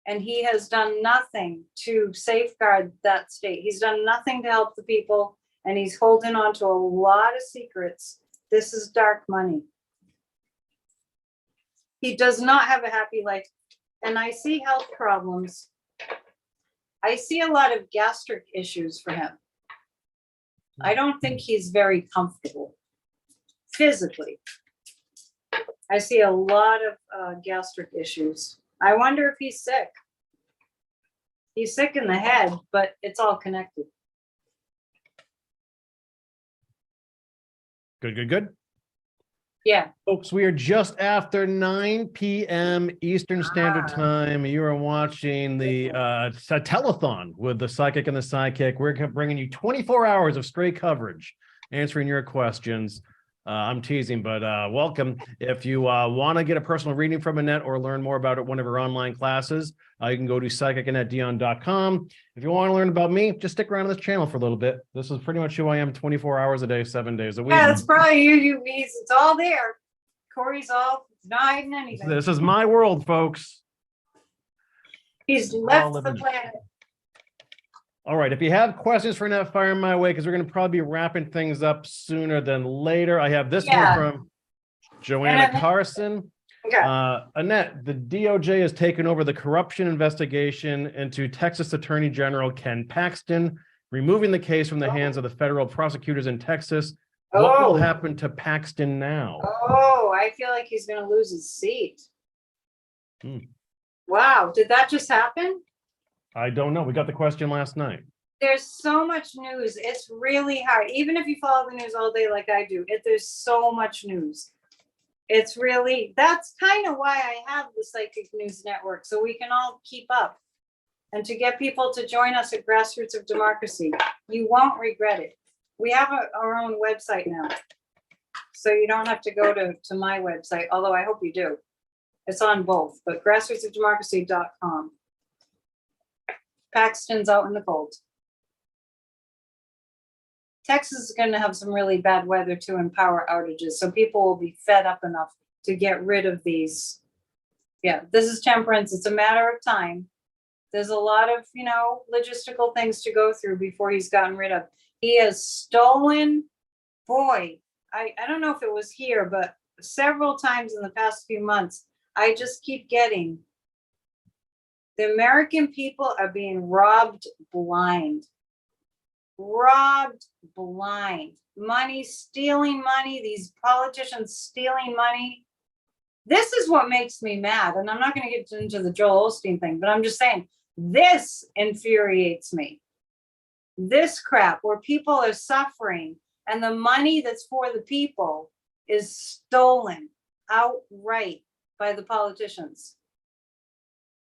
and he has done nothing to safeguard that state. He's done nothing to help the people, and he's holding on to a lot of secrets. This is dark money. He does not have a happy life, and I see health problems. I see a lot of gastric issues for him. I don't think he's very comfortable physically. I see a lot of gastric issues. I wonder if he's sick. He's sick in the head, but it's all connected. Good. Yeah. Folks, we are just after 9 p.m. Eastern Standard Time. You are watching the telethon with the Psychic and the Sidekick. We're bringing you 24 hours of straight coverage, answering your questions. I'm teasing, but welcome. If you want to get a personal reading from Annette or learn more about it, one of her online classes, you can go to psychicannetteDion.com. If you want to learn about me, just stick around on this channel for a little bit. This is pretty much who I am 24 hours a day, 7 days a week. Yeah, that's probably you. It's all there. Corey's all He's not hiding anything. This is my world, folks. He's all left the living- planet. All right. If you have questions for Annette, fire 'em my way, because we're going to probably be wrapping things up sooner than later. I have this Yeah. one from Joanna Annette- Carson. Okay. Annette, the DOJ has taken over the corruption investigation into Texas Attorney General Ken Paxton, removing the case from the hands of the federal prosecutors in Texas. What will happen to Paxton now? Oh, I feel like he's gonna lose his seat. Hmm. Wow, did that just happen? I don't know. We got the question last night. There's so much news. It's really hard. Even if you follow the news all day like I do, there's so much news. It's really, that's kind of why I have the Psychic News Network, so we can all keep up. And to get people to join us at Grassroots of Democracy, you won't regret it. We have our own website now. So you don't have to go to my website, although I hope you do. It's on both, but grassrootsofdemocracy.com. Paxton's out in the cold. Texas is going to have some really bad weather too and power outages. So people will be fed up enough to get rid of these. Yeah, this is temperance. It's a matter of time. There's a lot of, logistical things to go through before he's gotten rid of. He has stolen, boy, I don't know if it was here, but several times in the past few months, I just keep getting the American people are being robbed blind. Robbed blind. Money, stealing money, these politicians stealing money. This is what makes me mad. And I'm not going to get into the Joel Osteen thing, but I'm just saying, this infuriates me. This crap where people are suffering and the money that's for the people is stolen outright by the politicians.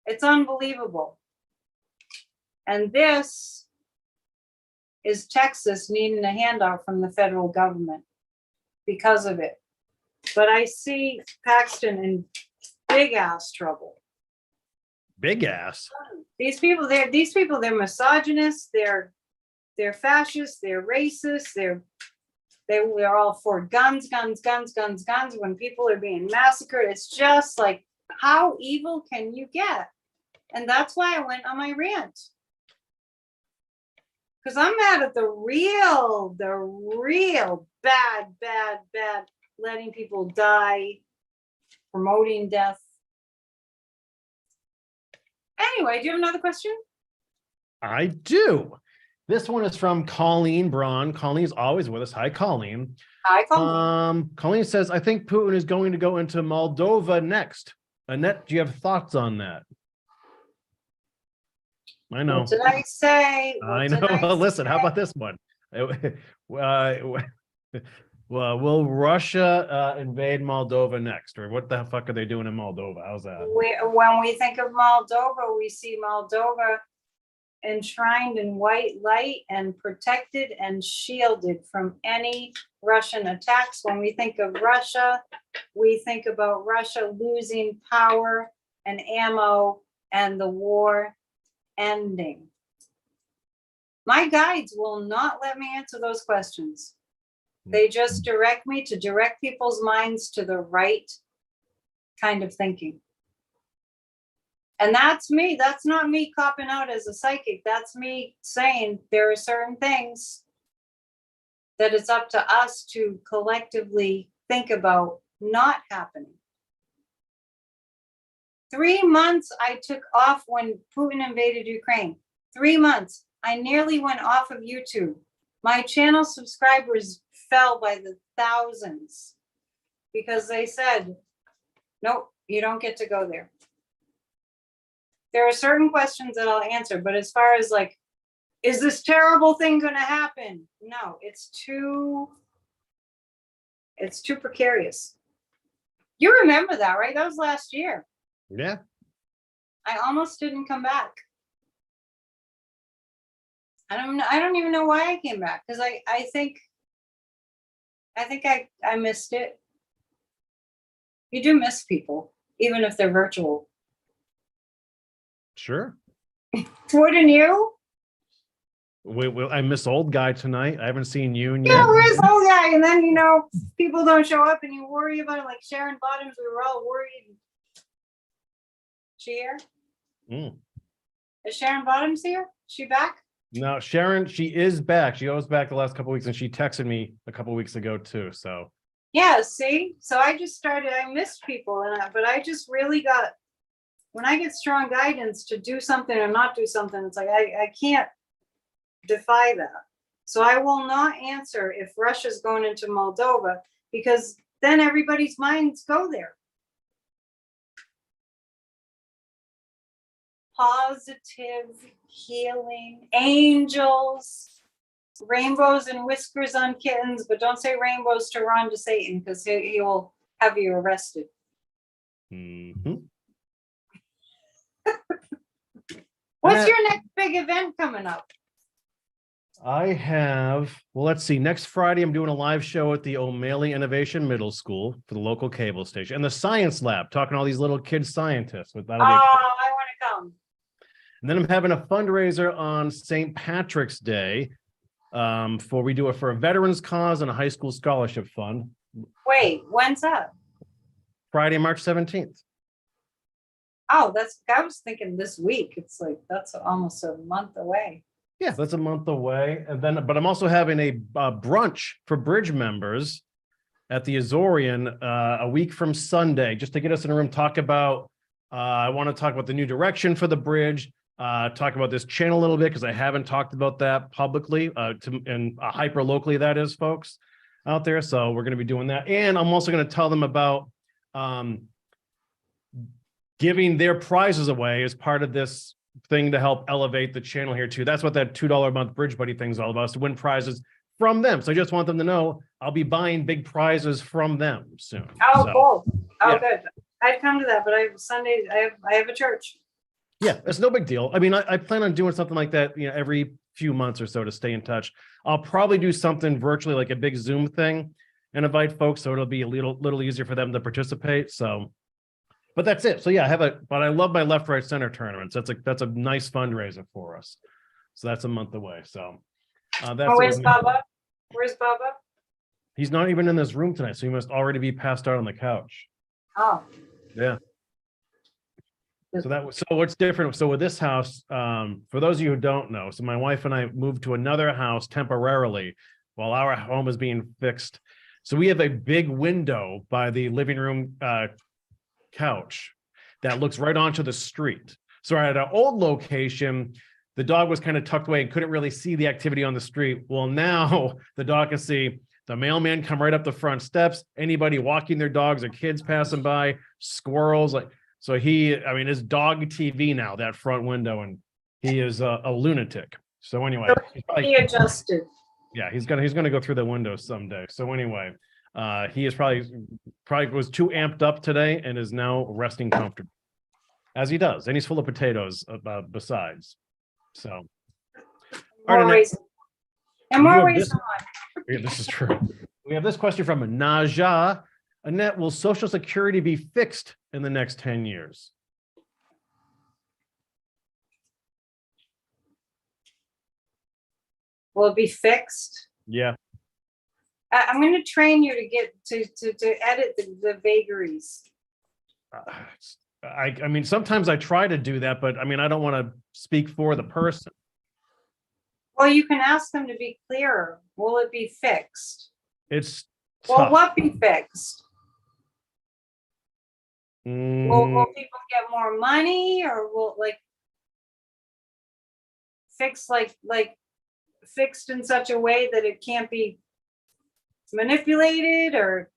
It's unbelievable. And this is Texas needing a handout from the federal government because of it. But I see Paxton in big ass trouble. Big ass. These people, they're misogynists, they're fascists, they're racist, they're all for guns. When people are being massacred, it's just like, how evil can you get? And that's why I went on my rant. Because I'm mad at the real bad, letting people die, promoting death. Anyway, do you have another question? I do. This one is from Colleen Braun. Colleen's always with us. Hi, Colleen. Hi, Colleen. Colleen says, I think Putin is going to go into Moldova next. Annette, do you have thoughts on that? I know. What did I say? I know. Listen, how about this one? Well, will Russia invade Moldova next? Or what the fuck are they doing in Moldova? How's that? When we think of Moldova, we see Moldova enshrined in white light and protected and shielded from any Russian attacks. When we think of Russia, we think about Russia losing power and ammo and the war ending. My guides will not let me answer those questions. They just direct me to direct people's minds to the right kind of thinking. And that's me. That's not me copping out as a psychic. That's me saying there are certain things that it's up to us to collectively think about not happening. 3 months I took off when Putin invaded Ukraine. 3 months. I nearly went off of YouTube. My channel subscribers fell by the thousands because they said, nope, you don't get to go there. There are certain questions that I'll answer, but as far as like, is this terrible thing going to happen? No, it's too precarious. You remember that, right? That was last year. Yeah. I almost didn't come back. I don't even know why I came back, because I think I missed it. You do miss people, even if they're virtual. Sure. Wouldn't you? I miss old guy tonight. I haven't seen you yet. Yeah, where's old guy? And then, people don't show up and you worry about it. Like Sharon Bottoms, we were all worried. She here? Mm. Is Sharon Bottoms here? She back? No, Sharon, she is back. She was back the last couple of weeks, and she texted me a couple of weeks ago too. So Yeah, see? So I missed people, but I just really got, when I get strong guidance to do something or not do something, it's like, I can't defy that. So I will not answer if Russia's going into Moldova, because then everybody's minds go there. Positive healing, angels, rainbows and whiskers on kittens, but don't say rainbows to Ron to Satan, because he will have you arrested. What's your next big event coming up? I have, well, let's see. Next Friday, I'm doing a live show at the O'Malley Innovation Middle School for the local cable station and the science lab, talking to all these little kid scientists. I want to come. And then I'm having a fundraiser on St. Patrick's Day we do it for a veterans cause and a high school scholarship fund. Wait, when's that? Friday, March 17th. Oh, I was thinking this week. It's like, that's almost a month away. Yeah, that's a month away. And then, but I'm also having a brunch for bridge members at the Azorian a week from Sunday, just to get us in a room, talk about, I want to talk about the new direction for the bridge, talk about this channel a little bit, because I haven't talked about that publicly, and hyper locally, that is, folks out there. So we're going to be doing that. And I'm also going to tell them about giving their prizes away as part of this thing to help elevate the channel here too. That's what that $2 a month Bridge Buddy thing is all about, is to win prizes from them. So I just want them to know I'll be buying big prizes from them soon. Oh, so, cool. Oh, yeah. Good. I'd come to that, but Sunday I have a church. Yeah, it's no big deal. I mean, I plan on doing something like that, every few months or so to stay in touch. I'll probably do something virtually, like a big Zoom thing, and invite folks, so it'll be a little easier for them to participate. So, but that's it. So yeah, but I love my left, right, center tournaments. That's a nice fundraiser for us. So that's a month away. So that's Where's Bubba? Where's Bubba? He's not even in this room tonight, so he must already be passed out on the couch. Oh. Yeah. So what's different? So with this house, for those of you who don't know, so my wife and I moved to another house temporarily while our home is being fixed. So we have a big window by the living room couch that looks right onto the street. So at our old location, the dog was kind of tucked away and couldn't really see the activity on the street. Well, now the dog can see the mailman come right up the front steps, anybody walking their dogs or kids passing by, squirrels. So his dog TV now, that front window, and he is a lunatic. So anyway, he adjusted. Yeah, he's gonna go through the window someday. So anyway, he is probably was too amped up today and is now resting comfortably, as he does, and he's full of potatoes besides. So, More ways than one. Yeah, this is true. We have this question from Naja. Annette, will Social Security be fixed in the next 10 years? Will it be fixed? Yeah. I'm going to train you to get to edit the vagaries. I mean, sometimes I try to do that, but I mean, I don't want to speak for the person. Well, you can ask them to be clearer. Will it be fixed? It's Will tough. what be fixed? Will people get more money, or will fixed fixed in such a way that it can't be manipulated, or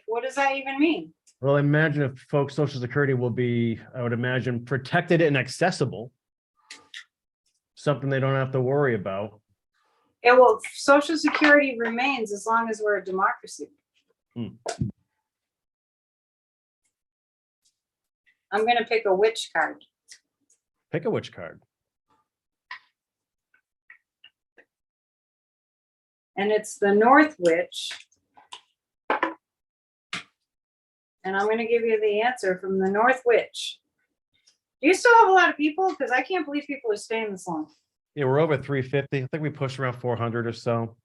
what does that even mean? Well, imagine if folks' Social Security will be, I would imagine, protected and accessible. Something they don't have to worry about. It will. Social Security remains as long as we're a democracy. I'm going to pick a witch card. Pick a witch card. And it's the North Witch. And I'm going to give you the answer from the North Witch. Do you still have a lot of people? Because I can't believe people are staying this long. Yeah, we're over 350. I think we pushed around 400 or so.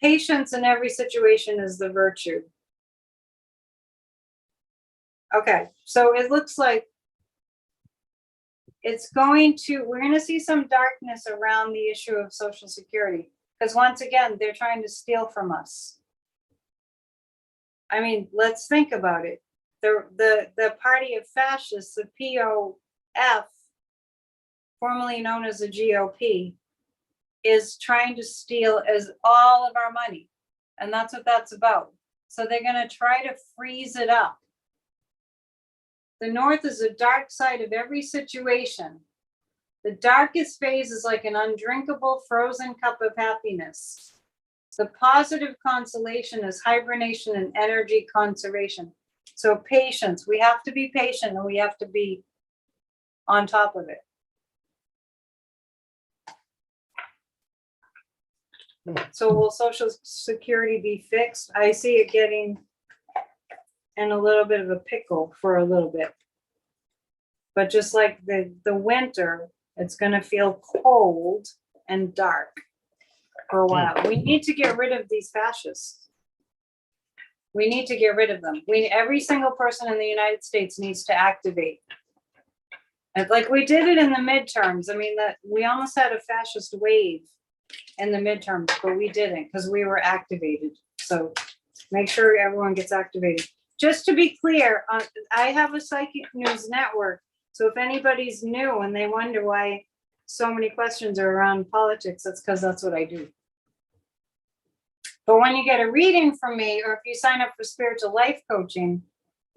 Patience in every situation is the virtue. Okay, so it looks like we're going to see some darkness around the issue of Social Security. Because once again, they're trying to steal from us. I mean, let's think about it. The party of fascists, the POF, formerly known as the GOP, is trying to steal all of our money. And that's what that's about. So they're going to try to freeze it up. The North is the dark side of every situation. The darkest phase is like an undrinkable frozen cup of happiness. The positive consolation is hibernation and energy conservation. So patience, we have to be patient and we have to be on top of it. So will Social Security be fixed? I see it getting in a little bit of a pickle for a little bit. But just like the winter, it's going to feel cold and dark for a while. We need to get rid of these fascists. We need to get rid of them. Every single person in the United States needs to activate. And like we did it in the midterms. I mean, that we almost had a fascist wave in the midterms, but we didn't because we were activated. So make sure everyone gets activated. Just to be clear, I have a Psychic News network. So if anybody's new and they wonder why so many questions are around politics, that's because that's what I do. But when you get a reading from me, or if you sign up for spiritual life coaching,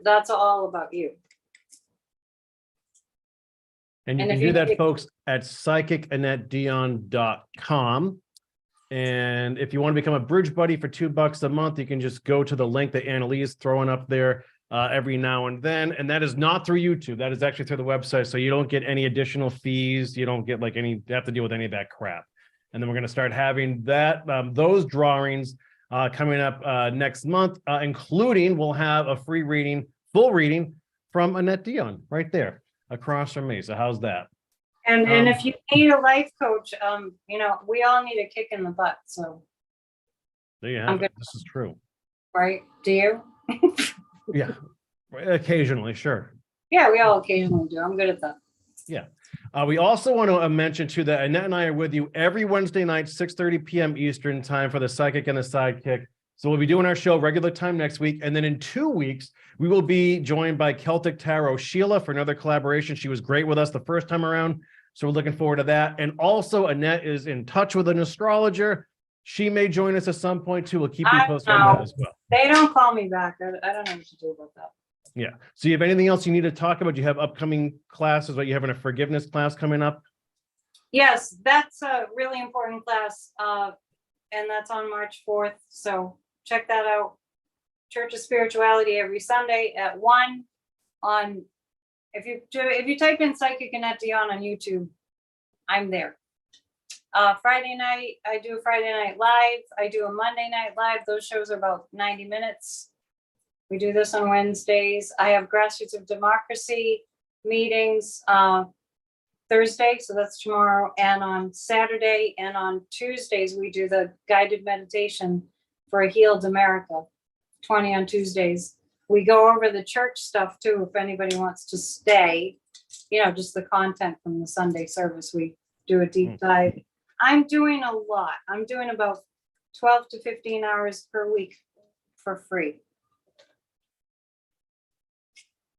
that's all about you. And you can do that, folks, at psychicannettedion.com. And if you want to become a bridge buddy for $2 a month, you can just go to the link that Annalee is throwing up there every now and then. And that is not through YouTube. That is actually through the website. So you don't get any additional fees. You don't get like you have to deal with any of that crap. And then we're going to start having those drawings coming up next month, including we'll have a free reading, full reading from Annette Dion right there across from me. So how's that? And if you need a life coach, we all need a kick in the butt. So there you have it. This is true. Right? Do you? Yeah. Occasionally, sure. Yeah, we all occasionally do. I'm good at that. Yeah. We also want to mention too that Annette and I are with you every Wednesday night, 6:30 p.m. Eastern time for the Psychic and the Sidekick. So we'll be doing our show regular time next week. And then in 2 weeks, we will be joined by Celtic Tarot Sheila for another collaboration. She was great with us the first time around. So we're looking forward to that. And also Annette is in touch with an astrologer. She may join us at some point too. We'll keep you posted on that as well. They don't call me back. I don't know what to do about that. Yeah. So you have anything else you need to talk about? You have upcoming classes, but you having a forgiveness class coming up? Yes, that's a really important class. And that's on March 4th. So check that out. Church of Spirituality every Sunday at 1 on, if you type in Psychic Annette Dion on YouTube, I'm there. Friday night, I do a Friday Night Live. I do a Monday Night Live. Those shows are about 90 minutes. We do this on Wednesdays. I have Grassroots of Democracy meetings Thursday, so that's tomorrow, and on Saturday and on Tuesdays, we do the guided meditation for a Healed America, 20 on Tuesdays. We go over the church stuff too, if anybody wants to stay, just the content from the Sunday service. We do a deep dive. I'm doing a lot. I'm doing about 12 to 15 hours per week for free.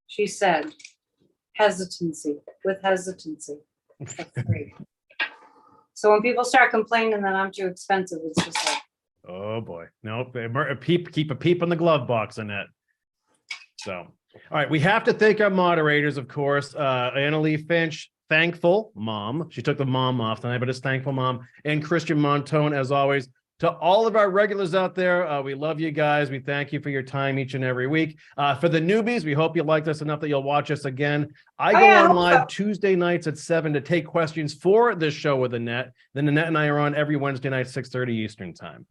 She said, with hesitancy. For free. So when people start complaining that I'm too expensive, it's just like, oh boy, nope. Keep a peep in the glove box, Annette. So, all right, we have to thank our moderators, of course. Annalee Finch, Thankful Mom. She took the mom off tonight, but it's Thankful Mom. And Christian Montone, as always. To all of our regulars out there, we love you guys. We thank you for your time each and every week. For the newbies, we hope you liked us enough that you'll watch us again. I go on live Tuesday nights at 7 to take questions for this show with Annette. Then Annette and I are on every Wednesday night, 6:30 Eastern time.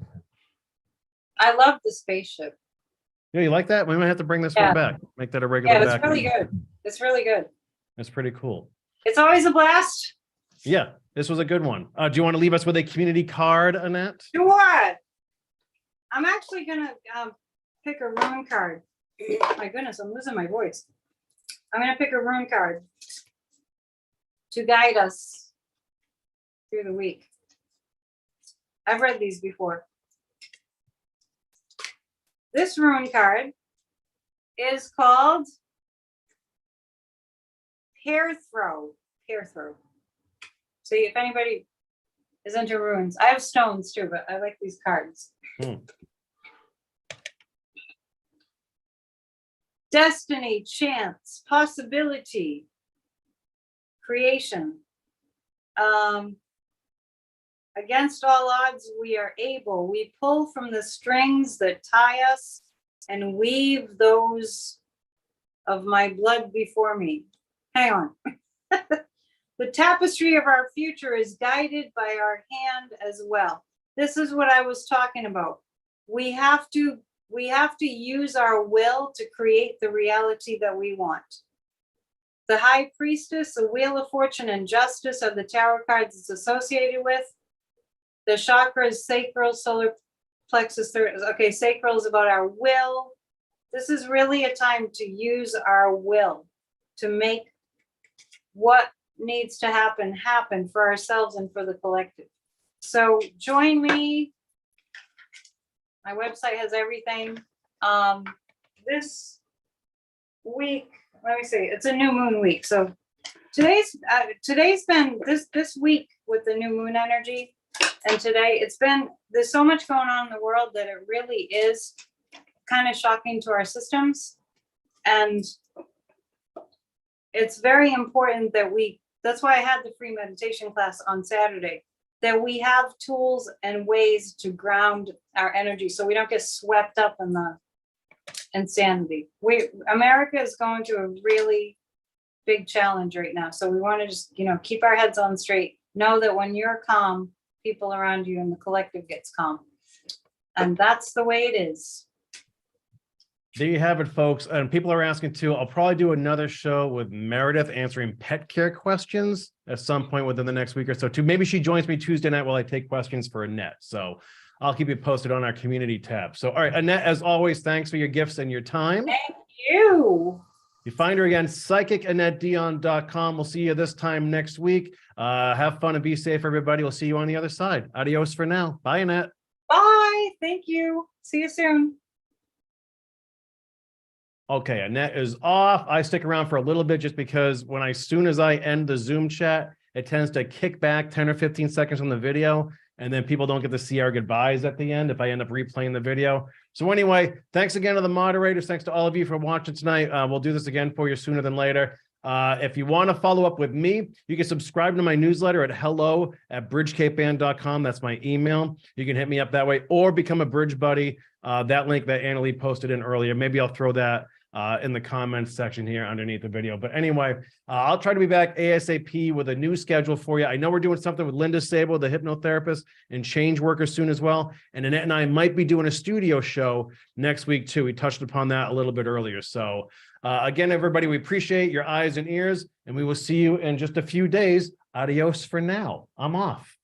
I love the spaceship. Yeah, you like that? We might have to bring this one back. Make that a regular. Yeah, it's really good. It's really good. That's pretty cool. It's always a blast. Yeah, this was a good one. Do you want to leave us with a community card, Annette? Sure. I'm actually gonna pick a rune card. My goodness, I'm losing my voice. I'm gonna pick a rune card to guide us through the week. I've read these before. This rune card is called Hair Throw. Hair Throw. See if anybody is into runes. I have stones too, but I like these cards. Destiny, chance, possibility, creation. Against all odds, we are able. We pull from the strings that tie us and weave those of my blood before me. Hang on. The tapestry of our future is guided by our hand as well. This is what I was talking about. We have to use our will to create the reality that we want. The High Priestess, the Wheel of Fortune and Justice of the tarot cards it's associated with. The chakras, sacral, solar plexus. Okay, sacral is about our will. This is really a time to use our will to make what needs to happen for ourselves and for the collective. So join me. My website has everything. This week, let me see, it's a new moon week. So today's been this week with the new moon energy. And today there's so much going on in the world that it really is kind of shocking to our systems. And it's very important that that's why I had the free meditation class on Saturday, that we have tools and ways to ground our energy so we don't get swept up in the insanity. America is going through a really big challenge right now. So we want to just, keep our heads on straight. Know that when you're calm, people around you and the collective gets calm. And that's the way it is. There you have it, folks. And people are asking too. I'll probably do another show with Meredith answering pet care questions at some point within the next week or so too. Maybe she joins me Tuesday night while I take questions for Annette. So I'll keep you posted on our community tab. So, all right, Annette, as always, thanks for your gifts and your time. Thank you. You find her again, psychicannettedeon.com. We'll see you this time next week. Have fun and be safe, everybody. We'll see you on the other side. Adios for now. Bye, Annette. Bye. Thank you. See you soon. Okay, Annette is off. I stick around for a little bit just because as soon as I end the Zoom chat, it tends to kick back 10 or 15 seconds on the video, and then people don't get to see our goodbyes at the end if I end up replaying the video. So anyway, thanks again to the moderators. Thanks to all of you for watching tonight. We'll do this again for you sooner than later. If you want to follow up with me, you can subscribe to my newsletter at hello@bridgecapeband.com. That's my email. You can hit me up that way or become a Bridge Buddy. That link that Annalie posted in earlier. Maybe I'll throw that in the comments section here underneath the video. But anyway, I'll try to be back ASAP with a new schedule for you. I know we're doing something with Linda Sable, the hypnotherapist, and change worker soon as well. And Annette and I might be doing a studio show next week too. We touched upon that a little bit earlier. So again, everybody, we appreciate your eyes and ears, and we will see you in just a few days. Adios for now. I'm off.